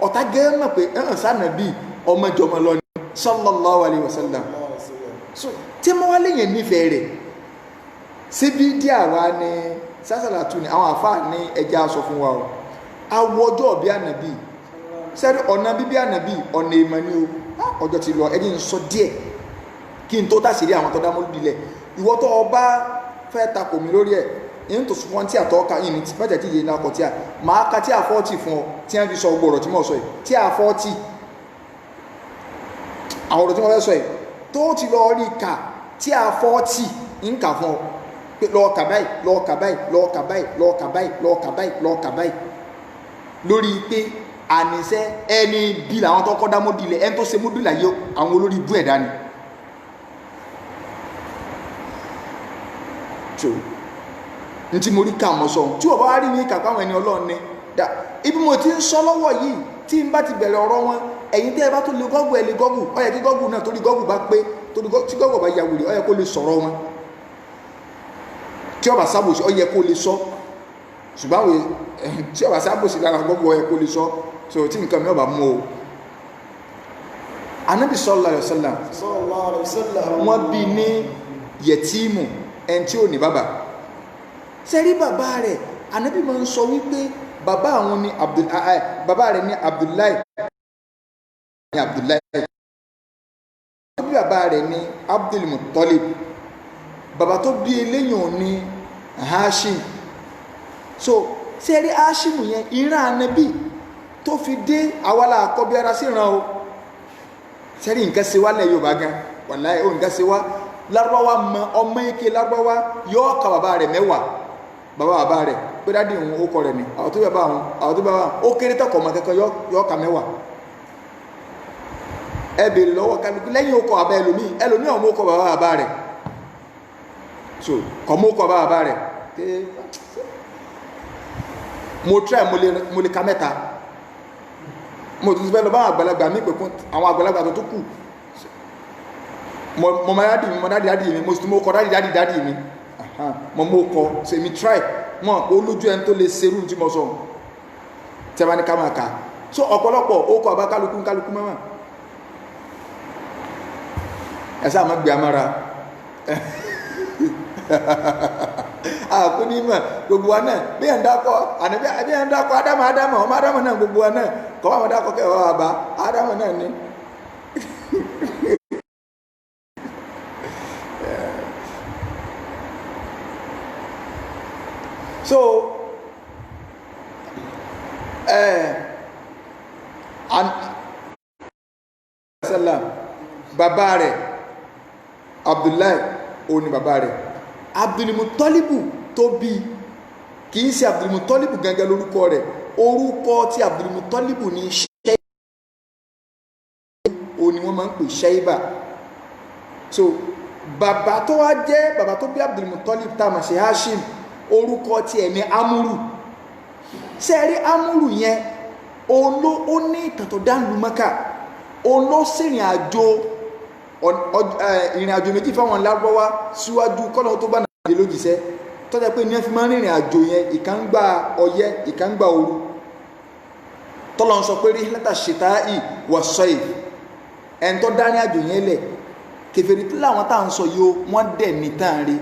ọ̀tá gẹ́mà pé ẹ̀hàn sáànà bí ọmọ ìjọmọ lọ ní sallallahu alaihi wasallam so tí mo wá léyìn nífẹ̀ẹ́ rẹ̀ síbí díà wá ní sásàlátù ní àwọn àfáà ní ẹja sọ fún wa o awọjọ́ bí ànàbí sẹ́rí ọ̀nà bíbí ànàbí ọ̀nà ìmọ̀ ní o ọjọ́ ti lọ ẹni ń sọ díẹ̀ kí n tó tàṣírí àwọn tó dámọ́ lùdílẹ̀ ìwọ tó ọba fẹ́ takò mí lórí ẹ̀ yìí tó fún tí àtọ́ka yìí ní mẹ́jẹ̀ tí yìí náà kọ̀ tí a máa ka tí a 40 fún ọ tí a fi sọ gbọ́rọ̀ tí mo sọ yìí tí a 40 àwọn ọ̀rọ̀ tí mo fẹ́ sọ yìí tó ti lọ rí ka tí a 40 ń kà fún ọ pé lọ kà báyìí lọ kà báyìí lọ kà báyìí lọ kà báyìí lọ kà báyìí lọ kà báyìí lórí pé àníṣẹ́ ẹni bí làwọn tó kọ́dá mọ́dílẹ̀ ẹni tó ṣe mọ́dílẹ̀ yìí àwọn olórí bú ẹ̀dá ni ní tí mo rí ká mọ́ sọ tí wọ́n bá rí ní kàkọ́ àwọn ẹni ọlọ́run ni ibi mo ti ń sọ lọ́wọ́ yìí tí n bá ti bẹ̀rẹ̀ ọ̀rọ̀ wọn ẹ̀yin tẹ́ ẹ bá tó lè gọ́gù ẹ lè gọ́gù ó yẹ kí gọ́gù náà torí gọ́gù bá pé tí gọ́gù bá ya wèrè ó yẹ kó lè sọ̀rọ̀ wọn tí ó bá sábòsí ó yẹ kó lè sọ ṣùgbọ́n àwọn tí ó bá sábòsí lára gọ́gù ó yẹ kó lè sọ so tí nǹkan mi ò bá mú o Ànábì sallallahu alaihi wasallam wọ́n bí ní yẹtíìmù ẹni tí ò ní bàbá sẹ́rí bàbá rẹ̀ Ànábì máa ń sọ wípé bàbá àwọn ní bàbá rẹ̀ ní Abdullahi bí bàbá rẹ̀ ní Abdul Muttalib bàbá tó bí eléyìn ní Hashim so sẹ́rí Hashim yẹn ìran Ànábì tó fi dé àwálà àkọ́bí ara sí ìran o sẹ́rí nǹkan ṣe wá lẹ̀ Yorùbá gan wàláhì ó nǹkan ṣe wá Lárúbáwá mọ ọmọ ike Lárúbáwá yóò ka bàbá rẹ̀ mẹ́wàá bàbá rẹ̀ pé dádì òun ó kọ rẹ̀ ní àwọn tó bàbá wọn ó kéré tọkọ̀ ọmọ kankan yóò ka mẹ́wàá ẹ bèèrè lọ́wọ́ kálukú lẹ́yìn ó kọ àbá ẹlòmí ọmọ ó kọ bàbá rẹ̀ so kọ mọ́ ó kọ bàbá rẹ̀ mo try mo lè ka mẹ́ta mo tún fẹ́ lọ bá àgbàlagbà mi pé fún àwọn àgbàlagbà tó kù mo máa dádì mi mo dádì mi mo sì tún mo kọ dádì mi mo mọ́ kọ so èmi try mọ́ olójú ẹni tó lè serú tí mo sọ tí a bá ní ká máa kà so ọ̀pọ̀lọpọ̀ ó kọ àbá kálukú mẹ́wàá ẹ̀sá àmọ́ gbé amára àkúnímọ̀ gbogbo wa náà bí ẹ̀ ń dákọ̀ ànábí ẹ̀ ń dákọ̀ ádámọ̀ ọmọ ádámọ̀ náà gbogbo wa náà kọ́ wà mọ́ dákọ̀ kẹwàá àbá ádámọ̀ náà ní so bàbá rẹ̀ Abdullahi òun ni bàbá rẹ̀. Abdulmutalibu tó bí kì í ṣe Abdulmutalibu gangan lórúkọ rẹ̀, orúkọ tí Abdulmutalibu ní ṣe òun ni wọ́n máa ń pè Shaiba. So bàbá tó wá jẹ́ bàbá tó bí Abdulmutalib tá a mọ̀ sí Hashim, orúkọ tiẹ̀ ní Amuru. Ṣé ẹ rí Amuru yẹn ó ní ìtàn tó dáńlù Mẹ́kà, òun ló ṣèrìn àjò ìrìn àjò méjì fáwọn Lárúbáwá síwájú kọ́nà tó bá nàìjíríà lójíṣẹ́ tó jẹ́ pé ní ẹ fi máa ń rìnrìn àjò yẹn, ìkan ń gba ọyẹ́ ìkan ń gba ooru. tọ́lọ́ ń sọ pé rí lẹ́tà ṣètáì wà sọ́yì ẹni tó dá ní àjò yẹn lẹ̀ kèfèrí tí láwọn tá à ń sọ yìí ó wọ́n dẹ̀ ní tán rí.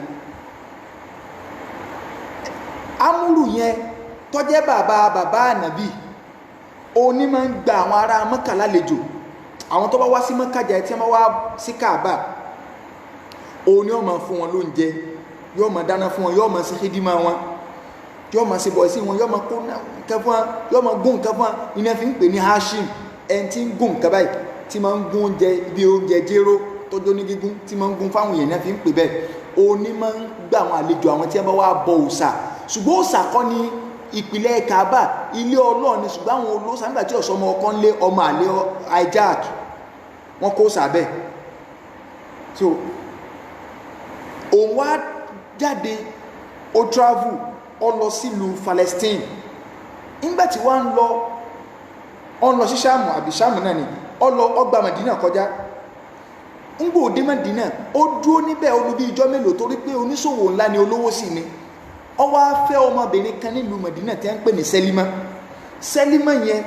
Amúrù yẹn tó jẹ́ bàbá ànàbì òní máa ń gba àwọn ará Mẹ́kà lálejò, àwọn tó bá wá sí Mẹ́kà jẹ́ tí wọ́n wá sí Káàbà òní ó máa fún wọn lóúnjẹ, yóò máa dáná fún wọn, yóò máa ṣe kídímà wọn, yóò máa ṣe bọ̀ sí wọn, yóò máa kó nǹkan fún wọn, yóò máa gún nǹkan fún wọn. Iná fi ń pè ní Hashim, ẹni tí ń gún nǹkan báyìí tí máa ń gún oúnjẹ bí oúnjẹ jéró tó jó ní gígún tí máa ń gún fáwọn èèyàn, náà fi ń pè bẹ́ẹ̀. Òní máa ń gbà àwọn àlejò àwọn tí wọ́n bá wá bọ òòṣà, ṣùgbọ́n òòṣà kọ́ ni ìpìlẹ̀ Káàbà, ilé Ọlọ́run ni, ṣùgbọ́n àwọn olóòṣà nígbà tí ọ̀sọ́ ọmọ ọkọ ń lé ọmọ àlè hijack wọn kó sàbẹ̀. So òun wá jáde ó travel ó lọ sílùú Palestine. Nígbà tí wọ́n ń lọ sí Ṣáàmù àbí Ṣáàmù náà ni ó gba Mẹdínà kọjá. Ńgbà òde Mẹdínà ó dúró níbẹ̀ ó lò bí ijọ́ mélòó torí pé oníṣòwò ńlá ni, olówó sì ni. Ó wá fẹ́ ọmọbìnrin kan nílùú Mẹdínà tí wọ́n ń pè ní Sẹ́límà. Sẹ́límà yẹn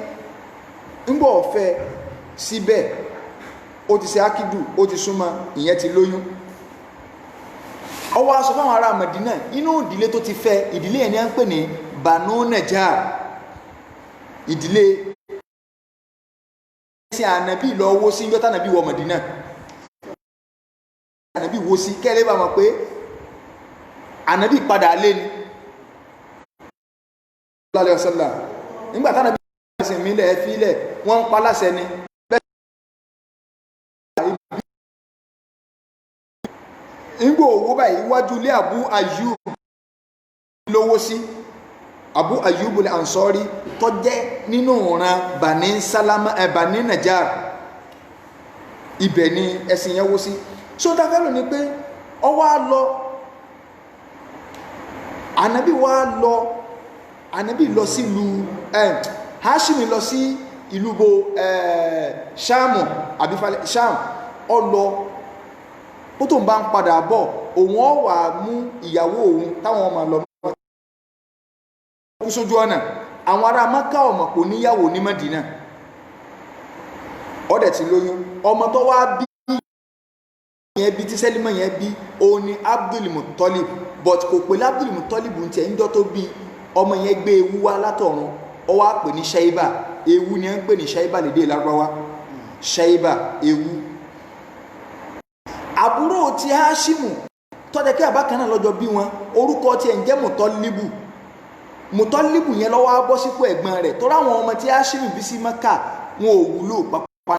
ńgbà ó fẹ́ síbẹ̀ ó ti ṣe ákídù, ó ti súnmọ́, ìyẹn ti lóyún. Ó wá sọ fáwọn ará Mẹdínà inú ìdílé tó ti fẹ́, ìdílé yẹn ni wọ́n ń pè ní Banu Najjar, ìdílé tí ànábì lọ wó sí yọ́tà ànábì wọ Mẹdínà. Ànábì wó sí kẹ́lẹ́ bá mọ̀ pé ànábì padà lé ni sallallahu alaihi wasallam. Nígbà tánábì ẹ̀sìn mi lẹ̀ fi lẹ̀ wọ́n ń pa láṣẹ ni. Nígbà owó báyìí iwájú ilé Abu Ayyub lówó sí, Abu Ayyub al-Ansari tó jẹ́ nínú ìran Bani Najjar, ibẹ̀ ni ẹ̀sìn yẹn wó sí. So tá fẹ́ lò ní pé ó wá lọ, ànábì lọ sí ìlú Hashimi lọ sí ìlú bo Ṣáàmù àbí Ṣáàmù. Ó lọ ó tó ń bá ń padà bọ̀, òun ó wá mú ìyàwó òun táwọn ọmọ lọ kú sójú ọ̀nà. Àwọn ará Mákà ọmọ kò níyàwó ní Mẹ́dínà, ó dẹ̀ ti lóyún. Ọmọ tó wá bí yẹn bí tí Sẹ́límà yẹn bí òun ni Abdulmutalib, but kò pè Abdulmutalib ń tiẹ̀ níjọ́ tó bí ọmọ yẹn gbé ewu wá látọ̀run, ó wá pè ní Shaiba. Ewu ni wọ́n ń pè ní Shaiba lédè Lárúbáwá, Shaiba ewu. Àbúrò ti Hashimu tọ́jẹ́ kí àbákan náà lọ́jọ́ bí wọn, orúkọ tí ẹ̀ ń jẹ́ Mutalibu. Mutalibu yẹn lọ́wọ́ bọ́ sípò ẹ̀gbọ́n rẹ̀, tó ráwọn ọmọ tí Hashimu bí sí Mẹ́kà wọn ò wúlò pápá.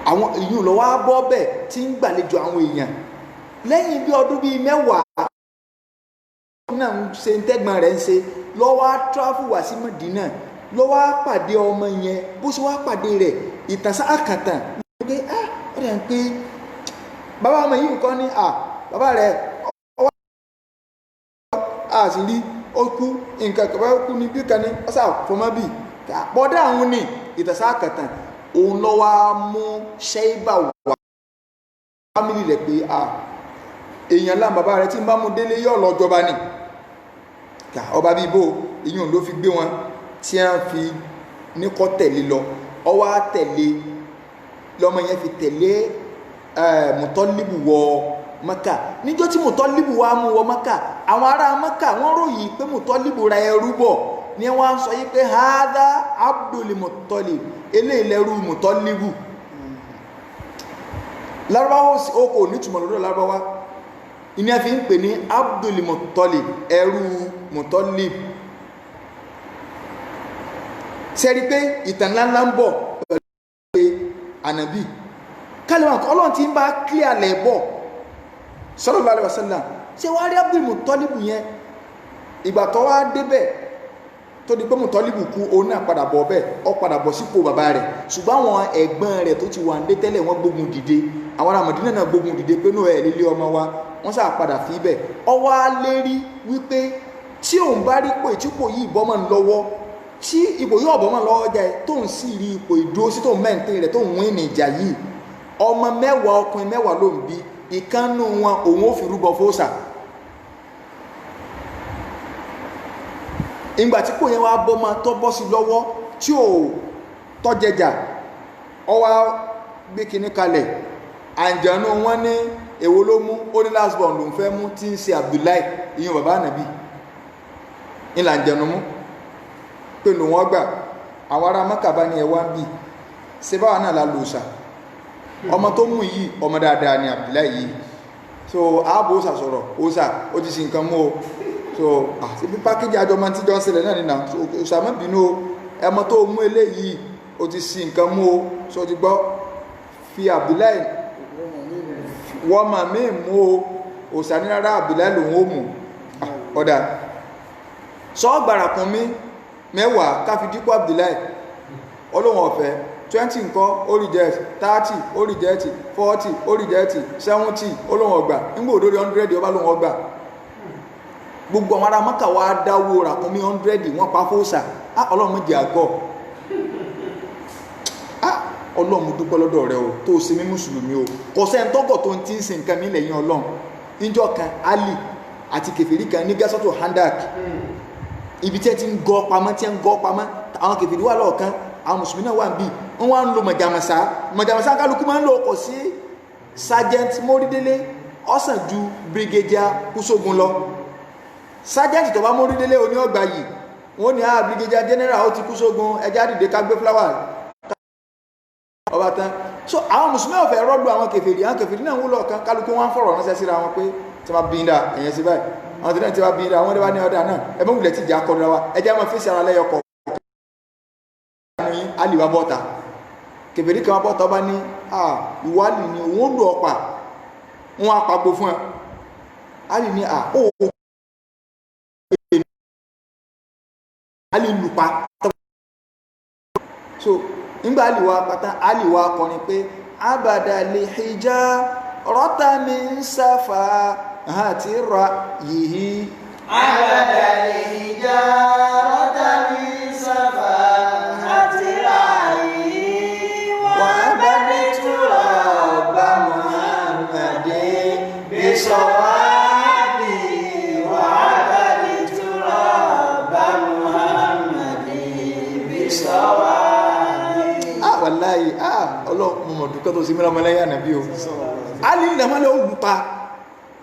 Àwọn èèyàn lọ́wọ́ bọ́ bẹ̀ tí ń gbàlejò àwọn èèyàn. Lẹ́yìn bí ọdún bíi mẹ́wàá náà ń ṣe ń tẹ́gbọ́n rẹ̀ ń ṣe, lọ́wọ́ travel wá sí Mẹ́dínà, lọ́wọ́ pàdé ọmọ yẹn. Bó ṣe wá pàdé rẹ̀, ìtànsá àkàtàn pé ó dẹ̀ ń pé bàbá ọmọ yìí nǹkan ní bàbá rẹ̀ ọwọ́ àṣírí ó kú nǹkan kọ̀ọ̀bá ó kú ní bí kan ní ọ́sà fọmọ́bì bọ́dá àwọn ní ìtànsá àkàtàn. Òun lọ́wọ́ mú Shaiba wà fámìlì rẹ̀ pé èèyàn lá bàbá rẹ̀ tí ń bá mú délé yóò lọ jọba ni. Ọba bíi bó ìyún ló fi gbé wọn tí wọ́n fi ní kọ́ tẹ̀lé lọ. Ó wá tẹ̀lé lọ́mọ yẹn fi tẹ̀lé Mutalibu wọ Mẹ́kà. Níjọ́ tí Mutalibu wá mú wọ Mẹ́kà, àwọn ará Mẹ́kà wọ́n ròyìn pé Mutalibu ra ẹrú bọ̀, ni wọ́n sọ yí pé hadha Abdul Muttalib, eléyìí lẹ́rú Mutalibu. Lárúbáwá ó kò nítumọ̀ lọ́dọ̀ Lárúbáwá, ìní ẹ fi ń pè ní Abdul Muttalib, ẹrú Muttalib. Ṣé rí pé ìtàn ńláńlá ń bọ̀ pẹ̀lú ànábì kálíwà ọlọ́run ti ń bá clear lẹ́bọ̀ sallallahu alaihi wasallam ṣe wá rí Abdul Muttalib yẹn ìgbà tó wá débẹ̀ tó di pé Muttalib kú òun náà padà bọ̀ bẹ́ẹ̀ ó padà bọ̀ sípò bàbá rẹ̀ ṣùgbọ́n àwọn ẹ̀gbọ́n rẹ̀ tó ti wà ń dé tẹ́lẹ̀ wọ́n gbógun dìde àwọn ará Mádínà náà gbógun dìde pé náà ẹ̀ lílé ọmọ wa wọ́n sá padà fi bẹ̀ ó wá lérí wípé tí òun bá rí pò ìtúpò yìí bọ́mọ̀ ń lọ́wọ́ tí ipò yóò bọ́mọ̀ lọ́wọ́ jẹ́ tó ń sì rí ipò ìdúró sí tó ń mẹ́ǹtẹ́ rẹ̀ tó ń wín ní ìjà yìí ọmọ 10 ọkùnrin 10 ló ń bí ìkánnú wọn òun ó fi rúbọ fóòsà ìgbà tí kò yẹn wá bọ́ máa tọ́ bọ́ sí lọ́wọ́ tí ò tọ́jẹjà ọ wá gbé kinní kalẹ̀ àǹjànú wọn ní èwo ló mú ó ní last born ló ń fẹ́ mú tí ń ṣe Abdullahi ìyẹn bàbá ànàbí ìlà àǹjànú mú pé lò wọ́n gbà àwọn ará mọ́kàbá ní ẹwà ń bì ṣe báwa náà la lò ṣà ọmọ tó mú yìí ọmọ dáadáa ni Abdullahi yìí so ààbò òsà sọ̀rọ̀ òsà ó ti sì nǹkan mú o so àti bí pákéjì àjọ máa ti jọ ń ṣẹlẹ̀ náà nínà òsà má bínú o ẹmọ tó mú eléyìí ó ti sì nǹkan mú o so ti gbọ́ fi Abdullahi wọ́n mà mí mú o òsà ní rárá Abdullahi lòun ó mú ọ̀dà sọ gbàrà kún mi 10 káfi dípò Abdullahi olóhùn ọ̀fẹ́ 20 nǹkan ó reject 30 ó reject 40 ó reject 70 olóhùn ọgbà nígbà òdórí 100 ọba lóhùn ọgbà gbogbo àwọn ará Mọ́kà wá dáwó ràkúnmí 100 wọ́n pa fóòsà ọlọ́run jẹ́ àgọ́ ọlọ́run dúpẹ́ lọ́dọ̀ rẹ o tó ṣe mí mùsùlùmí o kò sẹ́ńtọ́gọ̀ tó ń tí ń sin nǹkan mi lẹ́yìn ọlọ́run níjọ́ kan Ali àti kèfèrí kan ní gásọ́tò Handak ibi tí ẹ ti ń gọ́ pamọ́ àwọn kèfèrí wà lọ́ọ̀kan àwọn mùsùlùmí náà wà ń bí wọ́n wá ń lo mọ̀jàmọ̀sá kálukú máa ń lo ọkọ̀ sí Sergeant Mórídélé ọ̀sán ju Brigadier Kúsógun lọ Sergeant tó bá Mórídélé oní ọgbà yìí wọ́n ní Brigadier General ó ti Kúsógun ẹjá dìde ká gbé flower ọba tán so àwọn mùsùlùmí ọ̀fẹ́ rọ́dù àwọn kèfèrí náà wúlọ̀ kan kálukú wọn fọ̀rọ̀ ránṣẹ́ síra wọn pé tí wọ́n bí ń dà èyàn sí báyìí àwọn tí náà tí wọ́n bí ń dà wọ́n dé wá ní ọ̀dà náà ẹgbẹ́ wùlẹ̀ tí ìjà kọlu wa ẹjẹ́ wọn fèsì ara lẹ́yọkọ̀ aliwa bọ́ta kèfèrí kan bọ́ta ọba ní ìwálì ni òun lò ọ̀pá wọn apagbo fún ẹ alì ní alì lùpa so nígbà aliwa pátá aliwa kọrin pé abadali hijá rọ́ta mi ń sáfà àti ra yìí abadali hijá rọ́ta mi ń sáfà àti ra yìí wà bẹ́ni túrọ̀ ọba Muhammadin bí sọ́wádì wà bẹ́ni túrọ̀ ọba Muhammadin bí sọ́wádì. Wàláyé ọlọ́pùn mọ̀dúkọ́ tó sí mìíràn mọ́lẹ́yà nàbí o alì ìlàmọ́lẹ̀ olùpa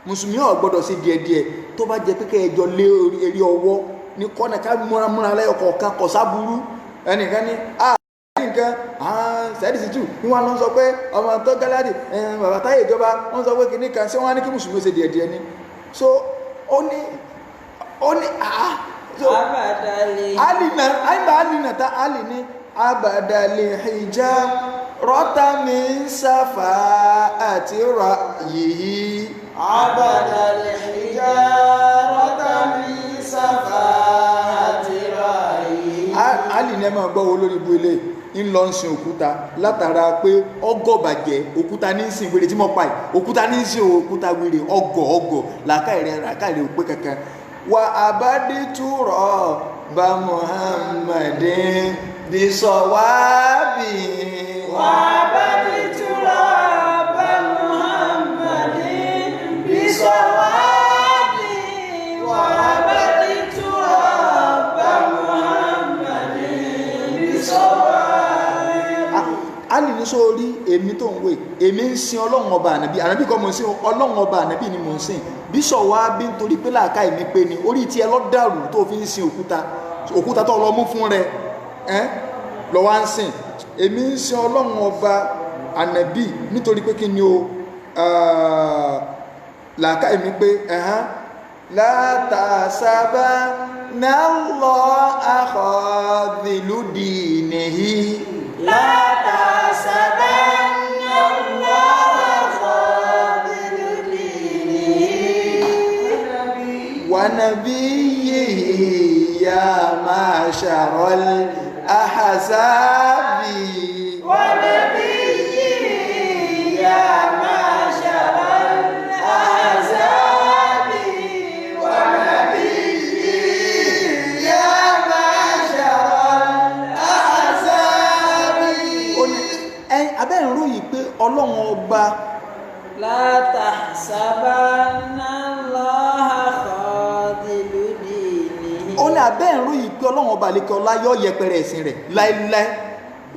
mùsùlùmí ò gbọ́dọ̀ sí díẹ̀díẹ̀ tó bá jẹ pẹ́kẹ́ ẹjọ́ lé orí ọwọ́ ní kọ́nà ká múra lẹ́yọkọ̀ kan kọ̀ sáburú ẹnìkan ní nǹkan sẹ́dìsì tù ní wọ́n lọ sọ pé ọmọ tó gáládì bàbá táyé ìjọba wọ́n sọ pé kìíní kan sí wọ́n ní kí mùsùlùmí ó ṣe díẹ̀díẹ̀ ni so ó ní alì ní abadali hijá rọ́ta mi ń sáfà àti ra yìí abadali hijá rọ́ta mi ń sáfà àti ra yìí. alì ní ẹmọ gbọ́wọ́ olórí ibú ilé ń lọ ń sin òkúta látara pé ọgọ́bàjẹ́ òkúta ní sin wèrè tí mọ́ pàì òkúta ní sin òkúta wèrè ọgọ̀ làkàìrẹ̀ òpé kankan wà àbádé túrọ̀ bá Muhammadin bí sọ̀wábì wà àbádé túrọ̀ bá Muhammadin bí sọ̀wábì wà àbádé túrọ̀ bá Muhammadin bí sọ̀wábì. a lè ní sórí èmi tó ń wé èmi ń sin ọlọ́run ọba ànábì kọ́ mo ń sin ọlọ́run ọba ànábì ni mo ń sin bí sọ̀wábì nítorí pé làákà èmi pé ni orí tí ẹ lọ dàrú tó fi ń sin òkúta tó lọ mú fún rẹ lọ wá ń sìn èmi ń sin ọlọ́run ọba ànábì nítorí pé kí ni o làákà èmi pé látàsábà náà lọ àkọ́dìlúdì nìyí látàsábà náà lọ ونبيه يا معشر الأحزاب ونبيه يا معشر الأحزاب ونبيه يا معشر الأحزاب. abẹ́ ń ròyìn pé ọlọ́run ọba لا تحسبن الله خاذل دينه. ó ní abẹ́ ń ròyìn pé ọlọ́run ọba àlekè ọlá yọ yẹpẹrẹ ẹ̀sìn rẹ̀ láéláé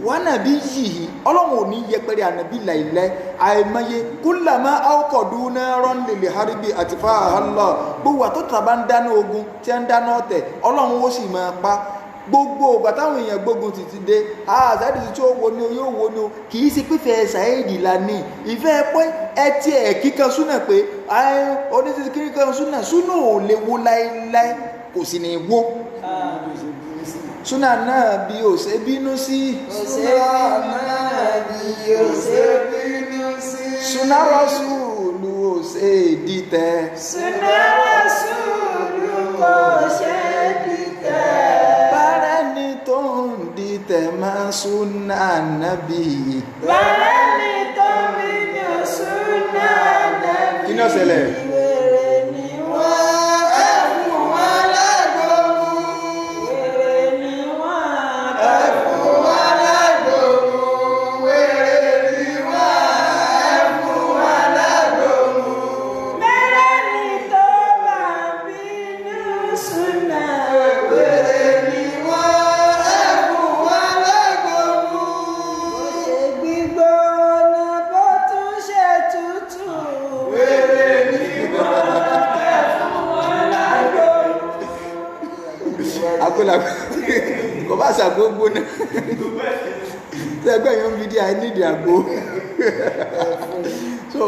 wà nàbí yìí ọlọ́run ò ní yẹpẹrẹ ànàbí láéláé àìmọye kúlàmá àwòkọ̀dún náà rán lèlè haribi àti fáhàlá gbogbo àtọ́tà bá ń dáná ogun tí ń dáná ọ̀tẹ̀ ọlọ́run ó sì máa pa gbogbo ìgbà táwọn èèyàn gbógun títí dé àzáàdì tí ó wo ni o yóò wo ni o kì í ṣe pífẹ́ ṣàìdì lání ìfẹ́ pé ẹ ti ẹ̀ kíkan súnà pé oníṣẹ́ kíkan súnà ò lè wo láéláé kò sì ní wo súnà náà bí ó ṣe bínú sí súnà rọ́sùlù ó ṣe dìtẹ̀ súnà rọ́sùlù kò ṣe dìtẹ̀. bárẹ́ni tó ń dìtẹ̀ máa súnà nábì bárẹ́ni tó ń bínú súnà nábì. kí ni ó ṣẹlẹ̀? wèrè ni wọ́n ẹ̀fún wọn lágbóhùn. wèrè ni wọ́n ẹ̀fún wọn lágbóhùn. wèrè ni wọ́n ẹ̀fún wọn lágbóhùn. bárẹ́ni tó bá bínú súnà. wèrè ni wọ́n ẹ̀fún wọn lágbóhùn. bó ṣe gbígbóná bó tún ṣe tútù. wèrè ni wọ́n ẹ̀fún wọn lágbóhùn. agbólagbó kò bá ṣàgbógbó náà tẹ́gbẹ́ yóò fi dí àìnídìí àgbó so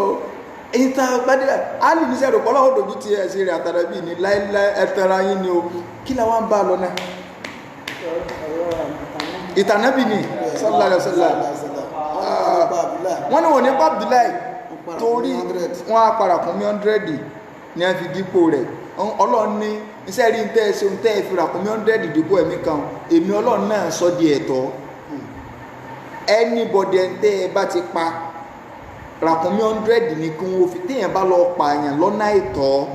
ìta gbádẹ́ alì ní sẹ́rù pọ́lá òdòdó ti ẹ̀ sí rẹ̀ àtàrà bí ní láíláí ẹ̀tẹ̀ra yín ni o kí la wá ń bá lọ náà ìtànábì ni sallallahu alaihi wasallam wọ́n ní wọ́n ní pa Abdullahi torí wọ́n á padà kún mí 100 ní ẹ fi dípò rẹ̀ ọlọ́run ní iṣẹ́ rí tẹ́ ẹ ṣeun tẹ́ ẹ fi ràkún mí 100 dípò ẹ̀mí kan èmi ọlọ́run náà sọ di ẹ̀tọ́ anybody tẹ́ ẹ bá ti pa ràkún mí 100 ní kí wọ́n fi téèyàn bá lọ pààyàn lọ́nà àìtọ́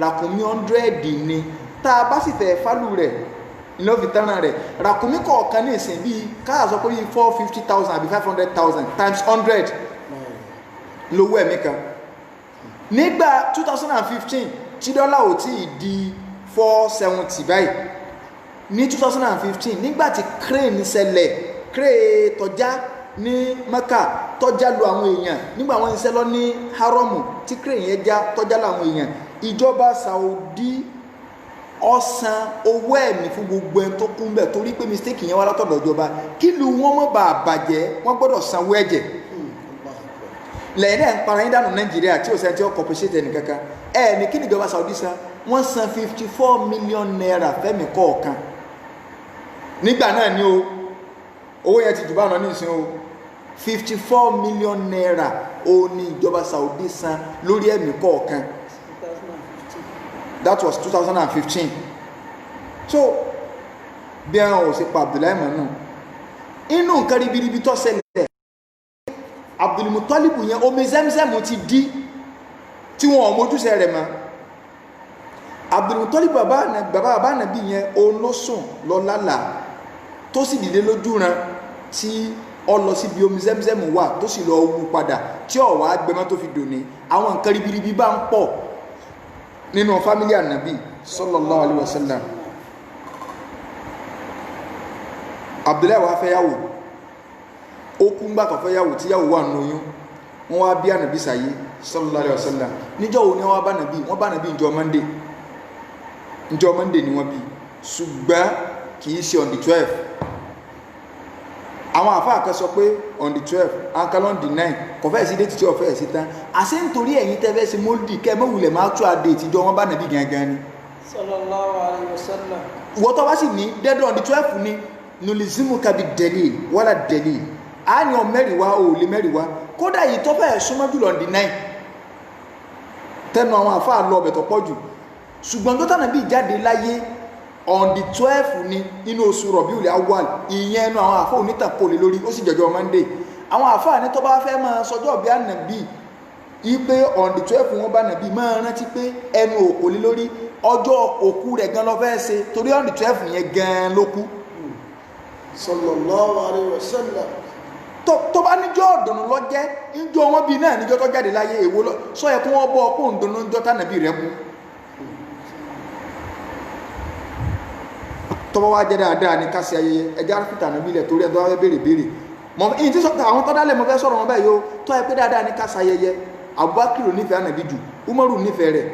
ràkún mí 100 ní tá a bá sì fẹ́ fálù rẹ̀ ní ó fi tẹ́ràn rẹ̀ ràkún mí kọ̀ọ̀kan ní ìsìn bíi káà sọ pé bíi 450,000 àbí 500,000 times 100 lówó ẹ̀mí kan nígbà 2015 tí dọ́là ò tí ì di 470 báyìí ní 2015 nígbà tí crane ṣẹlẹ̀ crane tọ́já ní Mẹ́kà tọ́já lu àwọn èèyàn nígbà wọ́n ń ṣẹ́ lọ ní haramu tí crane yẹn já tọ́já lu àwọn èèyàn ìjọba Saudi ó san owó ẹ̀mí fún gbogbo ẹni tó kú mbẹ̀ torí pé mistake yẹn wá látọ̀dọ̀ ìjọba kí lu wọn mọ́ bá bàjẹ́ wọ́n gbọ́dọ̀ sanwó ẹ̀jẹ̀ lẹ́yìn náà ń para yín dànù Nàìjíríà tí ò sẹ́ni tí ó compensate ẹnì kankan ní kí ni ìjọba Saudi san wọ́n san 54 million naira fẹ́mi kọ̀ọ̀kan nígbà náà ni o owó yẹn ti jù bá ọ̀nà ní ìsìn o 54 million naira ó ní ìjọba Saudi san lórí ẹ̀mí kọ̀ọ̀kan that was 2015 so bí àwọn ò sí pa Abdullahi mọ̀nà inú nǹkan ribiribi tó ṣẹlẹ̀ Abdulmutalibu yẹn omi Zemzem ti di tí wọn ò mójúṣe rẹ̀ mọ́ Abdulmutalibu bàbá ànábì yẹn olóṣùn lọ́lálà tó sì dìde lójú ran tí ọ lọ síbi omi Zemzem wà tó sì lọ wú padà tí ọ̀wá gbẹmọ́ tó fi dòní àwọn nǹkan ribiribi bá ń pọ̀ nínú fámílì ànábì sallallahu alaihi wasallam Abdullahi wá fẹ́yàwó ó kú ń gbàtọ̀ fẹ́yàwó tí yàwó wà nínú oyún wọ́n wá bí ànábì sáyé sallallahu alaihi wasallam níjọ́ wo ni wọ́n bá nàbí ìjọ Monday ni wọ́n bí ṣùgbọ́n kìí ṣe on the 12 àwọn àfáà kan sọ pé on the 12 ankal on the 9 kò fẹ́ sí déètì tí ó fẹ́ sí tán àṣẹ nítorí ẹ̀yin tẹ́fẹ́ sí mọ́lìdì kẹ́mọ́wulẹ̀ máa tú àdé ìtìjọ wọn bá nàbí gangan ni sallallahu alaihi wasallam ìwọ tó bá sì ní dead on the 12 ni nulizimu kabi delil wala delil a ní ọ mẹ́rin wá o lè mẹ́rin wá kódà yìí tó fẹ́ súnmọ́ jùlọ on the 9 tẹnu àwọn àfáà lọ ọbẹ̀ tó pọ̀ jù ṣùgbọ́n tó tànàbí jáde láyé on the 12 ni inú oṣù Rabiul Awwal, ìyẹn ẹnu àwọn àfáà onítàkólé lórí, ó sì jọjọ́ Monday. Àwọn àfáà ní tó bá fẹ́ máa sọjọ́ bí ànàbí ipe on the 12 wọn bá nàbí máa rántí pé ẹnu òkòlé lórí ọjọ́ òkú rẹ̀ gan lọ fẹ́ ṣe, torí on the 12 yẹn gan ló kú. sallallahu alaihi wasallam. tó bá níjọ́ ọ̀dùnnú lọ jẹ́ níjọ́ wọn bí náà níjọ́ tó jáde láyé èwo lọ sọ yẹ kí wọ́n bọ́ ọkọ̀ òǹdùnnú níjọ́ tánàbí rẹ̀ kú. tọ́wọ́ wá jẹ́ dáadáa ní kásì ayẹyẹ ẹja fìtà nàbí ilẹ̀ torí ẹ̀dọ́ wá béèrè mọ ìyí tí àwọn tọ́dá lẹ̀ mọ fẹ́ sọ̀rọ̀ wọn báyìí ó tọ́ ẹ pé dáadáa ní kásì ayẹyẹ Abubakar nífẹ̀ẹ́ ànàbí jù, Umaru nífẹ̀ẹ́ rẹ̀,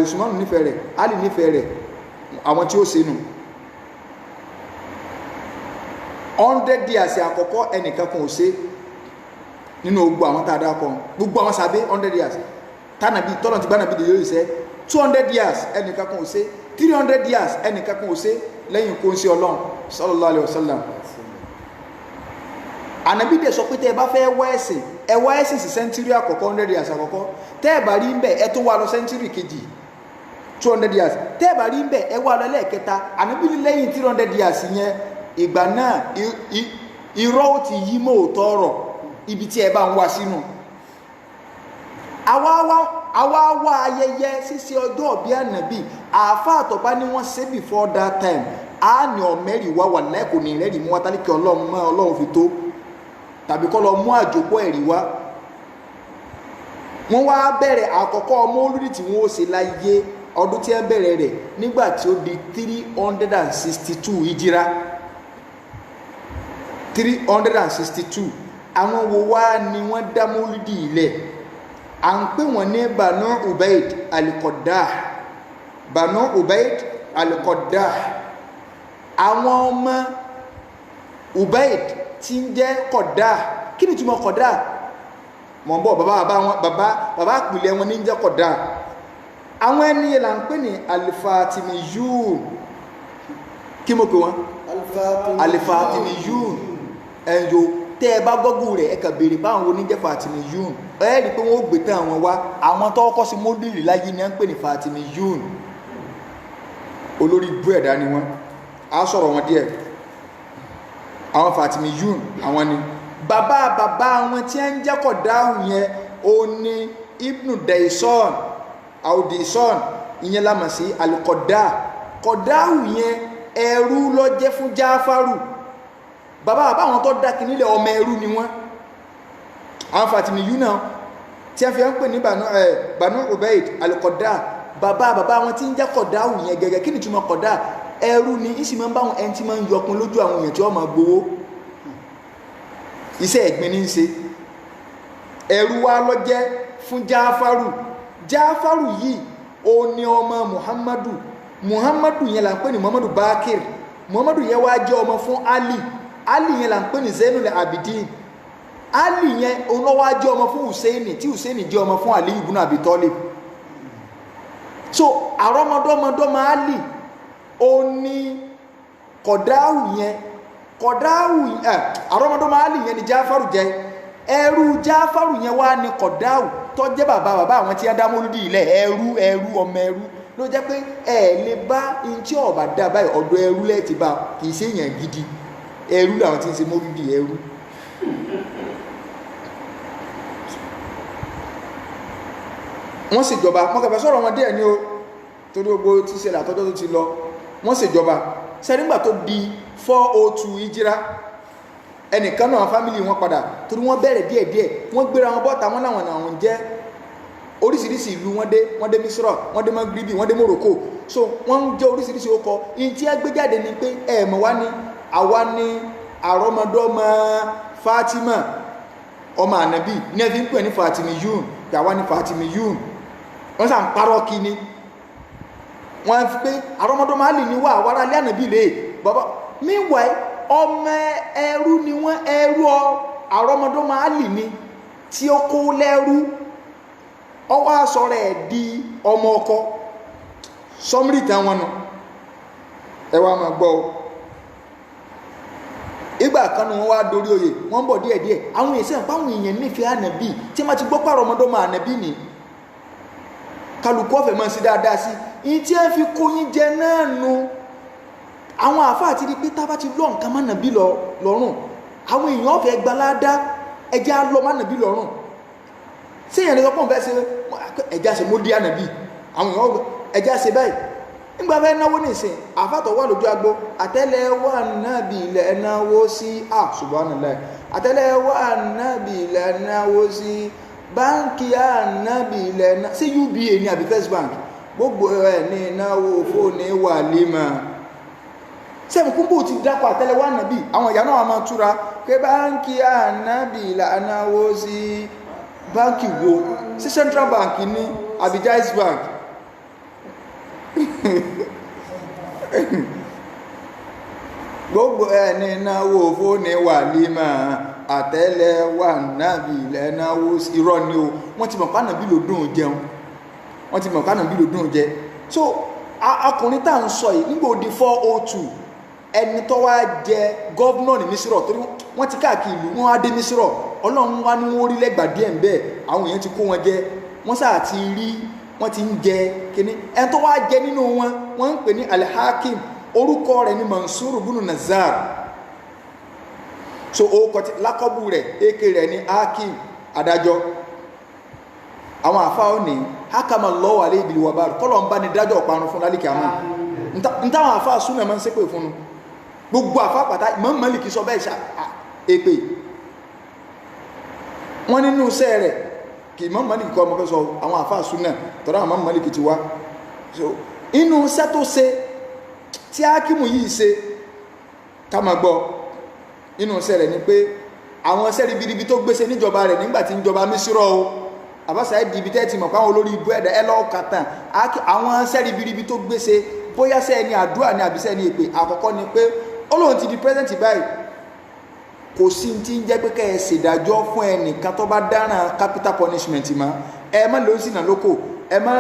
Usman nífẹ̀ẹ́ rẹ̀, Ali nífẹ̀ẹ́ rẹ̀, àwọn tí ó ṣe nù 100 years àkọ́kọ́ ẹnìkan kan ò ṣe nínú gbogbo àwọn tàdá kan, gbogbo àwọn sàbẹ́ 100 years tánàbí tọ́nà ti bá nàbí dè yóò ṣe 200 years ẹnìkan kan ò ṣe 300 years ẹnìkan kan ò ṣe lẹ́yìn kó ń ṣe Ọlọ́run sallallahu alaihi wasallam. Ànàbí dẹ̀ sọ pé tẹ́ ẹ bá fẹ́ wá ẹ̀sìn ẹ wá ẹ̀sìn sí sẹ́ńtírì àkọ́kọ́ 100 years àkọ́kọ́, tẹ́ ẹ bá rí ń bẹ̀ ẹ tó wá lọ sẹ́ńtírì kejì 200 years, tẹ́ ẹ bá rí ń bẹ̀ ẹ wá lọ lẹ́ẹ̀kẹta. Ànàbí lẹ́yìn 300 years yẹn ìgbà náà irọ́ ó ti yí mọ́ òótọ́ ọ̀rọ̀ ibi tí ẹ bá ń wá sínú. àwa wá ayẹyẹ ṣíṣe ọjọ́ ìbí ànàbí àáfàá tó bá ní wọ́n ṣe before that time á ní ọ̀mẹ́rì wá wà lẹ́kọ̀ọ́ ní ìrẹ́rì mú wá tálíkì ọlọ́run fi tó, tàbí kọ́ lọ mú àjòpọ̀ ẹ̀rí wá. wọ́n wá bẹ̀rẹ̀ àkọ́kọ́ mọ́lúdì tí wọ́n ó ṣe láyé ọdún tí ẹ bẹ̀rẹ̀ rẹ̀ nígbà tí ó di 362 ìjírá 362. àwọn wo wá ni wọ́n dá mọ́lúdì ilẹ̀? à ń pè wọ́n ní Banu Ubaid al-Qaddah, Banu Ubaid al-Qaddah. àwọn ọmọ Ubaid tí ń jẹ́ Qaddah, kí ni túmọ̀ Qaddah? mọ̀ ń bọ̀ bàbá àpìlẹ̀ wọn ní ń jẹ́ Qaddah. àwọn ẹni yẹn là ń pè ní al-Fatimiyun. kí mo pè wọ́n? al-Fatimiyun. ẹ̀yọ tẹ́ ẹ bá gọ́gùn rẹ̀ ẹ̀kà béèrè báwọn oníjẹ́ Fatimiyun ẹ rí pé wọ́n ó gbé tán àwọn wá. àwọn tó kọ́ sí mọ́dìrì láyé ni wọ́n ń pè ní Fatimiyun. olórí ibú ẹ̀dá ni wọ́n, á sọ̀rọ̀ wọn díẹ̀. àwọn Fatimiyun àwọn ni bàbá wọn tí ń jẹ́ Qaddah yẹn ó ní Ibnu Dayson Audison, ìyẹn la mọ̀ sí al-Qaddah. Qaddah yẹn ẹrú ló jẹ́ fún Jáfárù. bàbá àwọn tó dákì nílẹ̀ ọmọ ẹrú ni wọ́n. àwọn Fatimiyun náà tí a fi ń pè ní Banu Ubaid al-Qaddah, bàbá wọn tí ń jẹ́ Qaddah yẹn gẹ́gẹ́. kí ni túmọ̀ Qaddah? ẹrú ni ìsì máa ń bá wọn ẹni tí máa ń yọkun lójú àwọn èèyàn tí wọ́n máa gbowó. iṣẹ́ ẹ̀gbin ní í ṣe. ẹrú wa ló jẹ́ fún Jáfárù yìí ó ní ọmọ Muhammadu yẹn là ń pè ní Muhammadu Bakir. Muhammadu yẹn wá jẹ́ ọmọ fún Ali yẹn là ń pè ní Zainul Abidin. Ali yẹn olówó jẹ́ ọmọ fún Hussein tí Hussein jẹ́ ọmọ fún Ali ibn Abi Talib. so àrọ́mọdọ́mọ Ali ó ní Qaddah yẹn àrọ́mọdọ́mọ Ali yẹn ni Jáfárù jẹ́. ẹrú Jáfárù yẹn wá ní Qaddah tó jẹ́ bàbá àwọn tí wọ́n dá mọ́lúdì ilẹ̀ ẹrú ọmọ ẹrú ló jẹ́ pé ẹ lè bá ntí ọ̀bà dá báyìí ọ̀dọ̀ ẹrú lẹ́ẹ̀tì bá, kì í ṣe èèyàn gidi. ẹrú làwọn tí ń ṣe mọ́lúdì ẹrú. wọ́n ṣèjọba mọ́kànlá sọ̀rọ̀ wọn díẹ̀ ní o torí gbogbo tí ṣẹlẹ̀ àtọ́jọ́ tó ti lọ. wọ́n ṣèjọba sẹ́nígbà tó di 402 ìjírá ẹnìkan náà fámìlì wọn padà torí wọ́n bẹ̀rẹ̀ díẹ̀díẹ̀ wọ́n gbéra wọn bọ́ta wọn láwọn jẹ́ oríṣiríṣi ìlú. wọ́n dé Misra, wọ́n dé Magribi, wọ́n dé Morocco. so wọ́n ń jẹ́ oríṣiríṣi ó kọ in tí a gbé jáde ni pé ẹ̀mọ̀ wá ní àwa ní àrọ́mọdọ́mọ Fatima ọmọ ànàbí ní ẹbí ń pè ní Fatimiyun, àwa ní Fatimiyun. wọ́n sàn parọ́ kí ni wọ́n fi pé àrọ́mọdọ́mọ Ali ni wà wàrà alẹ́ ànàbí rèé bàbá. meanwhile ọmọ ẹrú ni wọ́n, ẹrú àrọ́mọdọ́mọ Ali ni tí ó kó lẹ́rú ọwọ́ aṣọ rẹ̀ di ọmọ ọkọ. sọmírì tán wọn nù ẹ wá máa gbọ́ o. ìgbà kan ní wọ́n wá dorí oyè wọ́n ń bọ̀ díẹ̀díẹ̀ àwọn èèyàn sẹ́yìn páwọn èèyàn nífẹ̀ẹ́ ànàbí tí wọ́n ti gbọ́ pàrọ̀ ọmọdọ́mọ ànàbí ni kálukú ọ̀fẹ́ máa ń sí dáadáa sí. in tí ẹ fi kó yín jẹ náà nu àwọn àfáà ti rí pé tá bá ti lọ nǹkan má nàbí lọ́rùn àwọn èèyàn fẹ́ gbaládá ẹjẹ́ á lọ má nàbí lọ́rùn sí èèyàn lọ́pọ̀ fẹ́ ṣe ẹjẹ́ àṣẹ mọ́ dí ànàbí àwọn èèyàn ẹjẹ́ àṣẹ báyìí nígbà fẹ́ náwó nìsín àfàtọ̀ wà lójú agbó àtẹ́lẹwọ́ ànábì ilẹ̀ náwó sí subhanallah àtẹ́lẹwọ́ ànábì ilẹ̀ náwó sí báńkì ànábì ilẹ̀ sí UBA ní àbí First Bank gbogbo ẹ̀ ní náwó fóònù wà límà sẹ́mi kúmbù ti dákọ̀ àtẹ́lẹwọ́ ànábì àwọn ìyá náà máa túra pé báńkì ànábì ilẹ̀ náwó sí báńkì wo sí Central Bank ní àbí Jais Bank gbogbo ẹni náwó fóònù wà límà àtẹ́lẹwọ́ ànábì ilẹ̀ náwó irọ́ ni o wọ́n ti mọ̀ pé ànábì ló dùn jẹun wọ́n ti mọ̀ pé ànábì ló dùn jẹ so akùnrin tá à ń sọ yìí nígbà òdi 402 ẹni tó wá jẹ gọ́vnọ̀ ní Mísírọ̀ torí wọ́n ti káàkiri ìlú wọ́n á dé Mísírọ̀ Ọlọ́run wá ní wọ́n rí lẹ́gbàá díẹ̀ ń bẹ́ẹ̀ àwọn èèyàn ti kó wọn jẹ wọ́n sáà ti rí wọ́n ti ń jẹ kíní ẹni tó wá jẹ nínú wọn wọ́n ń pè ní Al-Hakim orúkọ rẹ̀ ní Mansur bunu Nazar so orúkọ lákọ́bù rẹ̀ èké rẹ̀ ní Hakim adájọ́ àwọn àfáà ò ní hakama Allahu alayhi bil wabar kọ́lọ̀ ń bá ní dájọ́ ọ̀parun fún lálìkì àmọ́ ń táwọn àfáà súnà máa ń ṣépè fún un gbogbo àfáà pàtà Imam Malik sọ bẹ́ẹ̀ ṣá èpè wọ́n nínú iṣẹ́ rẹ̀ kì Imam Malik kọ́ ọmọ fẹ́ sọ àwọn àfáà súnà tọ́rọ àwọn Imam Malik ti wá so inú iṣẹ́ tó ṣe tí Hakimu yìí ṣe ká máa gbọ́ inú iṣẹ́ rẹ̀ ni pé àwọn iṣẹ́ ribiribi tó gbéṣe níjọba rẹ̀ nígbà tí ń jọba Mísírọ̀ o àbáṣà ẹ̀dì ibi tẹ́ẹ̀tì mọ̀ káwọn olórí ibú ẹ̀dà ẹlọ́ọ̀kàtàn àwọn iṣẹ́ ribiribi tó gbéṣe bóyá sẹ́ ẹni àdúrà ní àbíṣẹ́ ní èpè àkọ́kọ́ ni pé Ọlọ́run ti di president báyìí kò sí ti ń jẹ́ pé kẹ́ ẹ ṣèdájọ́ fún ẹnìkan tó bá dáràn capital punishment mọ́ ẹ má lóun sì nà lóko ẹ má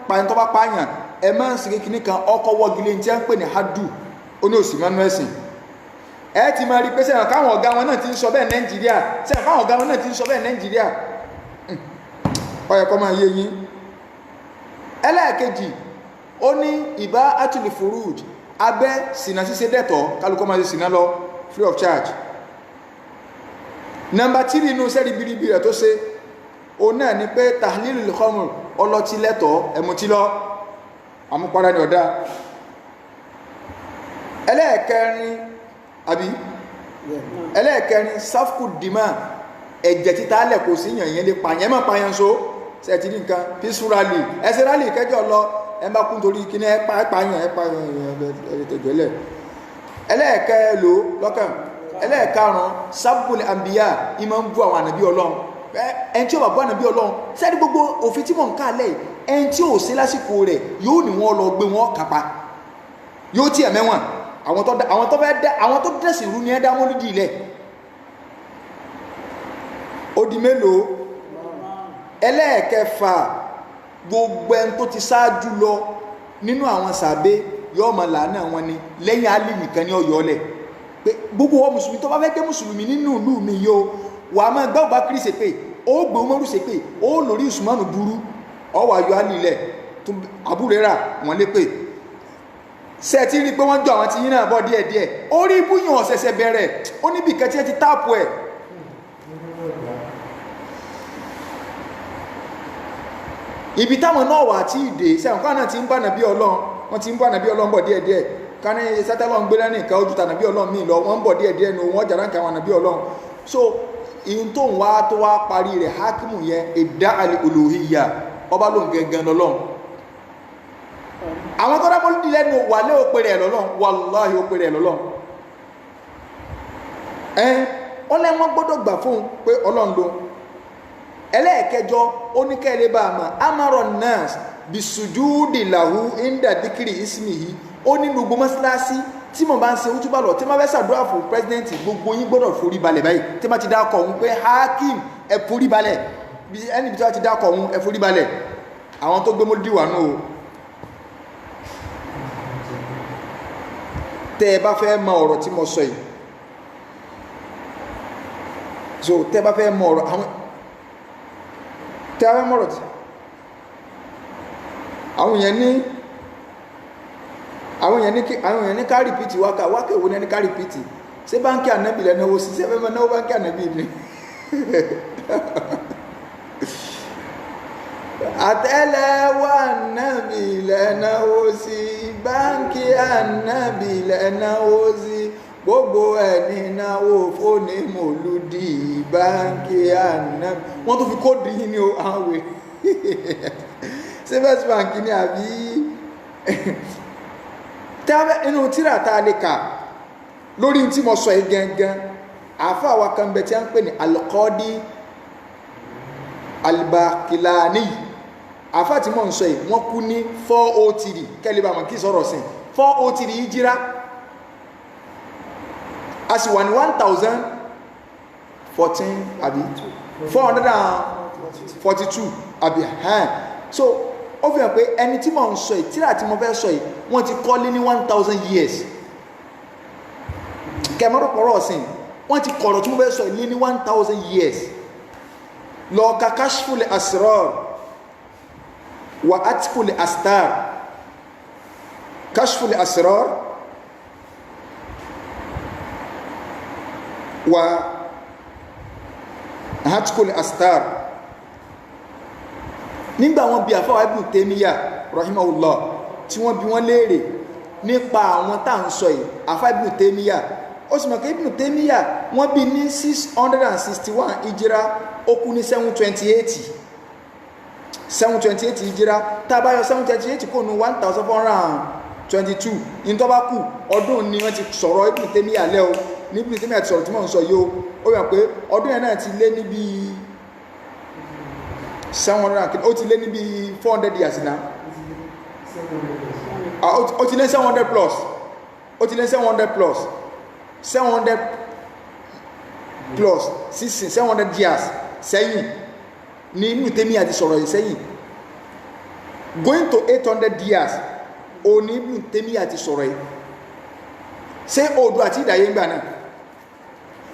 pààyàn tó bá pààyàn ẹ má sì kékeré kan ọkọ̀ wọ́gilé ní tí wọ́n ń pè ní hadu ó ní òsì mọ́nú ẹ̀sìn ẹ ti máa rí pé sẹ́wọ̀n káwọn ọ̀gá wọn náà ti ń sọ bẹ́ẹ̀ Nàìjíríà sẹ́wọ̀n káwọn ọ̀gá wọn náà ti ń sọ bẹ́ẹ̀ Nàìjíríà ó yẹ kó máa yé yín ẹlẹ́ẹ̀kejì ó ní ìbá atuli furuj abẹ́ sínà ṣíṣe dẹ́tọ̀ kálukọ́ máa ṣe sínà lọ free of charge nọ́mbà 3 inú sẹ́rí biribi rẹ̀ tó ṣe ó náà ni pé tahlilul khamr ọlọ́tí lẹ́tọ̀ ẹ̀mùtí lọ àmúpadà ní ọ̀dá ẹlẹ́ẹ̀kẹrin safku dima ẹ̀jẹ̀ títà lẹ̀ kò sí yàn yẹn lè pààyàn mọ́ pààyàn so ṣẹ̀tì ní nǹkan peaceful rally ẹsẹ̀ rally kẹjọ lọ ẹ bá kún torí kíní ẹ pààyàn ẹ̀ẹ́dẹ̀gbẹ̀lẹ̀ ẹlẹ́ẹ̀kẹlò lọ́kàn ẹlẹ́ẹ̀karùn sábùl àmbíyà ìmọ̀ ń bú àwọn ànàbí Ọlọ́run ẹni tí ó bá bú ànàbí Ọlọ́run sẹ́ni gbogbo òfin tí mò ń ká lẹ̀ ẹni tí ò sí lásìkò rẹ̀ yóò ní wọ́n lọ gbé wọn kápá yóò tiẹ̀ mẹ́wọ̀n àwọn tó dẹ̀sìn rú ni ẹ dá mọ́lídìí ilẹ̀ ó di mélòó ẹlẹ́ẹ̀kẹfà gbogbo ẹni tó ti ṣáájú lọ nínú àwọn sàbẹ yóò mọ làánà wọn ni lẹ́yìn Àlì nìkan ní ọyọ ọlẹ pé gbogbo wọn mùsùlùmí tó bá fẹ́ jẹ́ mùsùlùmí nínú ìlú mi yóò wà á máa gbọ́ bá kiri ṣépè ó gbé Umaru ṣépè ó lórí Usmanu burú ọwọ́ ayọ̀ Àlì ilẹ̀ àbúrẹ́rà wọn lé pè ṣe ti rí i pé wọ́n jọ àwọn ti yín náà bọ́ díẹ̀díẹ̀ orí ibùyàn ọ̀sẹ̀sẹ̀ bẹ̀rẹ̀ ó níbi kan tí ẹ ti táàpù ẹ̀ ibi táwọn náà wà tí ìdè sẹ́wọ̀n náà ti ń bá nàbí Ọlọ́run wọ́n ti ń bá nàbí Ọlọ́run bọ̀ díẹ̀díẹ̀ ká ní sátẹ́lọ́n gbé lẹ́nì kan ojú ta nàbí Ọlọ́run míì lọ wọ́n ń bọ̀ díẹ̀díẹ̀ ní wọ́n jàrá nǹkan àwọn nàbí Ọlọ́run so ihun tó ń wá tó wá parí rẹ̀ Hakimu yẹn ìdá àlè olóhìyà ọba ló ń gẹ́gẹ́ lọ́lọ́run àwọn tó dábọ́ lídìí lẹ́nu wà lé òpè rẹ̀ lọ́lọ́run wàláhì òpè rẹ̀ lọ́lọ́run ó lẹ́wọ́n gbọ́dọ̀ gbà fún pé Ọlọ́run ló ẹlẹ́ẹ̀kẹjọ oníkẹ́lẹ́ bá a mọ̀ amárọ̀ nas bisujúdì làhú inda dikiri ismihi ó ní gbogbo mọ́sálásí tí mo bá ń ṣe útúbà lọ tí mo fẹ́ ṣàdúrà fún pírẹsidẹ́ǹtì gbogbo yín gbọ́dọ̀ forí balẹ̀ báyìí tí mo ti dákọ̀ òun pé Hakim ẹ forí balẹ̀ ẹni bí tí wọ́n ti dákọ̀ òun ẹ forí balẹ̀ àwọn tó gbé mọ́lídìí wà nù o tẹ́ ẹ bá fẹ́ mọ ọ̀rọ̀ tí mo sọ yìí so tẹ́ ẹ bá fẹ́ mọ ọ̀rọ̀ àwọn tẹ́ ẹ bá fẹ́ mọ ọ̀rọ̀ tí àwọn èèyàn ní àwọn èèyàn ní ká rìpítì wákà èwo ní ká rìpítì ṣé báńkì ànábì lẹ́náwó sí ṣé fẹ́ẹ́ náwó báńkì ànábì ni àtẹ́lẹwọ́ ànábì lẹ́náwó sí báńkì ànábì lẹ́náwó sí gbogbo ẹni náwó fóní mòlúdì báńkì ànábì wọ́n tó fi kóòdù yìí ní àwẹ̀ savings bank ní àbí inú tíra tá a lè kà lórí tí mo sọ yìí gangan àáfàá wa kan bẹ tí a ń pè ní Al-Qadi Al-Baqilani àáfàá tí mo ń sọ yìí wọ́n kú ní 403 kẹ́lẹ́ bá mọ̀ kí sọ̀rọ̀ sí 403 Hijra a sì wà ní 1014 àbí 442 àbí so ó fi hàn pé ẹni tí mo ń sọ yìí tíra tí mo fẹ́ sọ yìí wọ́n ti kọ́ lé ní 1000 years kẹmọ́rọ̀ pọ̀rọ̀ ọ̀sìn wọ́n ti kọ̀rọ̀ tí mo fẹ́ sọ yìí lé ní 1000 years lọ ka Kashful Asrar wa Atqul Astar Kashful Asrar wa Atqul Astar nígbà wọn bí àfáwà Ibn Taymiyyah rahimahullah tí wọ́n bí wọ́n léèrè nípa àwọn tá ń sọ yìí àfáà Ibn Taymiyyah ó sì mọ̀ pé Ibn Taymiyyah wọ́n bí ní 661 Hijra ó kú ní 728 Hijra tá a bá yọ 728 kó nu 1422 ní tó bá kù ọdún ni wọ́n ti sọ̀rọ̀ Ibn Taymiyyah lẹ́ o ní Ibn Taymiyyah ti sọ̀rọ̀ tí mò ń sọ yìí ó yàn pé ọdún yẹn náà ti lé níbi 700 ó ti lé níbi 400 years náà ó ti lé 700 plus ó ti lé 700 plus 700 plus 700 years sẹ́yìn ní Ibn Taymiyyah ti sọ̀rọ̀ yìí sẹ́yìn going to 800 years ó ní Ibn Taymiyyah ti sọ̀rọ̀ yìí ṣé odò àti ìdàyé ńgbà náà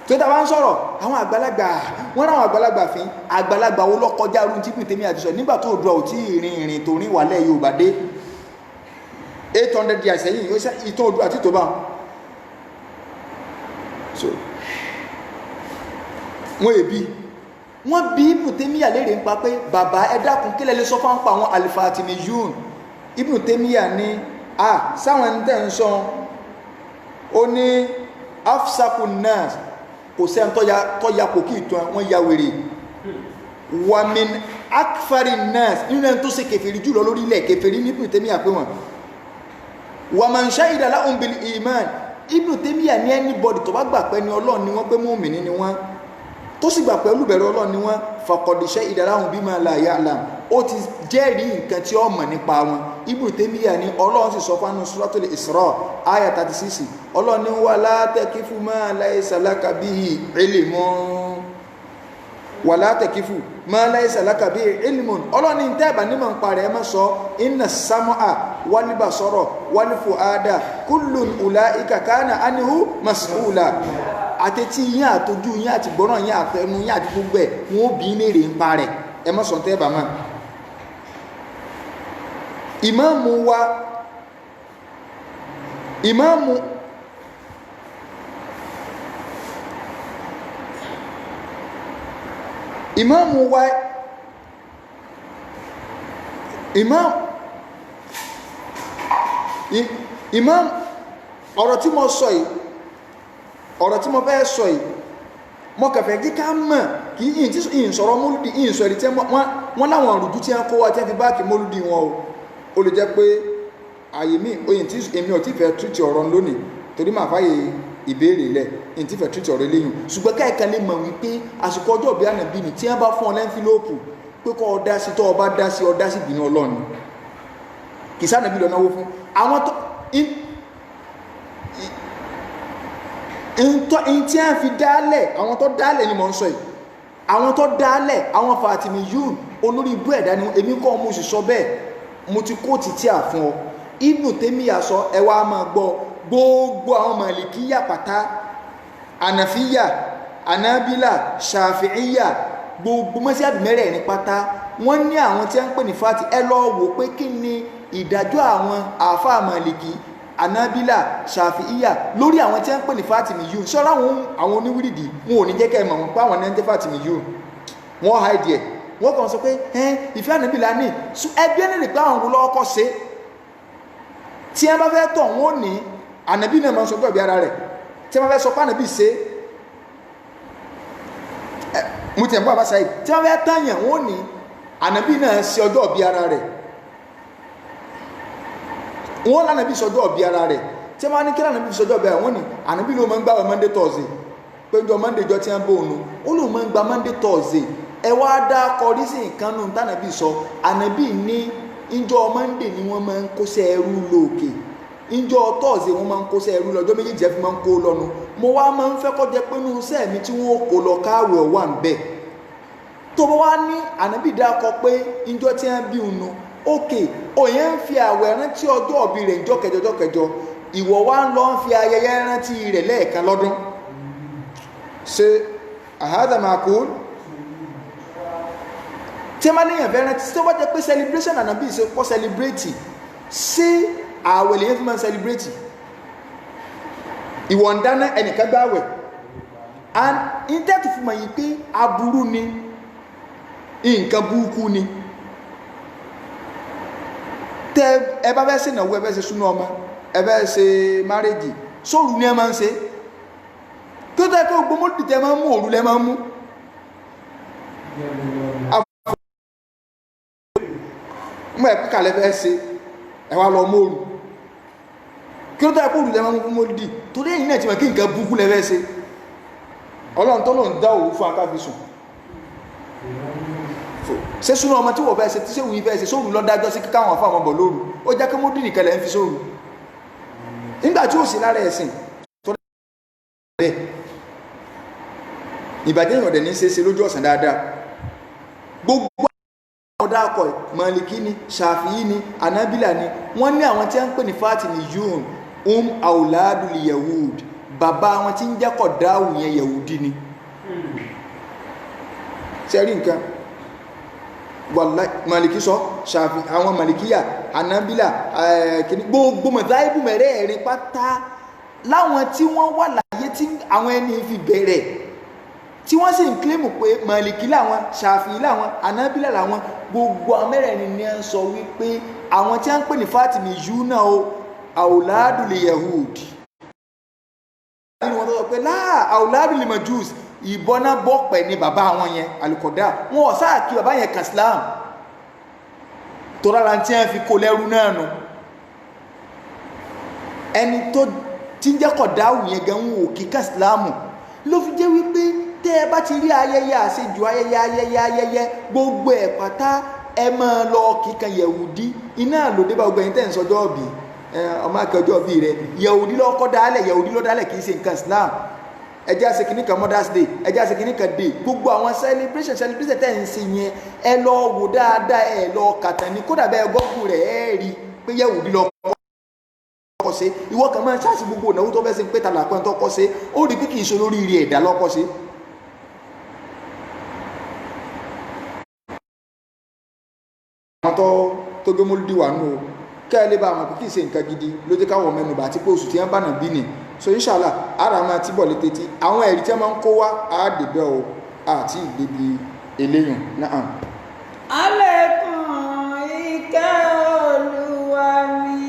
tó tá bá ń sọ̀rọ̀ àwọn àgbàlagbà wọ́n ráwọn àgbàlagbà fín àgbàlagbà wo lọ́kọjá orun tí Ibn Taymiyyah ti sọ nígbà tó odò ò tí ìrìn tó rìn wálẹ̀ Yorùbá dé 800 years sẹ́yìn ìtàn odò àti tó bá so wọ́n èbí wọ́n bí Ibn Taymiyyah léèrè ń pa pé bàbá ẹ dákun kílẹ̀ lè sọ fún pa àwọn al-Fatimiyun Ibn Taymiyyah ní sáwọn ẹni tẹ́ ń sọ ó ní afsakun nas kò sẹ́n tọ́ya kò kí ìtàn wọ́n ya wèrè wàmín akfari nas nínú ẹni tó ṣe kèfèrí jùlọ lórí ilẹ̀ kèfèrí ní Ibn Taymiyyah pé wọn wàmán shahida lahum bil iman Ibn Taymiyyah ní anybody tó bá gbà pé ní Ọlọ́run ni wọ́n pé mùmínì ni wọ́n tó sì gbà pé olùbẹ̀rẹ̀ Ọlọ́run ni wọ́n faqad shahida lahum bima la ya'lam ó ti jẹ́rìí nǹkan tí ó mọ̀ nípa wọn Ibn Taymiyyah ní Ọlọ́run sì sọ fún Suratul Isra aya 36 Ọlọ́run ní wala takifu ma laysa laka bihi ilmun wala takifu ma laysa laka bihi ilmun Ọlọ́run ní tẹ́ẹ̀bà nímọ̀ ń parẹ́ ẹ má sọ inna sam'a wal basara wal fu'ada kullun ulaika kana anhu mas'ula àtẹ̀tí yín àtọ́jú yín àti gbọ́ràn yín àtẹnu yín àti gbogbo ẹ̀ wọ́n bí léèrè ń parẹ́ ẹ má sọ tẹ́ẹ̀bà mọ́ ìmáàmù wa ìmáàmù wa ìmáàmù ọ̀rọ̀ tí mo sọ yìí ọ̀rọ̀ tí mo fẹ́ sọ yìí mo kẹfẹ́ kíká mọ̀ kí ìyìn sọ̀rọ̀ mólúdì ìyìn sọ èdè tí wọ́n láwọn òrùjú tí wọ́n kó wá tí wọ́n fi báàkì mólúdì wọn o lè jẹ́ pé àyè mí oyin tí èmi ò tí fẹ́ tútì ọ̀rọ̀ lónìí torí màá fáyè ìbéèrè lẹ̀ èyí tí fẹ́ tútì ọ̀rọ̀ eléyìn ṣùgbọ́n káìkan lè mọ̀ wípé àsìkò ọjọ́ bí ànàbí ni tí wọ́n bá fún ọ lẹ́ńfílóòpù pé kọ́ ọ dá sí tọ́ ọ bá dá sí ọ dá sí ìbínú Ọlọ́run kì í sànàbí lọ náwó fún àwọn tó in tí a fi dálẹ̀ àwọn tó dálẹ̀ ni mò ń sọ yìí àwọn tó dálẹ̀ àwọn Fatimiyun olórí ibú ẹ̀dá ni èmi kọ́ mo sì sọ bẹ́ẹ̀ mo ti kó títí à fún ọ Ibn Taymiyyah sọ ẹ wá máa gbọ́ gbogbo àwọn Màlíkíyà pátá Ànàfíyà Ànábílà Ṣàfi'íyà gbogbo mọ́síàbí mẹ́rẹ̀ẹ̀rin pátá wọ́n ní àwọn tí a ń pè ní fati ẹ lọ wò pé kí ni ìdájọ́ àwọn àáfàá Màlíkì Anabila Shafi'iyya lórí àwọn tí wọ́n pè ní Fatimiyun ṣọ́ra àwọn oníwírìdì wọn ò ní jẹ́ kẹ́ ẹ mọ̀ wọn pé àwọn ní ẹni Fatimiyun wọ́n hide ẹ̀ wọ́n kàn sọ pé ìfẹ́ ànábì la ní ẹgbẹ́ ní ìpá àwọn olóòkọ́ ṣe tí wọ́n bá fẹ́ tọ̀ wọ́n ní ànábì náà máa ń sọjọ́ ìbí ara rẹ̀ tí wọ́n fẹ́ sọ pé ànábì ṣe mo ti ẹ̀ ń bọ́ àbáṣáyé tí wọ́n fẹ́ tàyàn wọ́n ní ànábì náà ṣe ọjọ́ ìbí ara rẹ̀ wọ́n lánàbí sọjọ́ ìbí ara rẹ̀ tí wọ́n ní kí lánàbí sọjọ́ ìbí ara wọ́n ní ànábì ló máa ń gbààwẹ̀ Monday Thursday pé jọ Monday jọ tí wọ́n bó òun ó ló máa ń gba Monday Thursday ẹ wá dá kọrí sí nǹkan nù tánàbí sọ ànábì ní ìjọ Monday ni wọ́n máa ń kóṣẹ́ ẹrú lóòkè ìjọ Thursday wọ́n máa ń kóṣẹ́ ẹrú lọ́jọ́ méjèèjì fi máa ń kó lọ́nu mo wá máa ń fẹ́ kọ́ jẹ́ pé nínú iṣẹ́ mi tí wọ́n kó lọ káàwé ọ̀wà ń bẹ̀ tó bá wá ní ànábì dákọ pé ìjọ tí wọ́n bí òun ókè òye ń fi àwẹ̀ rántí ọjọ́ ọ̀bí rẹ̀ ìjọ kẹjọ ìwọ wá ń lọ ń fi ayẹyẹ rántí rẹ̀ lẹ́ẹ̀kan lọ́dún ṣe àhádà màkúl tí a máa léyàn fẹ́ rántí tó bá jẹ́ pé celebration ànábì ṣe kọ́ celebrate ṣé àwẹ̀ lèyàn fi máa ń celebrate ìwọ ń dáná ẹnìkan gbá àwẹ̀ and intanet fún ma yìí pé aburú ni nǹkan burúkú ni tẹ ẹ bá fẹ́ ṣe ìnáwó ẹ fẹ́ ṣe súná ọmọ ẹ fẹ́ ṣe márèjì sóòrù ni ẹ máa ń ṣe tó tẹ́ kó gbogbo mọ́tò tẹ máa ń mú òru lẹ máa ń mú mọ́ ẹ̀ píkà lẹ fẹ́ ṣe ẹ wá lọ mọ́ọ̀rù kí ló tẹ́ kó òru lẹ máa ń mú fún mọ́lìdì torí ẹ̀yìn náà ti mọ̀ kí nǹkan burúkú lẹ fẹ́ ṣe ọlọ́run tó lòun dá òru fún akáfisùn ṣe súnú ọmọ tí wọ́n fẹ́ ṣe tí ṣe wùí fẹ́ ṣe sóòrù lọ́dájọ́ sí kíkà wọn fún àwọn ọmọ lóru ó jẹ́ kí mọ́ dì nìkan lẹ́ ń fi sóòrù nígbà tí ó sì lára ẹ̀sìn tó rẹ̀ ìbàjẹ́ ìrọ̀dẹ̀ ní ṣe lójú ọ̀sán dáadáa gbogbo àwọn ọ̀dà akọ̀ Màlìkí ni Ṣàfi'í ni Anábílà ni wọ́n ní àwọn tí wọ́n ń pè ní Fatimiyun auladul yahud bàbá wọn tí ń jẹ́kọ̀ dáhù yẹn yahudi ni ṣẹ́rí nǹkan wàlá Màlìkí sọ Ṣàfi àwọn Màlìkíyà Anábílà kìíní gbogbo mọ̀táìbù mẹ́rẹ̀ẹ̀rin pátá láwọn tí wọ́n wà láyé tí àwọn ẹni fi bẹ̀rẹ̀ tí wọ́n sì ń kílèmù pé Màlìkí làwọn Ṣàfi làwọn Anábílà làwọn gbogbo amẹ́rẹ̀ẹ̀rin ni a ń sọ wípé àwọn tí a ń pè ní Fatimiyuna o auladul yahud wọ́n tó sọ pé láà auladul majus ìbọná bọ́pẹ̀ ní bàbá wọn yẹn alùkọ̀dá wọn ò sáà kí bàbá yẹn kàsílám tó rárá tí wọ́n fi kó lẹ́rú náà nù ẹni tó tí ń jẹ́kọ̀ dáhù yẹn gan wọn ò kí kàsílámù ló fi jẹ́ wípé tẹ́ ẹ bá ti rí ayẹyẹ àṣejù ayẹyẹ gbogbo ẹ̀ pátá ẹ máa lọ kíkan yẹ̀wùdí iná lòdì bá gbogbo ẹ̀yin tẹ́ ń sọjọ́ ọ̀bì ọmọ akẹ́jọ́ ọ̀bì rẹ̀ yẹ̀wùdí lọ́kọ́ dálẹ̀ yẹ̀wùdí ló dálẹ̀ kì í ṣe nǹkan Islam ẹjẹ́ àṣẹ kìíní kan Mother's Day ẹjẹ́ àṣẹ kìíní kan day gbogbo àwọn celebration tẹ́ ń ṣe yẹn ẹ lọ wò dáadáa ẹ lọ kàtà ní kódà bẹ́ẹ̀ gọ́gùn rẹ̀ ẹ rí pé yẹ̀wùdí lọ́kọ́ ṣe ìwọ kan máa ń ṣáàṣì gbogbo ìnáwó tó fẹ́ ṣe pé tàlà pẹ́ tó kọ́ ṣe ó rí pé kì í ṣe lórí rí ẹ̀dá lọ́kọ́ ṣe. àwọn tó gbé mólúdì wà nù o kẹ́ ẹ lè bá àwọn kò kì í ṣe nǹkan gidi ló jẹ́ káwọn mẹ́nubà àti pé oṣù tí wọ́n bá nà bí ni so inshallah ara máa ti bọ̀ létí àwọn ẹ̀rí tí wọ́n máa ń kó wá àádébẹ́ o àti ìgbébi eléyìn náà. Àlékún ìkẹ́ Olúwa mi.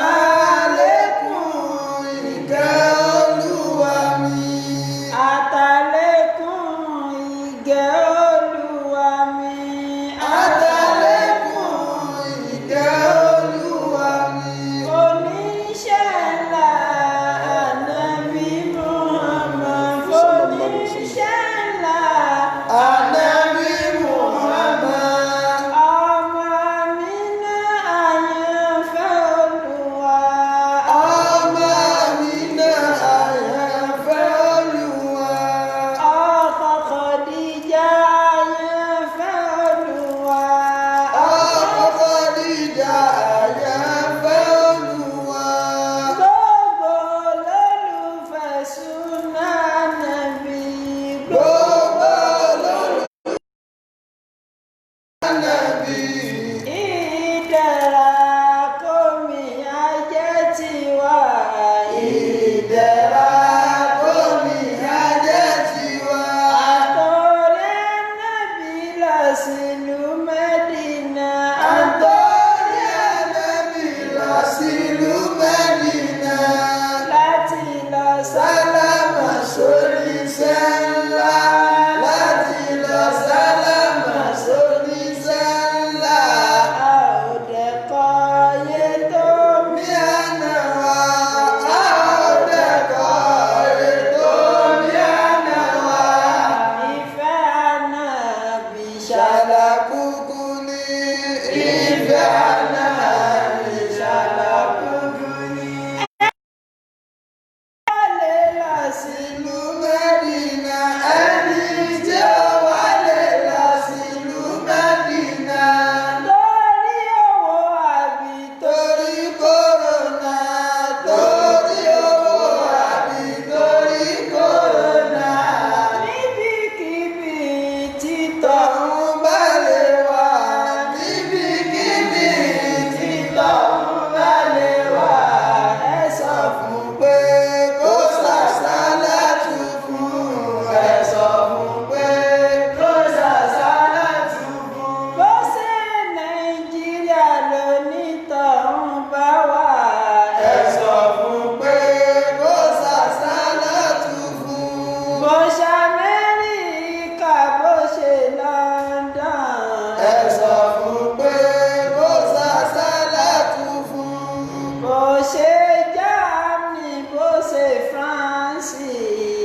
Àlékún ìkẹ́ Olúwa mi. Àtàlékún ìkẹ́ Olúwa mi. Àtàlékún ìkẹ́ Olúwa mi. Oníṣẹ́ ńlá Ànábì Muhammad. Oníṣẹ́ ńlá Ànábì Muhammad. Ọmọ mi náà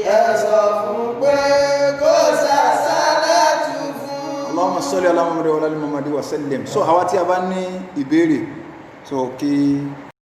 ẹ sọ fún pé kó ṣàṣàlátù fún. Allahumma salli ala Muhammad wa ala ali Muhammad wa sallim. So àwa tí a bá ní ìbéèrè so kí